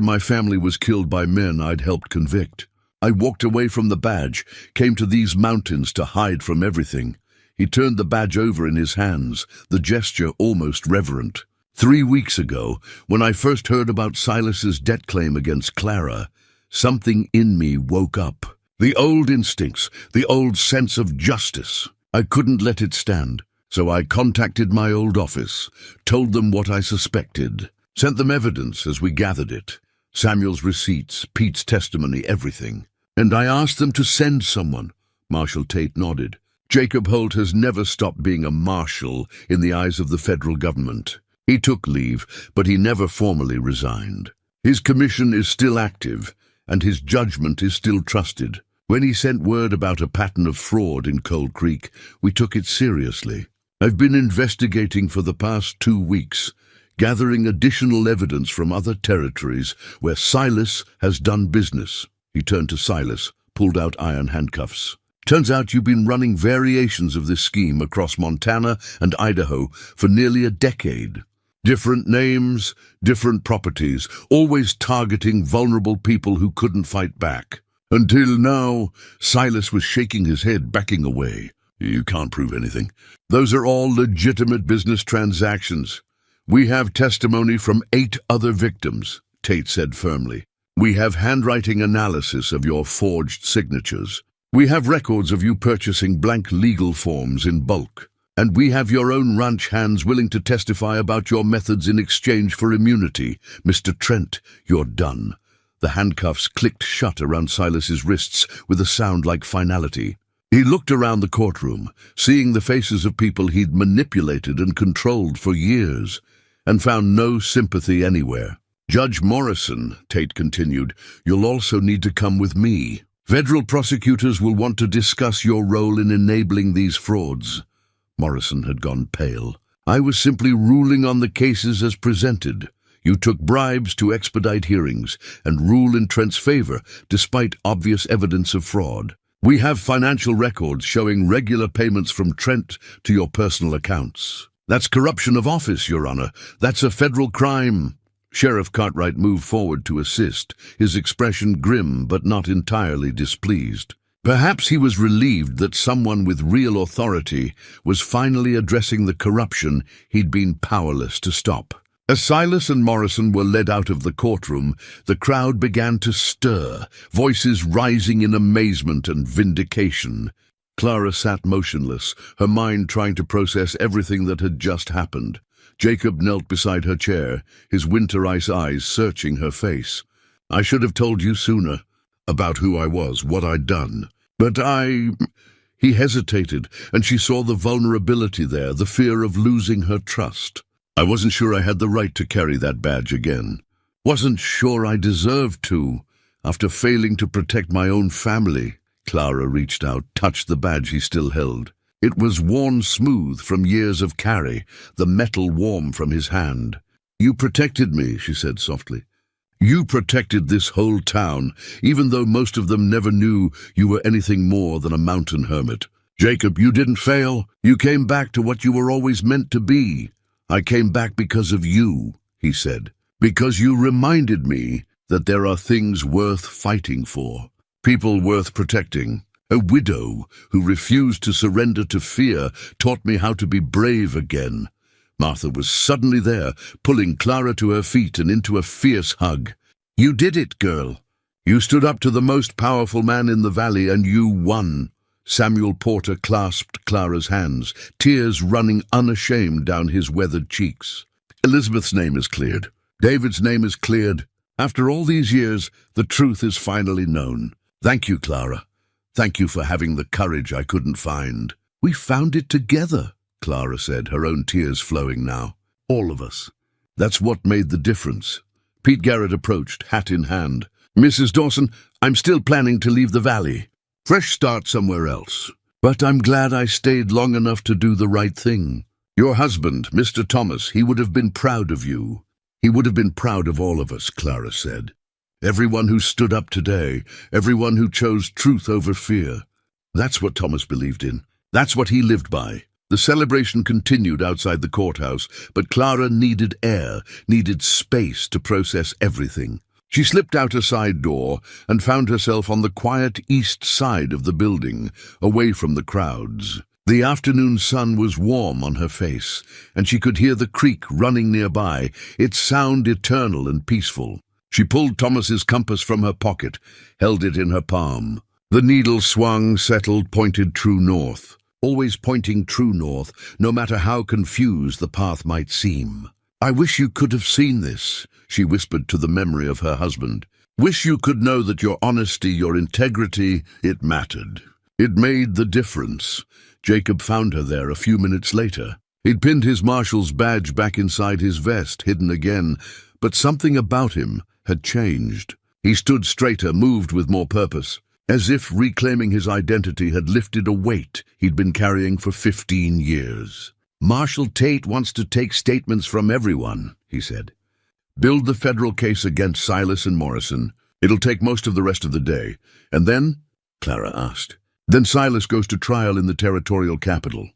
Speaker 1: my family was killed by men I'd helped convict. I walked away from the badge, came to these mountains to hide from everything." He turned the badge over in his hands, the gesture almost reverent. 3 weeks ago, when I first heard about Silas's debt claim against Clara, something in me woke up. The old instincts, the old sense of justice. I couldn't let it stand, so I contacted my old office, told them what I suspected, sent them evidence as we gathered it. Samuel's receipts, Pete's testimony, everything. And I asked them to send someone. Marshal Tate nodded. Jacob Holt has never stopped being a marshal in the eyes of the federal government. He took leave, but he never formally resigned. His commission is still active, and his judgment is still trusted. When he sent word about a pattern of fraud in Cold Creek, we took it seriously. I've been investigating for the past 2 weeks, gathering additional evidence from other territories where Silas has done business. He turned to Silas, pulled out iron handcuffs. "Turns out you've been running variations of this scheme across Montana and Idaho for nearly a decade. Different names, different properties, always targeting vulnerable people who couldn't fight back. Until now," Silas was shaking his head, backing away. "You can't prove anything. Those are all legitimate business transactions. We have testimony from 8 other victims," Tate said firmly. "We have handwriting analysis of your forged signatures. We have records of you purchasing blank legal forms in bulk. And we have your own ranch hands willing to testify about your methods in exchange for immunity. Mr. Trent, you're done." The handcuffs clicked shut around Silas's wrists with a sound like finality. He looked around the courtroom, seeing the faces of people he'd manipulated and controlled for years, and found no sympathy anywhere. "Judge Morrison," Tate continued, "you'll also need to come with me. Federal prosecutors will want to discuss your role in enabling these frauds." Morrison had gone pale. "I was simply ruling on the cases as presented. You took bribes to expedite hearings and rule in Trent's favor, despite obvious evidence of fraud. We have financial records showing regular payments from Trent to your personal accounts. That's corruption of office, Your Honor. That's a federal crime." Sheriff Cartwright moved forward to assist, his expression grim but not entirely displeased. Perhaps he was relieved that someone with real authority was finally addressing the corruption he'd been powerless to stop. As Silas and Morrison were led out of the courtroom, the crowd began to stir, voices rising in amazement and vindication. Clara sat motionless, her mind trying to process everything that had just happened. Jacob knelt beside her chair, his winter ice eyes searching her face. "I should have told you sooner about who I was, what I'd done. But He hesitated, and she saw the vulnerability there, the fear of losing her trust. "I wasn't sure I had the right to carry that badge again. Wasn't sure I deserved to, after failing to protect my own family." Clara reached out, touched the badge he still held. It was worn smooth from years of carry, the metal warm from his hand. "You protected me," she said softly. "You protected this whole town, even though most of them never knew you were anything more than a mountain hermit. Jacob, you didn't fail. You came back to what you were always meant to be." "I came back because of you," he said. "Because you reminded me that there are things worth fighting for, people worth protecting. A widow who refused to surrender to fear taught me how to be brave again." Martha was suddenly there, pulling Clara to her feet and into a fierce hug. "You did it, girl. You stood up to the most powerful man in the valley, and you won." Samuel Porter clasped Clara's hands, tears running unashamed down his weathered cheeks. "Elizabeth's name is cleared. David's name is cleared. After all these years, the truth is finally known. Thank you, Clara. Thank you for having the courage I couldn't find." "We found it together," Clara said, her own tears flowing now. "All of us. That's what made the difference." Pete Garrett approached, hat in hand. "Mrs. Dawson, I'm still planning to leave the valley. Fresh start somewhere else. But I'm glad I stayed long enough to do the right thing. Your husband, Mr. Thomas, he would have been proud of you." "He would have been proud of all of us," Clara said. "Everyone who stood up today, everyone who chose truth over fear. That's what Thomas believed in. That's what he lived by." The celebration continued outside the courthouse, but Clara needed air, needed space to process everything. She slipped out a side door and found herself on the quiet east side of the building, away from the crowds. The afternoon sun was warm on her face, and she could hear the creek running nearby, its sound eternal and peaceful. She pulled Thomas's compass from her pocket, held it in her palm. The needle swung, settled, pointed true north. Always pointing true north, no matter how confused the path might seem. "I wish you could have seen this," she whispered to the memory of her husband. "Wish you could know that your honesty, your integrity, it mattered. It made the difference." Jacob found her there a few minutes later. He'd pinned his marshal's badge back inside his vest, hidden again, but something about him had changed. He stood straighter, moved with more purpose, as if reclaiming his identity had lifted a weight he'd been carrying for 15 years. "Marshal Tate wants to take statements from everyone," he said. "Build the federal case against Silas and Morrison. It'll take most of the rest of the day. And then?" Clara asked. "Then Silas goes to trial in the territorial capital.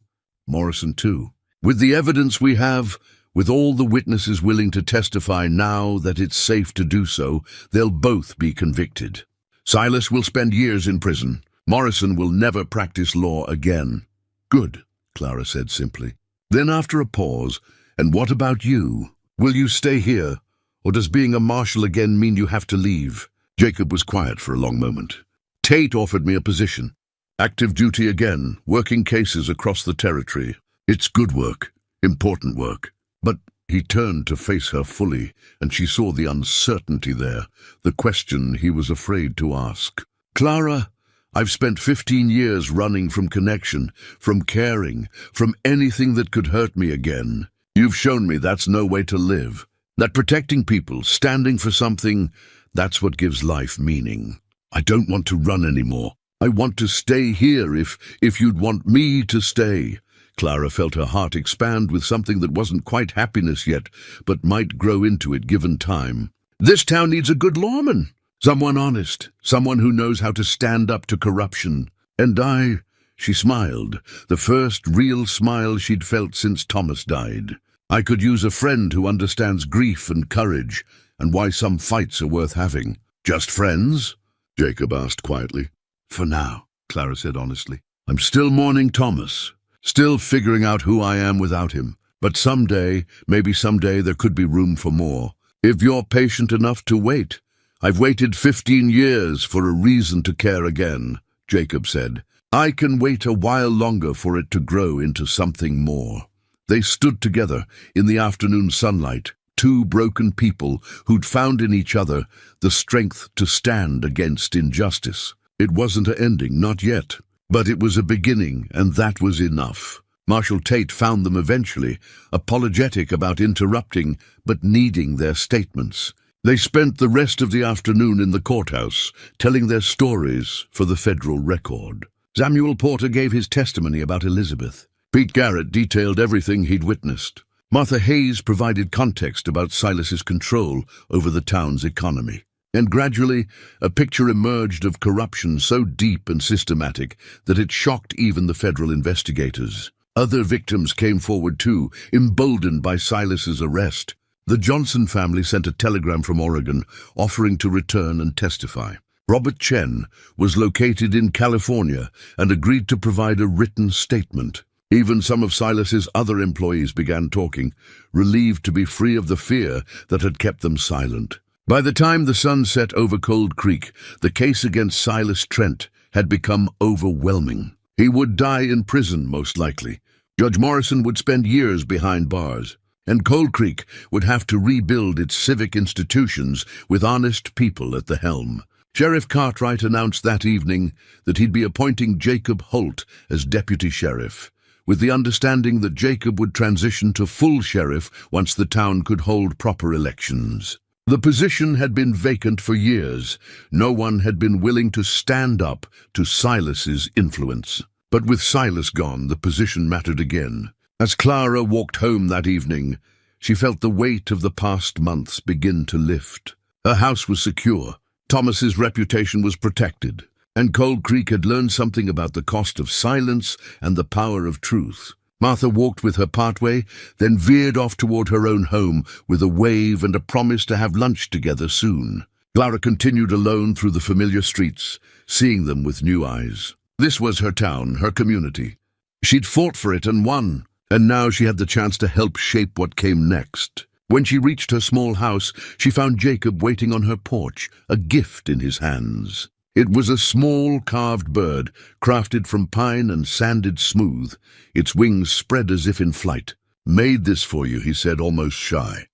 Speaker 1: Morrison too. With the evidence we have, with all the witnesses willing to testify now that it's safe to do so, they'll both be convicted. Silas will spend years in prison. Morrison will never practice law again." "Good," Clara said simply. Then after a pause, "And what about you? Will you stay here, or does being a marshal again mean you have to leave?" Jacob was quiet for a long moment. "Tate offered me a position. Active duty again, working cases across the territory. It's good work, important work. But—" He turned to face her fully, and she saw the uncertainty there, the question he was afraid to ask. "Clara, I've spent 15 years running from connection, from caring, from anything that could hurt me again. You've shown me that's no way to live. That protecting people, standing for something, that's what gives life meaning. I don't want to run anymore. I want to stay here if you'd want me to stay." Clara felt her heart expand with something that wasn't quite happiness yet, but might grow into it given time. "This town needs a good lawman. Someone honest, someone who knows how to stand up to corruption. And I—" She smiled, the first real smile she'd felt since Thomas died. "I could use a friend who understands grief and courage, and why some fights are worth having." "Just friends?" Jacob asked quietly. "For now," Clara said honestly. "I'm still mourning Thomas. Still figuring out who I am without him. But someday, maybe someday, there could be room for more. If you're patient enough to wait. I've waited 15 years for a reason to care again, Jacob said. I can wait a while longer for it to grow into something more. They stood together in the afternoon sunlight, two broken people who'd found in each other the strength to stand against injustice. It wasn't an ending, not yet, but it was a beginning, and that was enough. Marshal Tate found them eventually, apologetic about interrupting, but needing their statements. They spent the rest of the afternoon in the courthouse, telling their stories for the federal record. Samuel Porter gave his testimony about Elizabeth. Pete Garrett detailed everything he'd witnessed. Martha Hayes provided context about Silas's control over the town's economy. And gradually, a picture emerged of corruption so deep and systematic that it shocked even the federal investigators. Other victims came forward too, emboldened by Silas's arrest. The Johnson family sent a telegram from Oregon offering to return and testify. Robert Chen was located in California and agreed to provide a written statement. Even some of Silas's other employees began talking, relieved to be free of the fear that had kept them silent. By the time the sun set over Cold Creek, the case against Silas Trent had become overwhelming. He would die in prison, most likely. Judge Morrison would spend years behind bars, and Cold Creek would have to rebuild its civic institutions with honest people at the helm. Sheriff Cartwright announced that evening that he'd be appointing Jacob Holt as deputy sheriff, with the understanding that Jacob would transition to full sheriff once the town could hold proper elections. The position had been vacant for years. No one had been willing to stand up to Silas's influence. But with Silas gone, the position mattered again. As Clara walked home that evening, she felt the weight of the past months begin to lift. Her house was secure, Thomas's reputation was protected, and Cold Creek had learned something about the cost of silence and the power of truth. Martha walked with her partway, then veered off toward her own home with a wave and a promise to have lunch together soon. Clara continued alone through the familiar streets, seeing them with new eyes. This was her town, her community. She'd fought for it and won, and now she had the chance to help shape what came next. When she reached her small house, she found Jacob waiting on her porch, a gift in his hands. It was a small carved bird, crafted from pine and sanded smooth, its wings spread as if in flight. "Made this for you," he said, almost shy.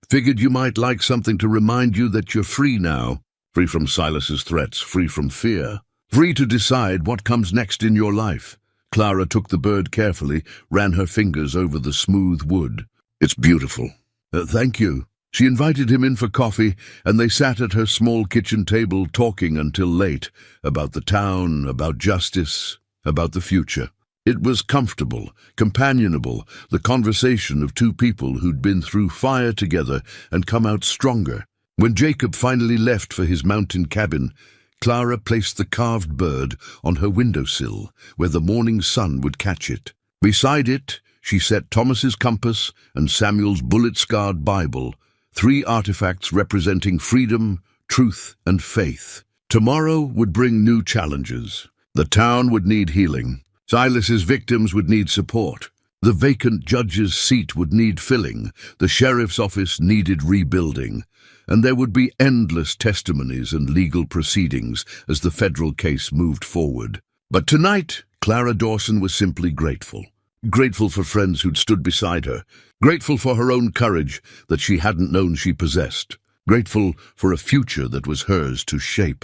Speaker 1: "Figured you might like something to remind you that you're free now, free from Silas's threats, free from fear. Free to decide what comes next in your life." Clara took the bird carefully, ran her fingers over the smooth wood. "It's beautiful." Thank you." She invited him in for coffee, and they sat at her small kitchen table talking until late, about the town, about justice, about the future. It was comfortable, companionable, the conversation of two people who'd been through fire together and come out stronger. When Jacob finally left for his mountain cabin, Clara placed the carved bird on her windowsill, where the morning sun would catch it. Beside it, she set Thomas's compass and Samuel's bullet-scarred Bible, 3 artifacts representing freedom, truth, and faith. Tomorrow would bring new challenges. The town would need healing. Silas's victims would need support. The vacant judge's seat would need filling. The sheriff's office needed rebuilding. And there would be endless testimonies and legal proceedings as the federal case moved forward. But tonight, Clara Dawson was simply grateful. Grateful for friends who'd stood beside her. Grateful for her own courage that she hadn't known she possessed. Grateful for a future that was hers to shape.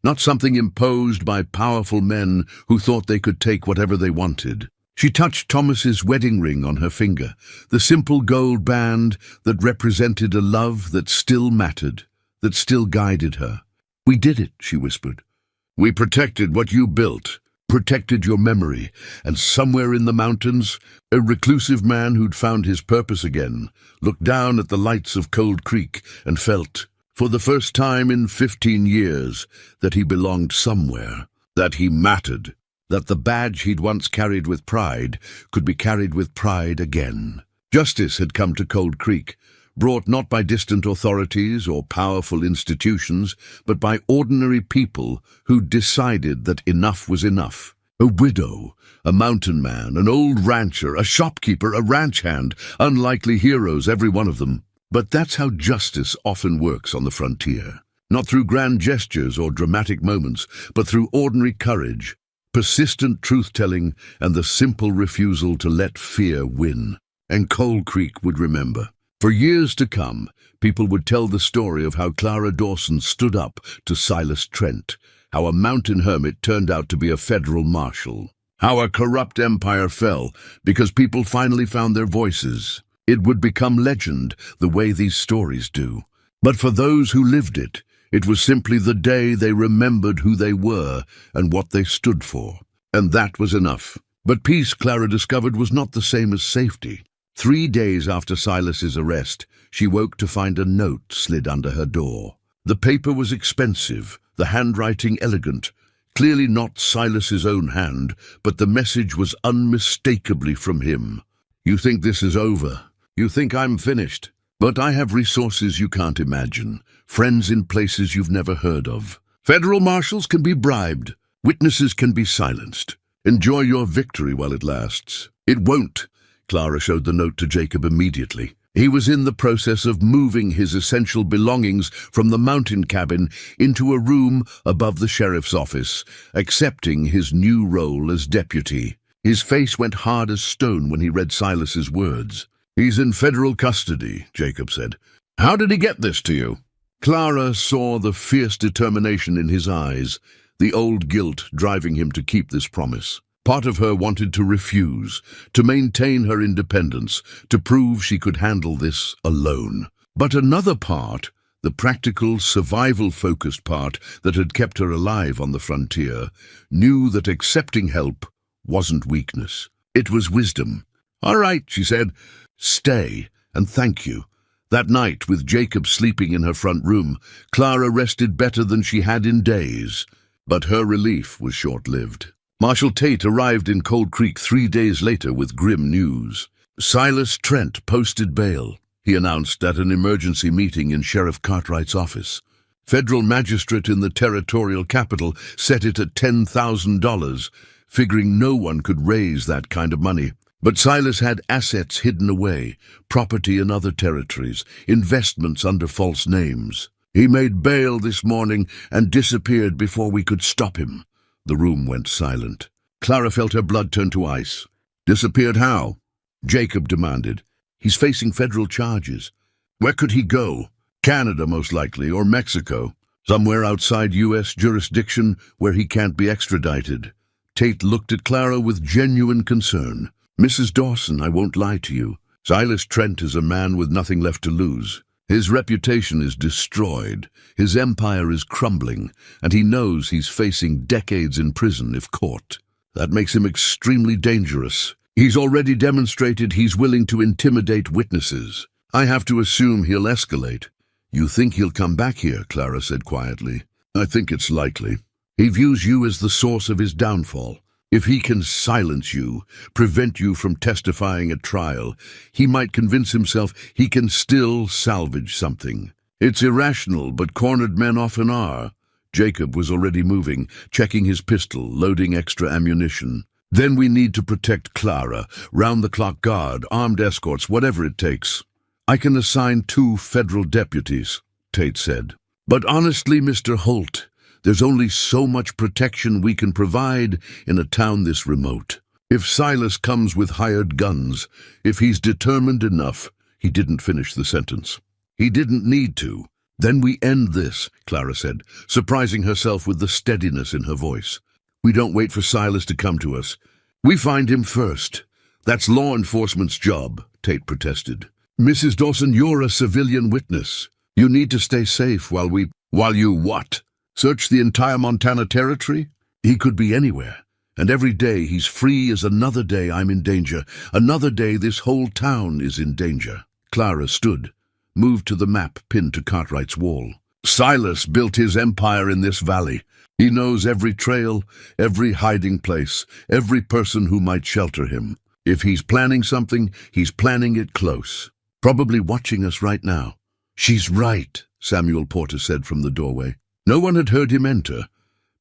Speaker 1: Not something imposed by powerful men who thought they could take whatever they wanted. She touched Thomas's wedding ring on her finger, the simple gold band that represented a love that still mattered, that still guided her. "We did it," she whispered. "We protected what you built, protected your memory," and somewhere in the mountains, a reclusive man who'd found his purpose again looked down at the lights of Cold Creek and felt, for the first time in 15 years, that he belonged somewhere, that he mattered, that the badge he'd once carried with pride could be carried with pride again. Justice had come to Cold Creek, brought not by distant authorities or powerful institutions, but by ordinary people who decided that enough was enough. A widow, a mountain man, an old rancher, a shopkeeper, a ranch hand, unlikely heroes, every one of them. But that's how justice often works on the frontier. Not through grand gestures or dramatic moments, but through ordinary courage, persistent truth-telling, and the simple refusal to let fear win. And Cold Creek would remember. For years to come, people would tell the story of how Clara Dawson stood up to Silas Trent, how a mountain hermit turned out to be a federal marshal, how a corrupt empire fell because people finally found their voices. It would become legend the way these stories do. But for those who lived it, it was simply the day they remembered who they were and what they stood for. And that was enough. But peace, Clara discovered, was not the same as safety. 3 days after Silas's arrest, she woke to find a note slid under her door. The paper was expensive, the handwriting elegant, clearly not Silas's own hand, but the message was unmistakably from him. "You think this is over. You think I'm finished. But I have resources you can't imagine, friends in places you've never heard of. Federal marshals can be bribed. Witnesses can be silenced. Enjoy your victory while it lasts." "It won't." Clara showed the note to Jacob immediately. He was in the process of moving his essential belongings from the mountain cabin into a room above the sheriff's office, accepting his new role as deputy. His face went hard as stone when he read Silas's words. "He's in federal custody," Jacob said. "How did he get this to you?" Clara saw the fierce determination in his eyes, the old guilt driving him to keep this promise. Part of her wanted to refuse, to maintain her independence, to prove she could handle this alone. But another part, the practical, survival-focused part that had kept her alive on the frontier, knew that accepting help wasn't weakness. It was wisdom. "All right," she said. "Stay, and thank you." That night, with Jacob sleeping in her front room, Clara rested better than she had in days. But her relief was short-lived. Marshal Tate arrived in Cold Creek 3 days later with grim news. Silas Trent posted bail, he announced at an emergency meeting in Sheriff Cartwright's office. Federal magistrate in the territorial capital set it at $10,000, figuring no one could raise that kind of money. But Silas had assets hidden away, property in other territories, investments under false names. "He made bail this morning and disappeared before we could stop him." The room went silent. Clara felt her blood turn to ice. "Disappeared how?" Jacob demanded. "He's facing federal charges." "Where could he go?" "Canada, most likely, or Mexico. Somewhere outside U.S. jurisdiction where he can't be extradited." Tate looked at Clara with genuine concern. "Mrs. Dawson, I won't lie to you. Silas Trent is a man with nothing left to lose. His reputation is destroyed, his empire is crumbling, and he knows he's facing decades in prison if caught. That makes him extremely dangerous. He's already demonstrated he's willing to intimidate witnesses. I have to assume he'll escalate." "You think he'll come back here?" Clara said quietly. "I think it's likely. He views you as the source of his downfall. If he can silence you, prevent you from testifying at trial, he might convince himself he can still salvage something. It's irrational, but cornered men often are." Jacob was already moving, checking his pistol, loading extra ammunition. "Then we need to protect Clara, round-the-clock guard, armed escorts, whatever it takes." "I can assign 2 federal deputies," Tate said. "But honestly, Mr. Holt, there's only so much protection we can provide in a town this remote. If Silas comes with hired guns, if he's determined enough," he didn't finish the sentence. "He didn't need to. Then we end this," Clara said, surprising herself with the steadiness in her voice. "We don't wait for Silas to come to us. We find him first. That's law enforcement's job," Tate protested. "Mrs. Dawson, you're a civilian witness. You need to stay safe while you what? Search the entire Montana Territory? He could be anywhere, and every day he's free is another day I'm in danger, another day this whole town is in danger." Clara stood, moved to the map pinned to Cartwright's wall. "Silas built his empire in this valley. He knows every trail, every hiding place, every person who might shelter him. If he's planning something, he's planning it close. Probably watching us right now." "She's right," Samuel Porter said from the doorway. No one had heard him enter,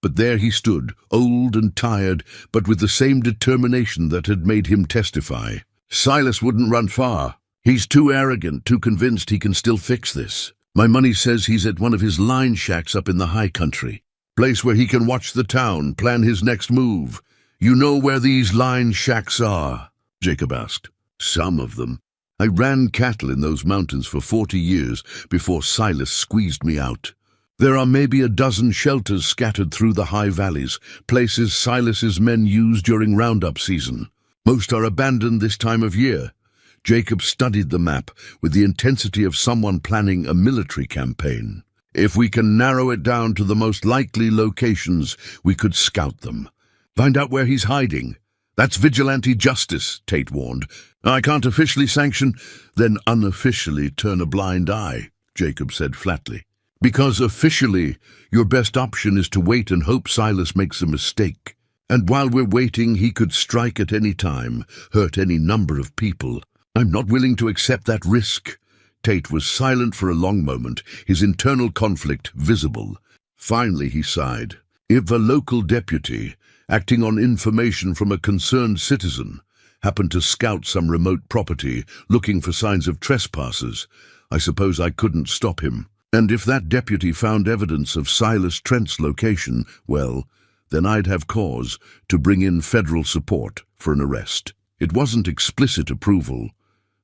Speaker 1: But there he stood, old and tired, but with the same determination that had made him testify. Silas wouldn't run far. He's too arrogant, too convinced he can still fix this. My money says he's at one of his line shacks up in the high country. Place where he can watch the town, plan his next move. You know where these line shacks are? Jacob asked. Some of them. I ran cattle in those mountains for 40 years before Silas squeezed me out. There are maybe a dozen shelters scattered through the high valleys, places Silas's men use during roundup season. Most are abandoned this time of year. Jacob studied the map with the intensity of someone planning a military campaign. If we can narrow it down to the most likely locations, we could scout them. Find out where he's hiding. That's vigilante justice, Tate warned. I can't officially sanction, then unofficially turn a blind eye, Jacob said flatly. Because officially, your best option is to wait and hope Silas makes a mistake. And while we're waiting, he could strike at any time, hurt any number of people. I'm not willing to accept that risk. Tate was silent for a long moment, his internal conflict visible. Finally, he sighed. If a local deputy, acting on information from a concerned citizen, happened to scout some remote property looking for signs of trespassers, I suppose I couldn't stop him. And if that deputy found evidence of Silas Trent's location, well, then I'd have cause to bring in federal support for an arrest. It wasn't explicit approval,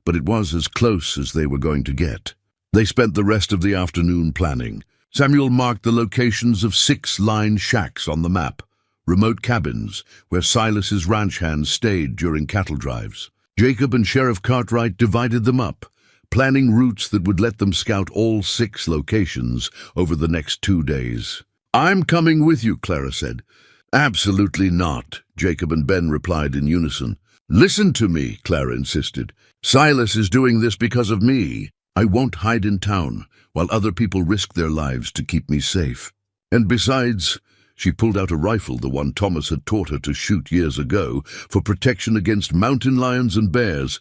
Speaker 1: but it was as close as they were going to get. They spent the rest of the afternoon planning. Samuel marked the locations of 6 line shacks on the map, remote cabins where Silas's ranch hands stayed during cattle drives. Jacob and Sheriff Cartwright divided them up, planning routes that would let them scout all 6 locations over the next 2 days. I'm coming with you, Clara said. Absolutely not, Jacob and Ben replied in unison. Listen to me, Clara insisted. Silas is doing this because of me. I won't hide in town while other people risk their lives to keep me safe. And besides, she pulled out a rifle, the one Thomas had taught her to shoot years ago, for protection against mountain lions and bears.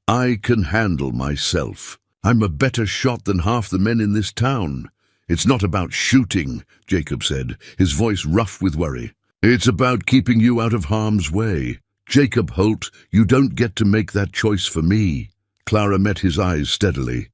Speaker 1: I can handle myself. I'm a better shot than half the men in this town. It's not about shooting, Jacob said, his voice rough with worry. It's about keeping you out of harm's way. Jacob Holt, you don't get to make that choice for me. Clara met his eyes steadily.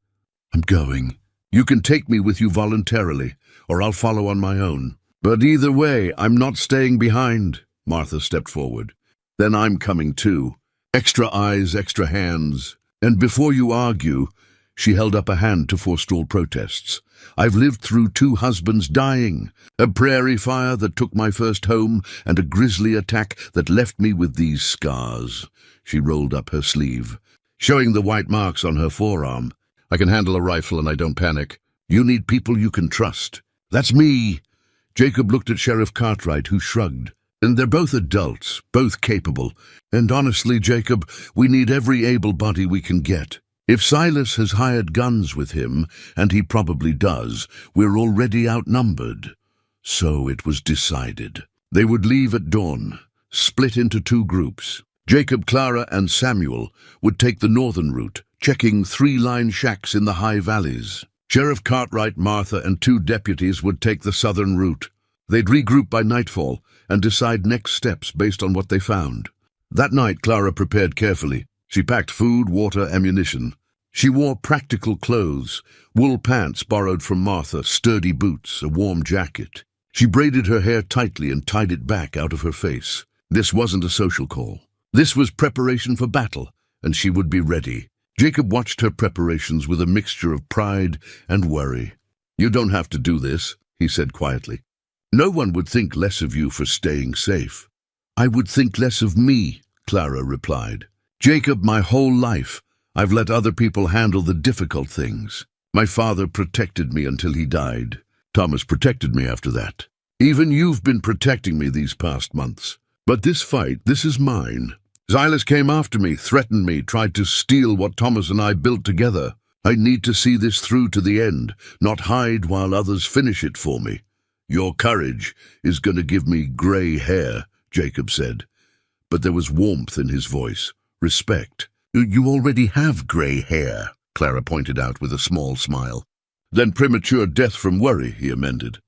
Speaker 1: I'm going. You can take me with you voluntarily, or I'll follow on my own. But either way, I'm not staying behind. Martha stepped forward. Then I'm coming too. Extra eyes, extra hands. And before you argue, she held up a hand to forestall protests. I've lived through 2 husbands dying, a prairie fire that took my first home, and a grizzly attack that left me with these scars. She rolled up her sleeve, showing the white marks on her forearm. I can handle a rifle and I don't panic. You need people you can trust. That's me. Jacob looked at Sheriff Cartwright, who shrugged. And they're both adults, both capable. And honestly, Jacob, we need every able body we can get. If Silas has hired guns with him, and he probably does, we're already outnumbered. So it was decided. They would leave at dawn, split into 2 groups. Jacob, Clara, and Samuel would take the northern route, checking 3 line shacks in the high valleys. Sheriff Cartwright, Martha, and 2 deputies would take the southern route. They'd regroup by nightfall and decide next steps based on what they found. That night, Clara prepared carefully. She packed food, water, ammunition. She wore practical clothes, wool pants borrowed from Martha, sturdy boots, a warm jacket. She braided her hair tightly and tied it back out of her face. This wasn't a social call. This was preparation for battle, and she would be ready. Jacob watched her preparations with a mixture of pride and worry. You don't have to do this, he said quietly. No one would think less of you for staying safe. I would think less of me, Clara replied. Jacob, my whole life, I've let other people handle the difficult things. My father protected me until he died. Thomas protected me after that. Even you've been protecting me these past months. But this fight, this is mine. Silas came after me, threatened me, tried to steal what Thomas and I built together. I need to see this through to the end, not hide while others finish it for me. Your courage is going to give me gray hair, Jacob said. But there was warmth in his voice, respect. You already have gray hair, Clara pointed out with a small smile. Then premature death from worry, he amended.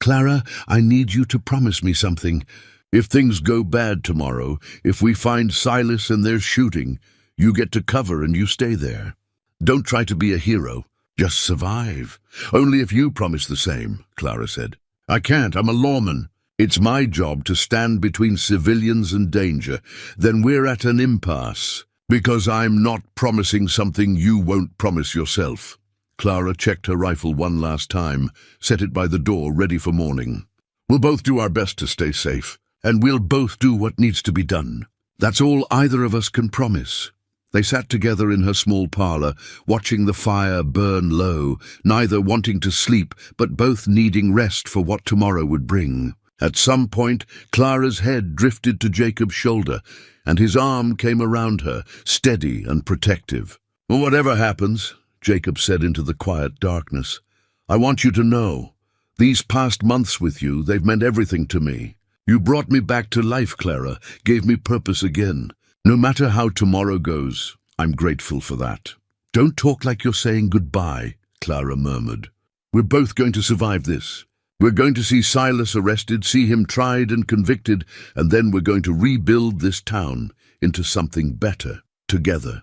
Speaker 1: Clara, I need you to promise me something. If things go bad tomorrow, if we find Silas and there's shooting, you get to cover and you stay there. Don't try to be a hero. Just survive. Only if you promise the same, Clara said. I can't. I'm a lawman. It's my job to stand between civilians and danger. Then we're at an impasse. Because I'm not promising something you won't promise yourself. Clara checked her rifle one last time, set it by the door ready for morning. We'll both do our best to stay safe, and we'll both do what needs to be done. That's all either of us can promise. They sat together in her small parlor, watching the fire burn low, neither wanting to sleep, but both needing rest for what tomorrow would bring. At some point, Clara's head drifted to Jacob's shoulder, and his arm came around her, steady and protective. Whatever happens, Jacob said into the quiet darkness, I want you to know, these past months with you, they've meant everything to me. You brought me back to life, Clara, gave me purpose again. No matter how tomorrow goes, I'm grateful for that. Don't talk like you're saying goodbye, Clara murmured. We're both going to survive this. We're going to see Silas arrested, see him tried and convicted, and then we're going to rebuild this town into something better. Together.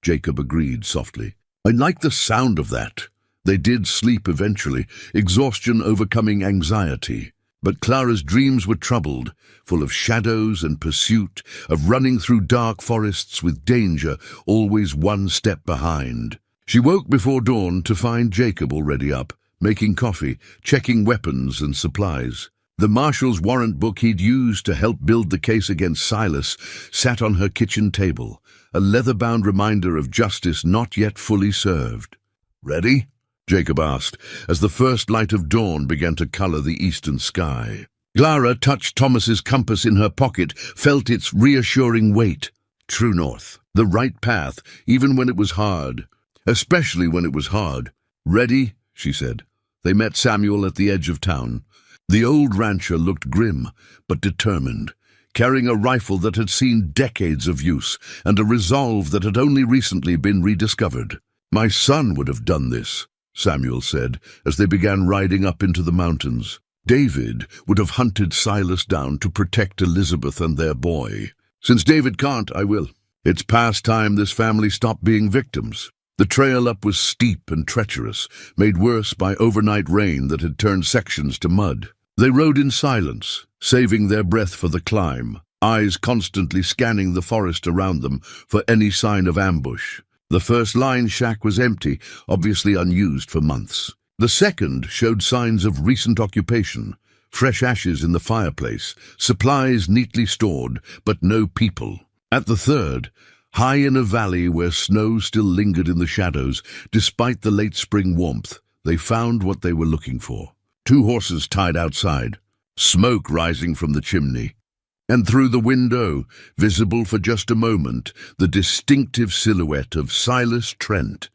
Speaker 1: Jacob agreed softly. I like the sound of that. They did sleep eventually, exhaustion overcoming anxiety. But Clara's dreams were troubled, full of shadows and pursuit, of running through dark forests with danger, always one step behind. She woke before dawn to find Jacob already up, making coffee, checking weapons and supplies. The marshal's warrant book he'd used to help build the case against Silas sat on her kitchen table, a leather-bound reminder of justice not yet fully served. Ready? Jacob asked, as the first light of dawn began to color the eastern sky. Clara touched Thomas's compass in her pocket, felt its reassuring weight. True north, the right path, even when it was hard. Especially when it was hard. Ready? She said. They met Samuel at the edge of town. The old rancher looked grim, but determined, carrying a rifle that had seen decades of use and a resolve that had only recently been rediscovered. My son would have done this, Samuel said, as they began riding up into the mountains. David would have hunted Silas down to protect Elizabeth and their boy. Since David can't, I will. It's past time this family stopped being victims. The trail up was steep and treacherous, made worse by overnight rain that had turned sections to mud. They rode in silence, saving their breath for the climb, eyes constantly scanning the forest around them for any sign of ambush. The first line shack was empty, obviously unused for months. The second showed signs of recent occupation, fresh ashes in the fireplace, supplies neatly stored, but no people. At the third, high in a valley where snow still lingered in the shadows, despite the late spring warmth, they found what they were looking for. 2 horses tied outside, smoke rising from the chimney. And through the window, visible for just a moment, the distinctive silhouette of Silas Trent.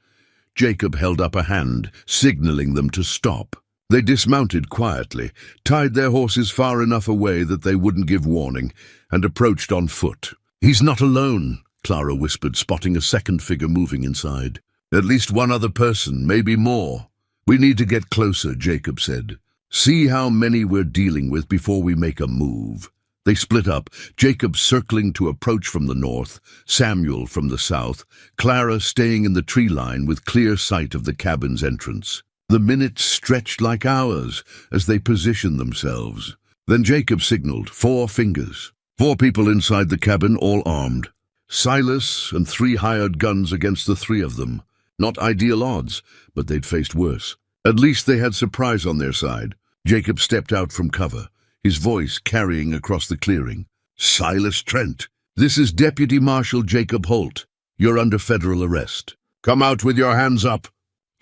Speaker 1: Jacob held up a hand, signaling them to stop. They dismounted quietly, tied their horses far enough away that they wouldn't give warning, and approached on foot. He's not alone, Clara whispered, spotting a second figure moving inside. At least one other person, maybe more. We need to get closer, Jacob said. See how many we're dealing with before we make a move. They split up, Jacob circling to approach from the north, Samuel from the south, Clara staying in the tree line with clear sight of the cabin's entrance. The minutes stretched like hours as they positioned themselves. Then Jacob signaled, 4 fingers. 4 people inside the cabin, all armed. Silas and 3 hired guns against the 3 of them. Not ideal odds, but they'd faced worse. At least they had surprise on their side. Jacob stepped out from cover, his voice carrying across the clearing. Silas Trent, this is Deputy Marshal Jacob Holt. You're under federal arrest. Come out with your hands up.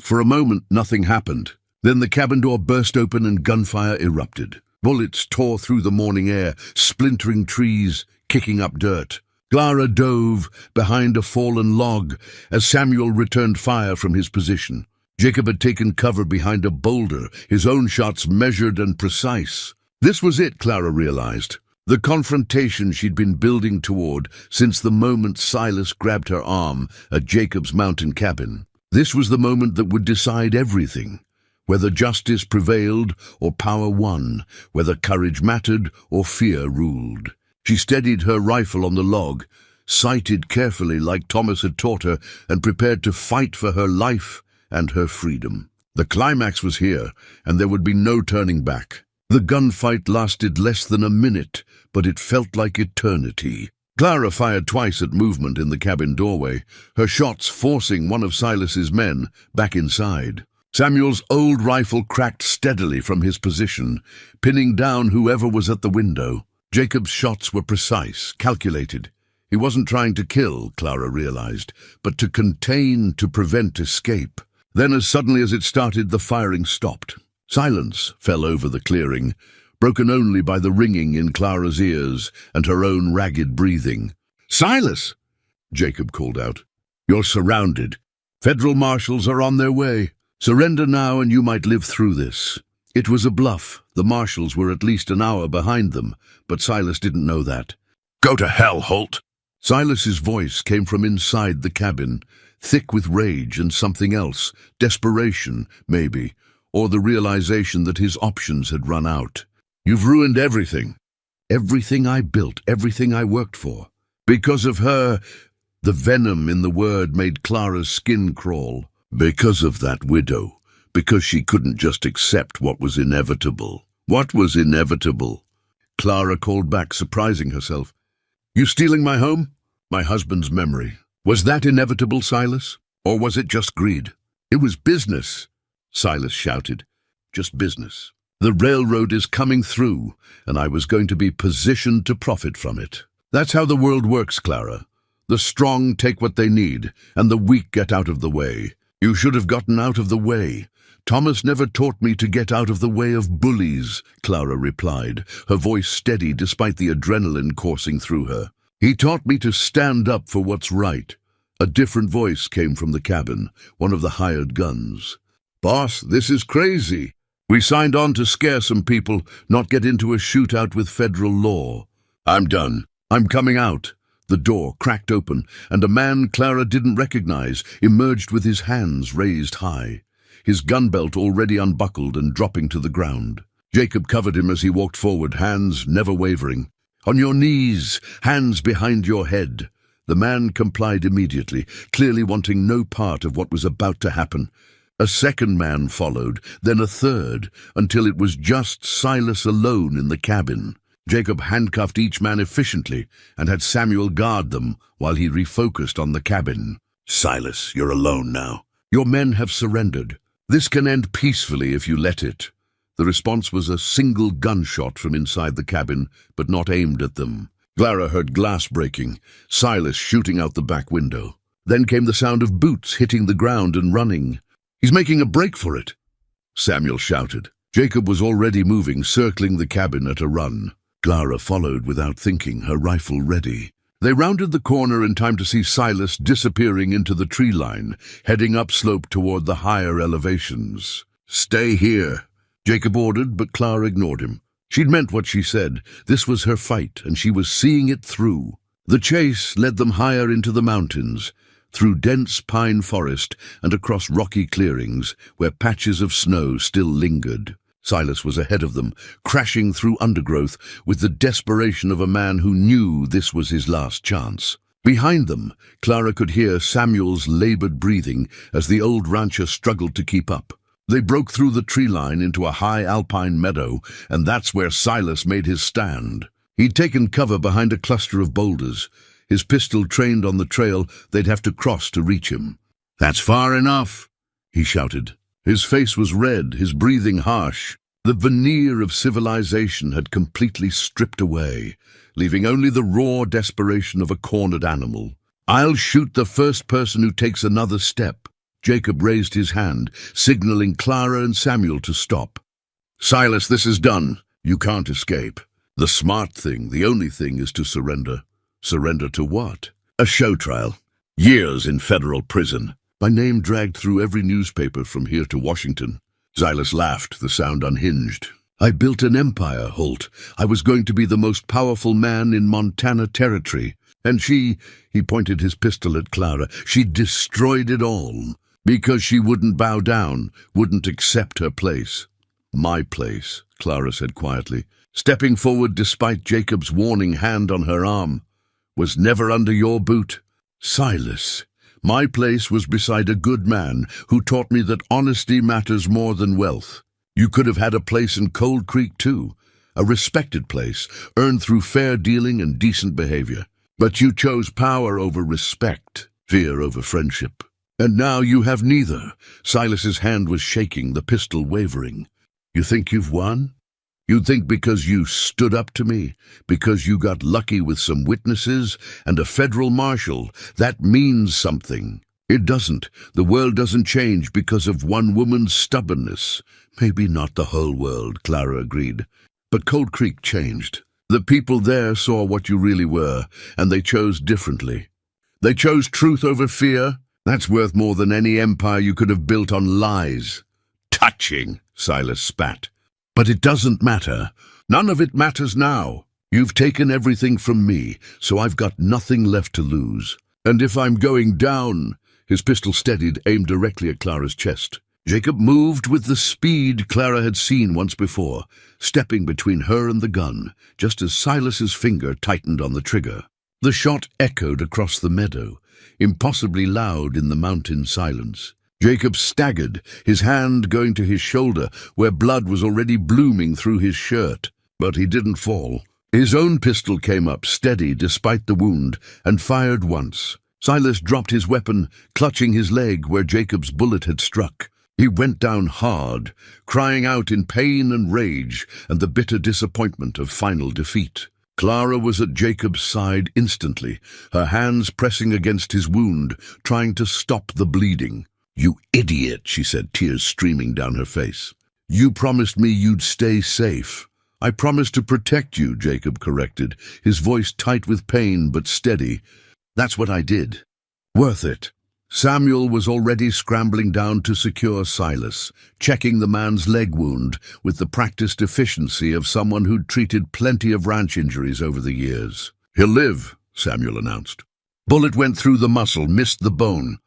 Speaker 1: For a moment, nothing happened. Then the cabin door burst open and gunfire erupted. Bullets tore through the morning air, splintering trees, kicking up dirt. Clara dove behind a fallen log as Samuel returned fire from his position. Jacob had taken cover behind a boulder, his own shots measured and precise. This was it, Clara realized. The confrontation she'd been building toward since the moment Silas grabbed her arm at Jacob's mountain cabin. This was the moment that would decide everything. whether justice prevailed or power won, whether courage mattered or fear ruled. She steadied her rifle on the log, sighted carefully like Thomas had taught her, and prepared to fight for her life and her freedom. The climax was here, and there would be no turning back. The gunfight lasted less than a minute, but it felt like eternity. Clara fired twice at movement in the cabin doorway, her shots forcing one of Silas's men back inside. Samuel's old rifle cracked steadily from his position, pinning down whoever was at the window. Jacob's shots were precise, calculated. He wasn't trying to kill, Clara realized, but to contain, to prevent escape. Then, as suddenly as it started, the firing stopped. Silence fell over the clearing, broken only by the ringing in Clara's ears and her own ragged breathing. "Silas!" Jacob called out. "You're surrounded. Federal marshals are on their way. Surrender now and you might live through this." It was a bluff. The marshals were at least an hour behind them, but Silas didn't know that. "Go to hell, Holt!" Silas's voice came from inside the cabin, thick with rage and something else, desperation, maybe, or the realization that his options had run out. "You've ruined everything. Everything I built, everything I worked for. Because of her." The venom in the word made Clara's skin crawl. Because of that widow. Because she couldn't just accept what was inevitable. What was inevitable? Clara called back, surprising herself. "You stealing my home?" "My husband's memory." "Was that inevitable, Silas? Or was it just greed?" "It was business," Silas shouted. "Just business. The railroad is coming through, and I was going to be positioned to profit from it. That's how the world works, Clara. The strong take what they need, and the weak get out of the way. You should have gotten out of the way. Thomas never taught me to get out of the way of bullies," Clara replied, her voice steady despite the adrenaline coursing through her. "He taught me to stand up for what's right." A different voice came from the cabin, one of the hired guns. "Boss, this is crazy. We signed on to scare some people, not get into a shootout with federal law." "I'm done. I'm coming out." The door cracked open, and a man Clara didn't recognize emerged with his hands raised high, his gun belt already unbuckled and dropping to the ground. Jacob covered him as he walked forward, hands never wavering. "On your knees, hands behind your head." The man complied immediately, clearly wanting no part of what was about to happen. A second man followed, then a third, until it was just Silas alone in the cabin. Jacob handcuffed each man efficiently and had Samuel guard them while he refocused on the cabin. "Silas, you're alone now. Your men have surrendered. This can end peacefully if you let it." The response was a single gunshot from inside the cabin, but not aimed at them. Clara heard glass breaking, Silas shooting out the back window. Then came the sound of boots hitting the ground and running. "He's making a break for it," Samuel shouted. Jacob was already moving, circling the cabin at a run. Clara followed without thinking, her rifle ready. They rounded the corner in time to see Silas disappearing into the tree line, heading upslope toward the higher elevations. "Stay here," Jacob ordered, but Clara ignored him. She'd meant what she said. This was her fight, and she was seeing it through. The chase led them higher into the mountains, through dense pine forest and across rocky clearings where patches of snow still lingered. Silas was ahead of them, crashing through undergrowth with the desperation of a man who knew this was his last chance. Behind them, Clara could hear Samuel's labored breathing as the old rancher struggled to keep up. They broke through the tree line into a high alpine meadow, and that's where Silas made his stand. He'd taken cover behind a cluster of boulders. His pistol trained on the trail they'd have to cross to reach him. "That's far enough," he shouted. His face was red, his breathing harsh. The veneer of civilization had completely stripped away, leaving only the raw desperation of a cornered animal. "I'll shoot the first person who takes another step." Jacob raised his hand, signaling Clara and Samuel to stop. "Silas, this is done. You can't escape. The smart thing, the only thing, is to surrender." "Surrender to what?" "A show trial. Years in federal prison. My name dragged through every newspaper from here to Washington." Silas laughed, the sound unhinged. "I built an empire, Holt. I was going to be the most powerful man in Montana Territory. And she," he pointed his pistol at Clara, "she destroyed it all. Because she wouldn't bow down, wouldn't accept her place. My place, Clara said quietly, stepping forward despite Jacob's warning hand on her arm, was never under your boot. Silas, my place was beside a good man who taught me that honesty matters more than wealth. You could have had a place in Cold Creek too, a respected place, earned through fair dealing and decent behavior. But you chose power over respect, fear over friendship. And now you have neither. Silas's hand was shaking, the pistol wavering. You think you've won? You think because you stood up to me, because you got lucky with some witnesses and a federal marshal, that means something. It doesn't. The world doesn't change because of one woman's stubbornness. Maybe not the whole world, Clara agreed. But Cold Creek changed. The people there saw what you really were, and they chose differently. They chose truth over fear. That's worth more than any empire you could have built on lies. Touching, Silas spat. But it doesn't matter. None of it matters now. You've taken everything from me, so I've got nothing left to lose. And if I'm going down— His pistol steadied, aimed directly at Clara's chest. Jacob moved with the speed Clara had seen once before, stepping between her and the gun, just as Silas's finger tightened on the trigger. The shot echoed across the meadow, impossibly loud in the mountain silence. Jacob staggered, his hand going to his shoulder, where blood was already blooming through his shirt. But he didn't fall. His own pistol came up, steady despite the wound, and fired once. Silas dropped his weapon, clutching his leg where Jacob's bullet had struck. He went down hard, crying out in pain and rage and the bitter disappointment of final defeat. Clara was at Jacob's side instantly, her hands pressing against his wound, trying to stop the bleeding. "You idiot," she said, tears streaming down her face. "You promised me you'd stay safe." "I promised to protect you," Jacob corrected, his voice tight with pain but steady. "That's what I did." "Worth it." Samuel was already scrambling down to secure Silas, checking the man's leg wound with the practiced efficiency of someone who'd treated plenty of ranch injuries over the years. "He'll live," Samuel announced. "Bullet went through the muscle, missed the bone.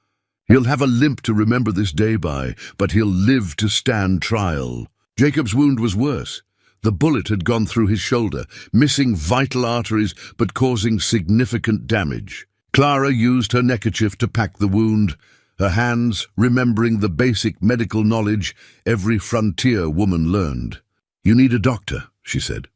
Speaker 1: He'll have a limp to remember this day by, but he'll live to stand trial." Jacob's wound was worse. The bullet had gone through his shoulder, missing vital arteries but causing significant damage. Clara used her neckerchief to pack the wound, her hands remembering the basic medical knowledge every frontier woman learned. "You need a doctor," she said.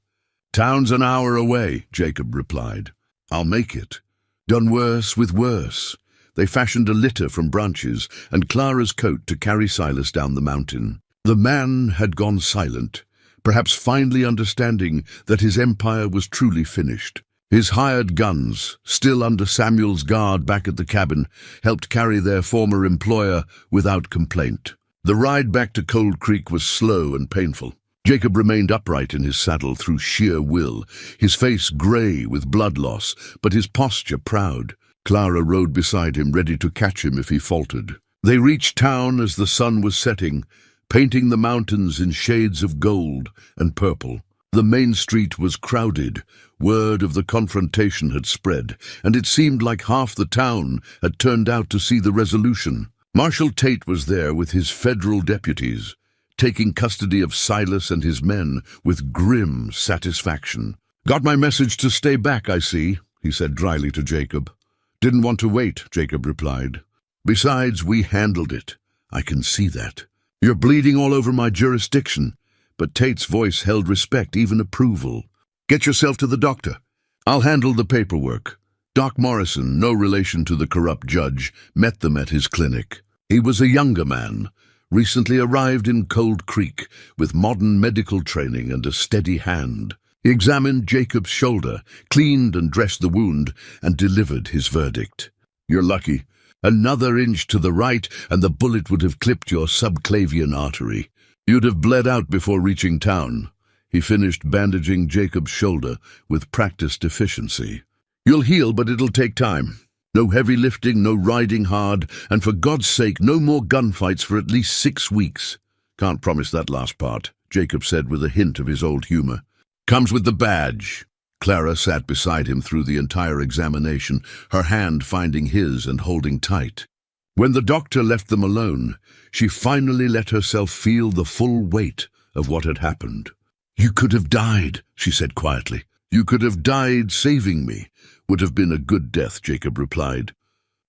Speaker 1: "Town's an hour away," Jacob replied. "I'll make it." Done worse with worse. They fashioned a litter from branches and Clara's coat to carry Silas down the mountain. The man had gone silent, perhaps finally understanding that his empire was truly finished. His hired guns, still under Samuel's guard back at the cabin, helped carry their former employer without complaint. The ride back to Cold Creek was slow and painful. Jacob remained upright in his saddle through sheer will, his face gray with blood loss, but his posture proud. Clara rode beside him, ready to catch him if he faltered. They reached town as the sun was setting, painting the mountains in shades of gold and purple. The main street was crowded. Word of the confrontation had spread, and it seemed like half the town had turned out to see the resolution. Marshal Tate was there with his federal deputies, taking custody of Silas and his men with grim satisfaction. "Got my message to stay back, I see," he said dryly to Jacob. "Didn't want to wait," Jacob replied. "Besides, we handled it. I can see that. You're bleeding all over my jurisdiction." But Tate's voice held respect, even approval. "Get yourself to the doctor. I'll handle the paperwork." Doc Morrison, no relation to the corrupt judge, met them at his clinic. He was a younger man, recently arrived in Cold Creek, with modern medical training and a steady hand. He examined Jacob's shoulder, cleaned and dressed the wound, and delivered his verdict. "You're lucky. Another inch to the right, and the bullet would have clipped your subclavian artery. You'd have bled out before reaching town." He finished bandaging Jacob's shoulder with practiced efficiency. "You'll heal, but it'll take time. No heavy lifting, no riding hard, and for God's sake, no more gunfights for at least 6 weeks. Can't promise that last part," Jacob said with a hint of his old humor. "Comes with the badge." Clara sat beside him through the entire examination, her hand finding his and holding tight. When the doctor left them alone, she finally let herself feel the full weight of what had happened. "You could have died," she said quietly. "You could have died saving me. Would have been a good death," Jacob replied.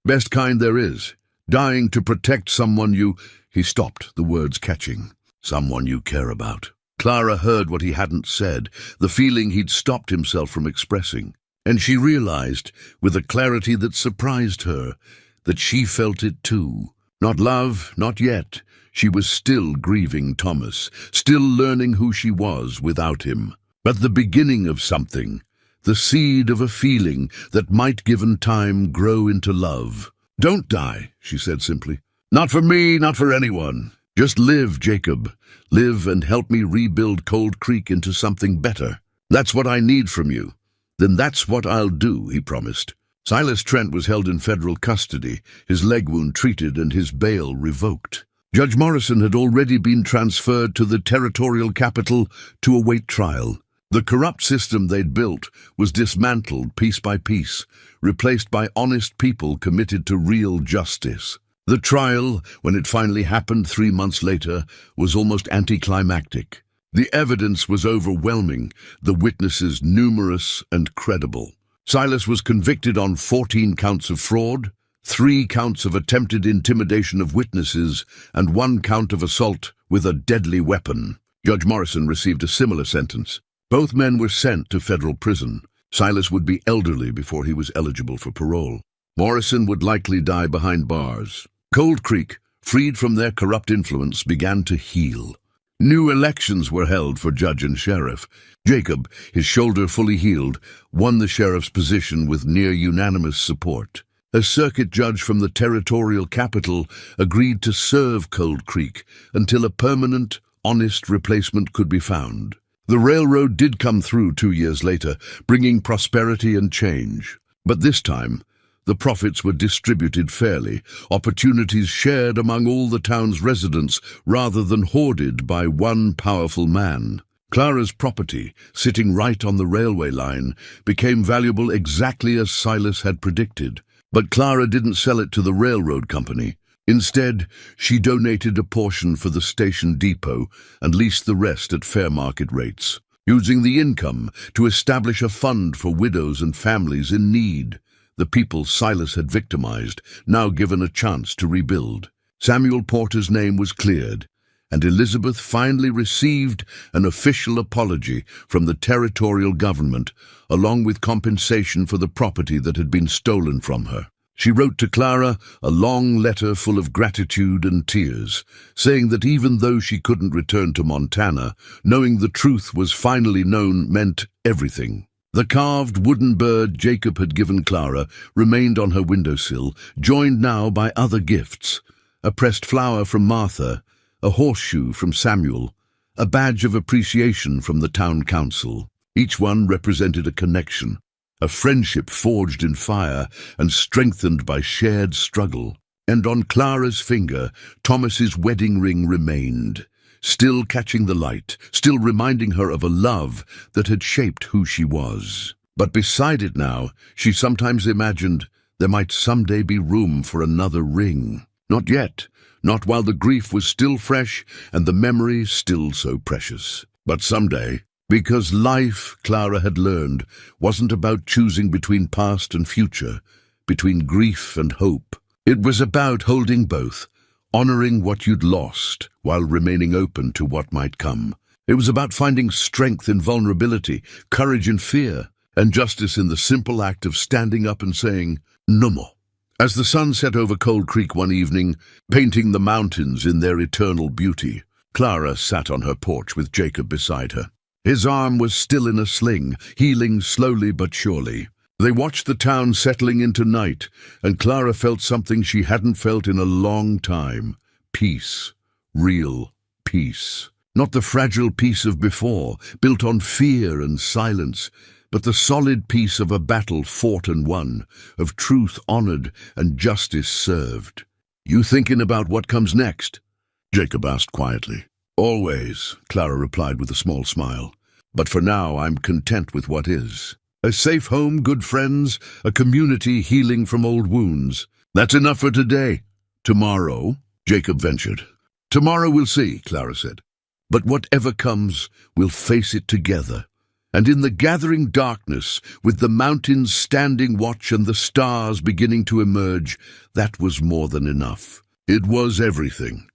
Speaker 1: "Best kind there is. Dying to protect someone you—" He stopped, the words catching. "Someone you care about." Clara heard what he hadn't said, the feeling he'd stopped himself from expressing. And she realized, with a clarity that surprised her, that she felt it too. Not love, not yet. She was still grieving Thomas, still learning who she was without him. But the beginning of something, the seed of a feeling that might, given time, grow into love. "Don't die," she said simply. "Not for me, not for anyone. Just live, Jacob. Live and help me rebuild Cold Creek into something better. That's what I need from you." "Then that's what I'll do," he promised. Silas Trent was held in federal custody, his leg wound treated and his bail revoked. Judge Morrison had already been transferred to the territorial capital to await trial. The corrupt system they'd built was dismantled piece by piece, replaced by honest people committed to real justice. The trial, when it finally happened 3 months later, was almost anticlimactic. The evidence was overwhelming, the witnesses numerous and credible. Silas was convicted on 14 counts of fraud, 3 counts of attempted intimidation of witnesses, and 1 count of assault with a deadly weapon. Judge Morrison received a similar sentence. Both men were sent to federal prison. Silas would be elderly before he was eligible for parole. Morrison would likely die behind bars. Cold Creek, freed from their corrupt influence, began to heal. New elections were held for judge and sheriff. Jacob, his shoulder fully healed, won the sheriff's position with near-unanimous support. A circuit judge from the territorial capital agreed to serve Cold Creek until a permanent, honest replacement could be found. The railroad did come through 2 years later, bringing prosperity and change. But this time, the profits were distributed fairly, opportunities shared among all the town's residents rather than hoarded by one powerful man. Clara's property, sitting right on the railway line, became valuable exactly as Silas had predicted. But Clara didn't sell it to the railroad company. Instead, she donated a portion for the station depot and leased the rest at fair market rates, using the income to establish a fund for widows and families in need. The people Silas had victimized, now given a chance to rebuild. Samuel Porter's name was cleared, and Elizabeth finally received an official apology from the territorial government, along with compensation for the property that had been stolen from her. She wrote to Clara a long letter full of gratitude and tears, saying that even though she couldn't return to Montana, knowing the truth was finally known meant everything. The carved wooden bird Jacob had given Clara remained on her windowsill, joined now by other gifts: a pressed flower from Martha, a horseshoe from Samuel, a badge of appreciation from the town council. Each one represented a connection, a friendship forged in fire and strengthened by shared struggle. And on Clara's finger, Thomas's wedding ring remained, still catching the light, still reminding her of a love that had shaped who she was. But beside it now, she sometimes imagined there might someday be room for another ring. Not yet, not while the grief was still fresh and the memory still so precious. But someday, because life, Clara had learned, wasn't about choosing between past and future, between grief and hope. It was about holding both, honoring what you'd lost while remaining open to what might come. It was about finding strength in vulnerability, courage in fear, and justice in the simple act of standing up and saying, "No more." As the sun set over Cold Creek one evening, painting the mountains in their eternal beauty, Clara sat on her porch with Jacob beside her. His arm was still in a sling, healing slowly but surely. They watched the town settling into night, and Clara felt something she hadn't felt in a long time. Peace. Real peace. Not the fragile peace of before, built on fear and silence, but the solid peace of a battle fought and won, of truth honored and justice served. "You thinking about what comes next?" Jacob asked quietly. "Always," Clara replied with a small smile. "But for now, I'm content with what is. A safe home, good friends, a community healing from old wounds. That's enough for today." Tomorrow, Jacob ventured. Tomorrow we'll see, Clara said. But whatever comes, we'll face it together. And in the gathering darkness, with the mountains standing watch and the stars beginning to emerge, that was more than enough. It was everything.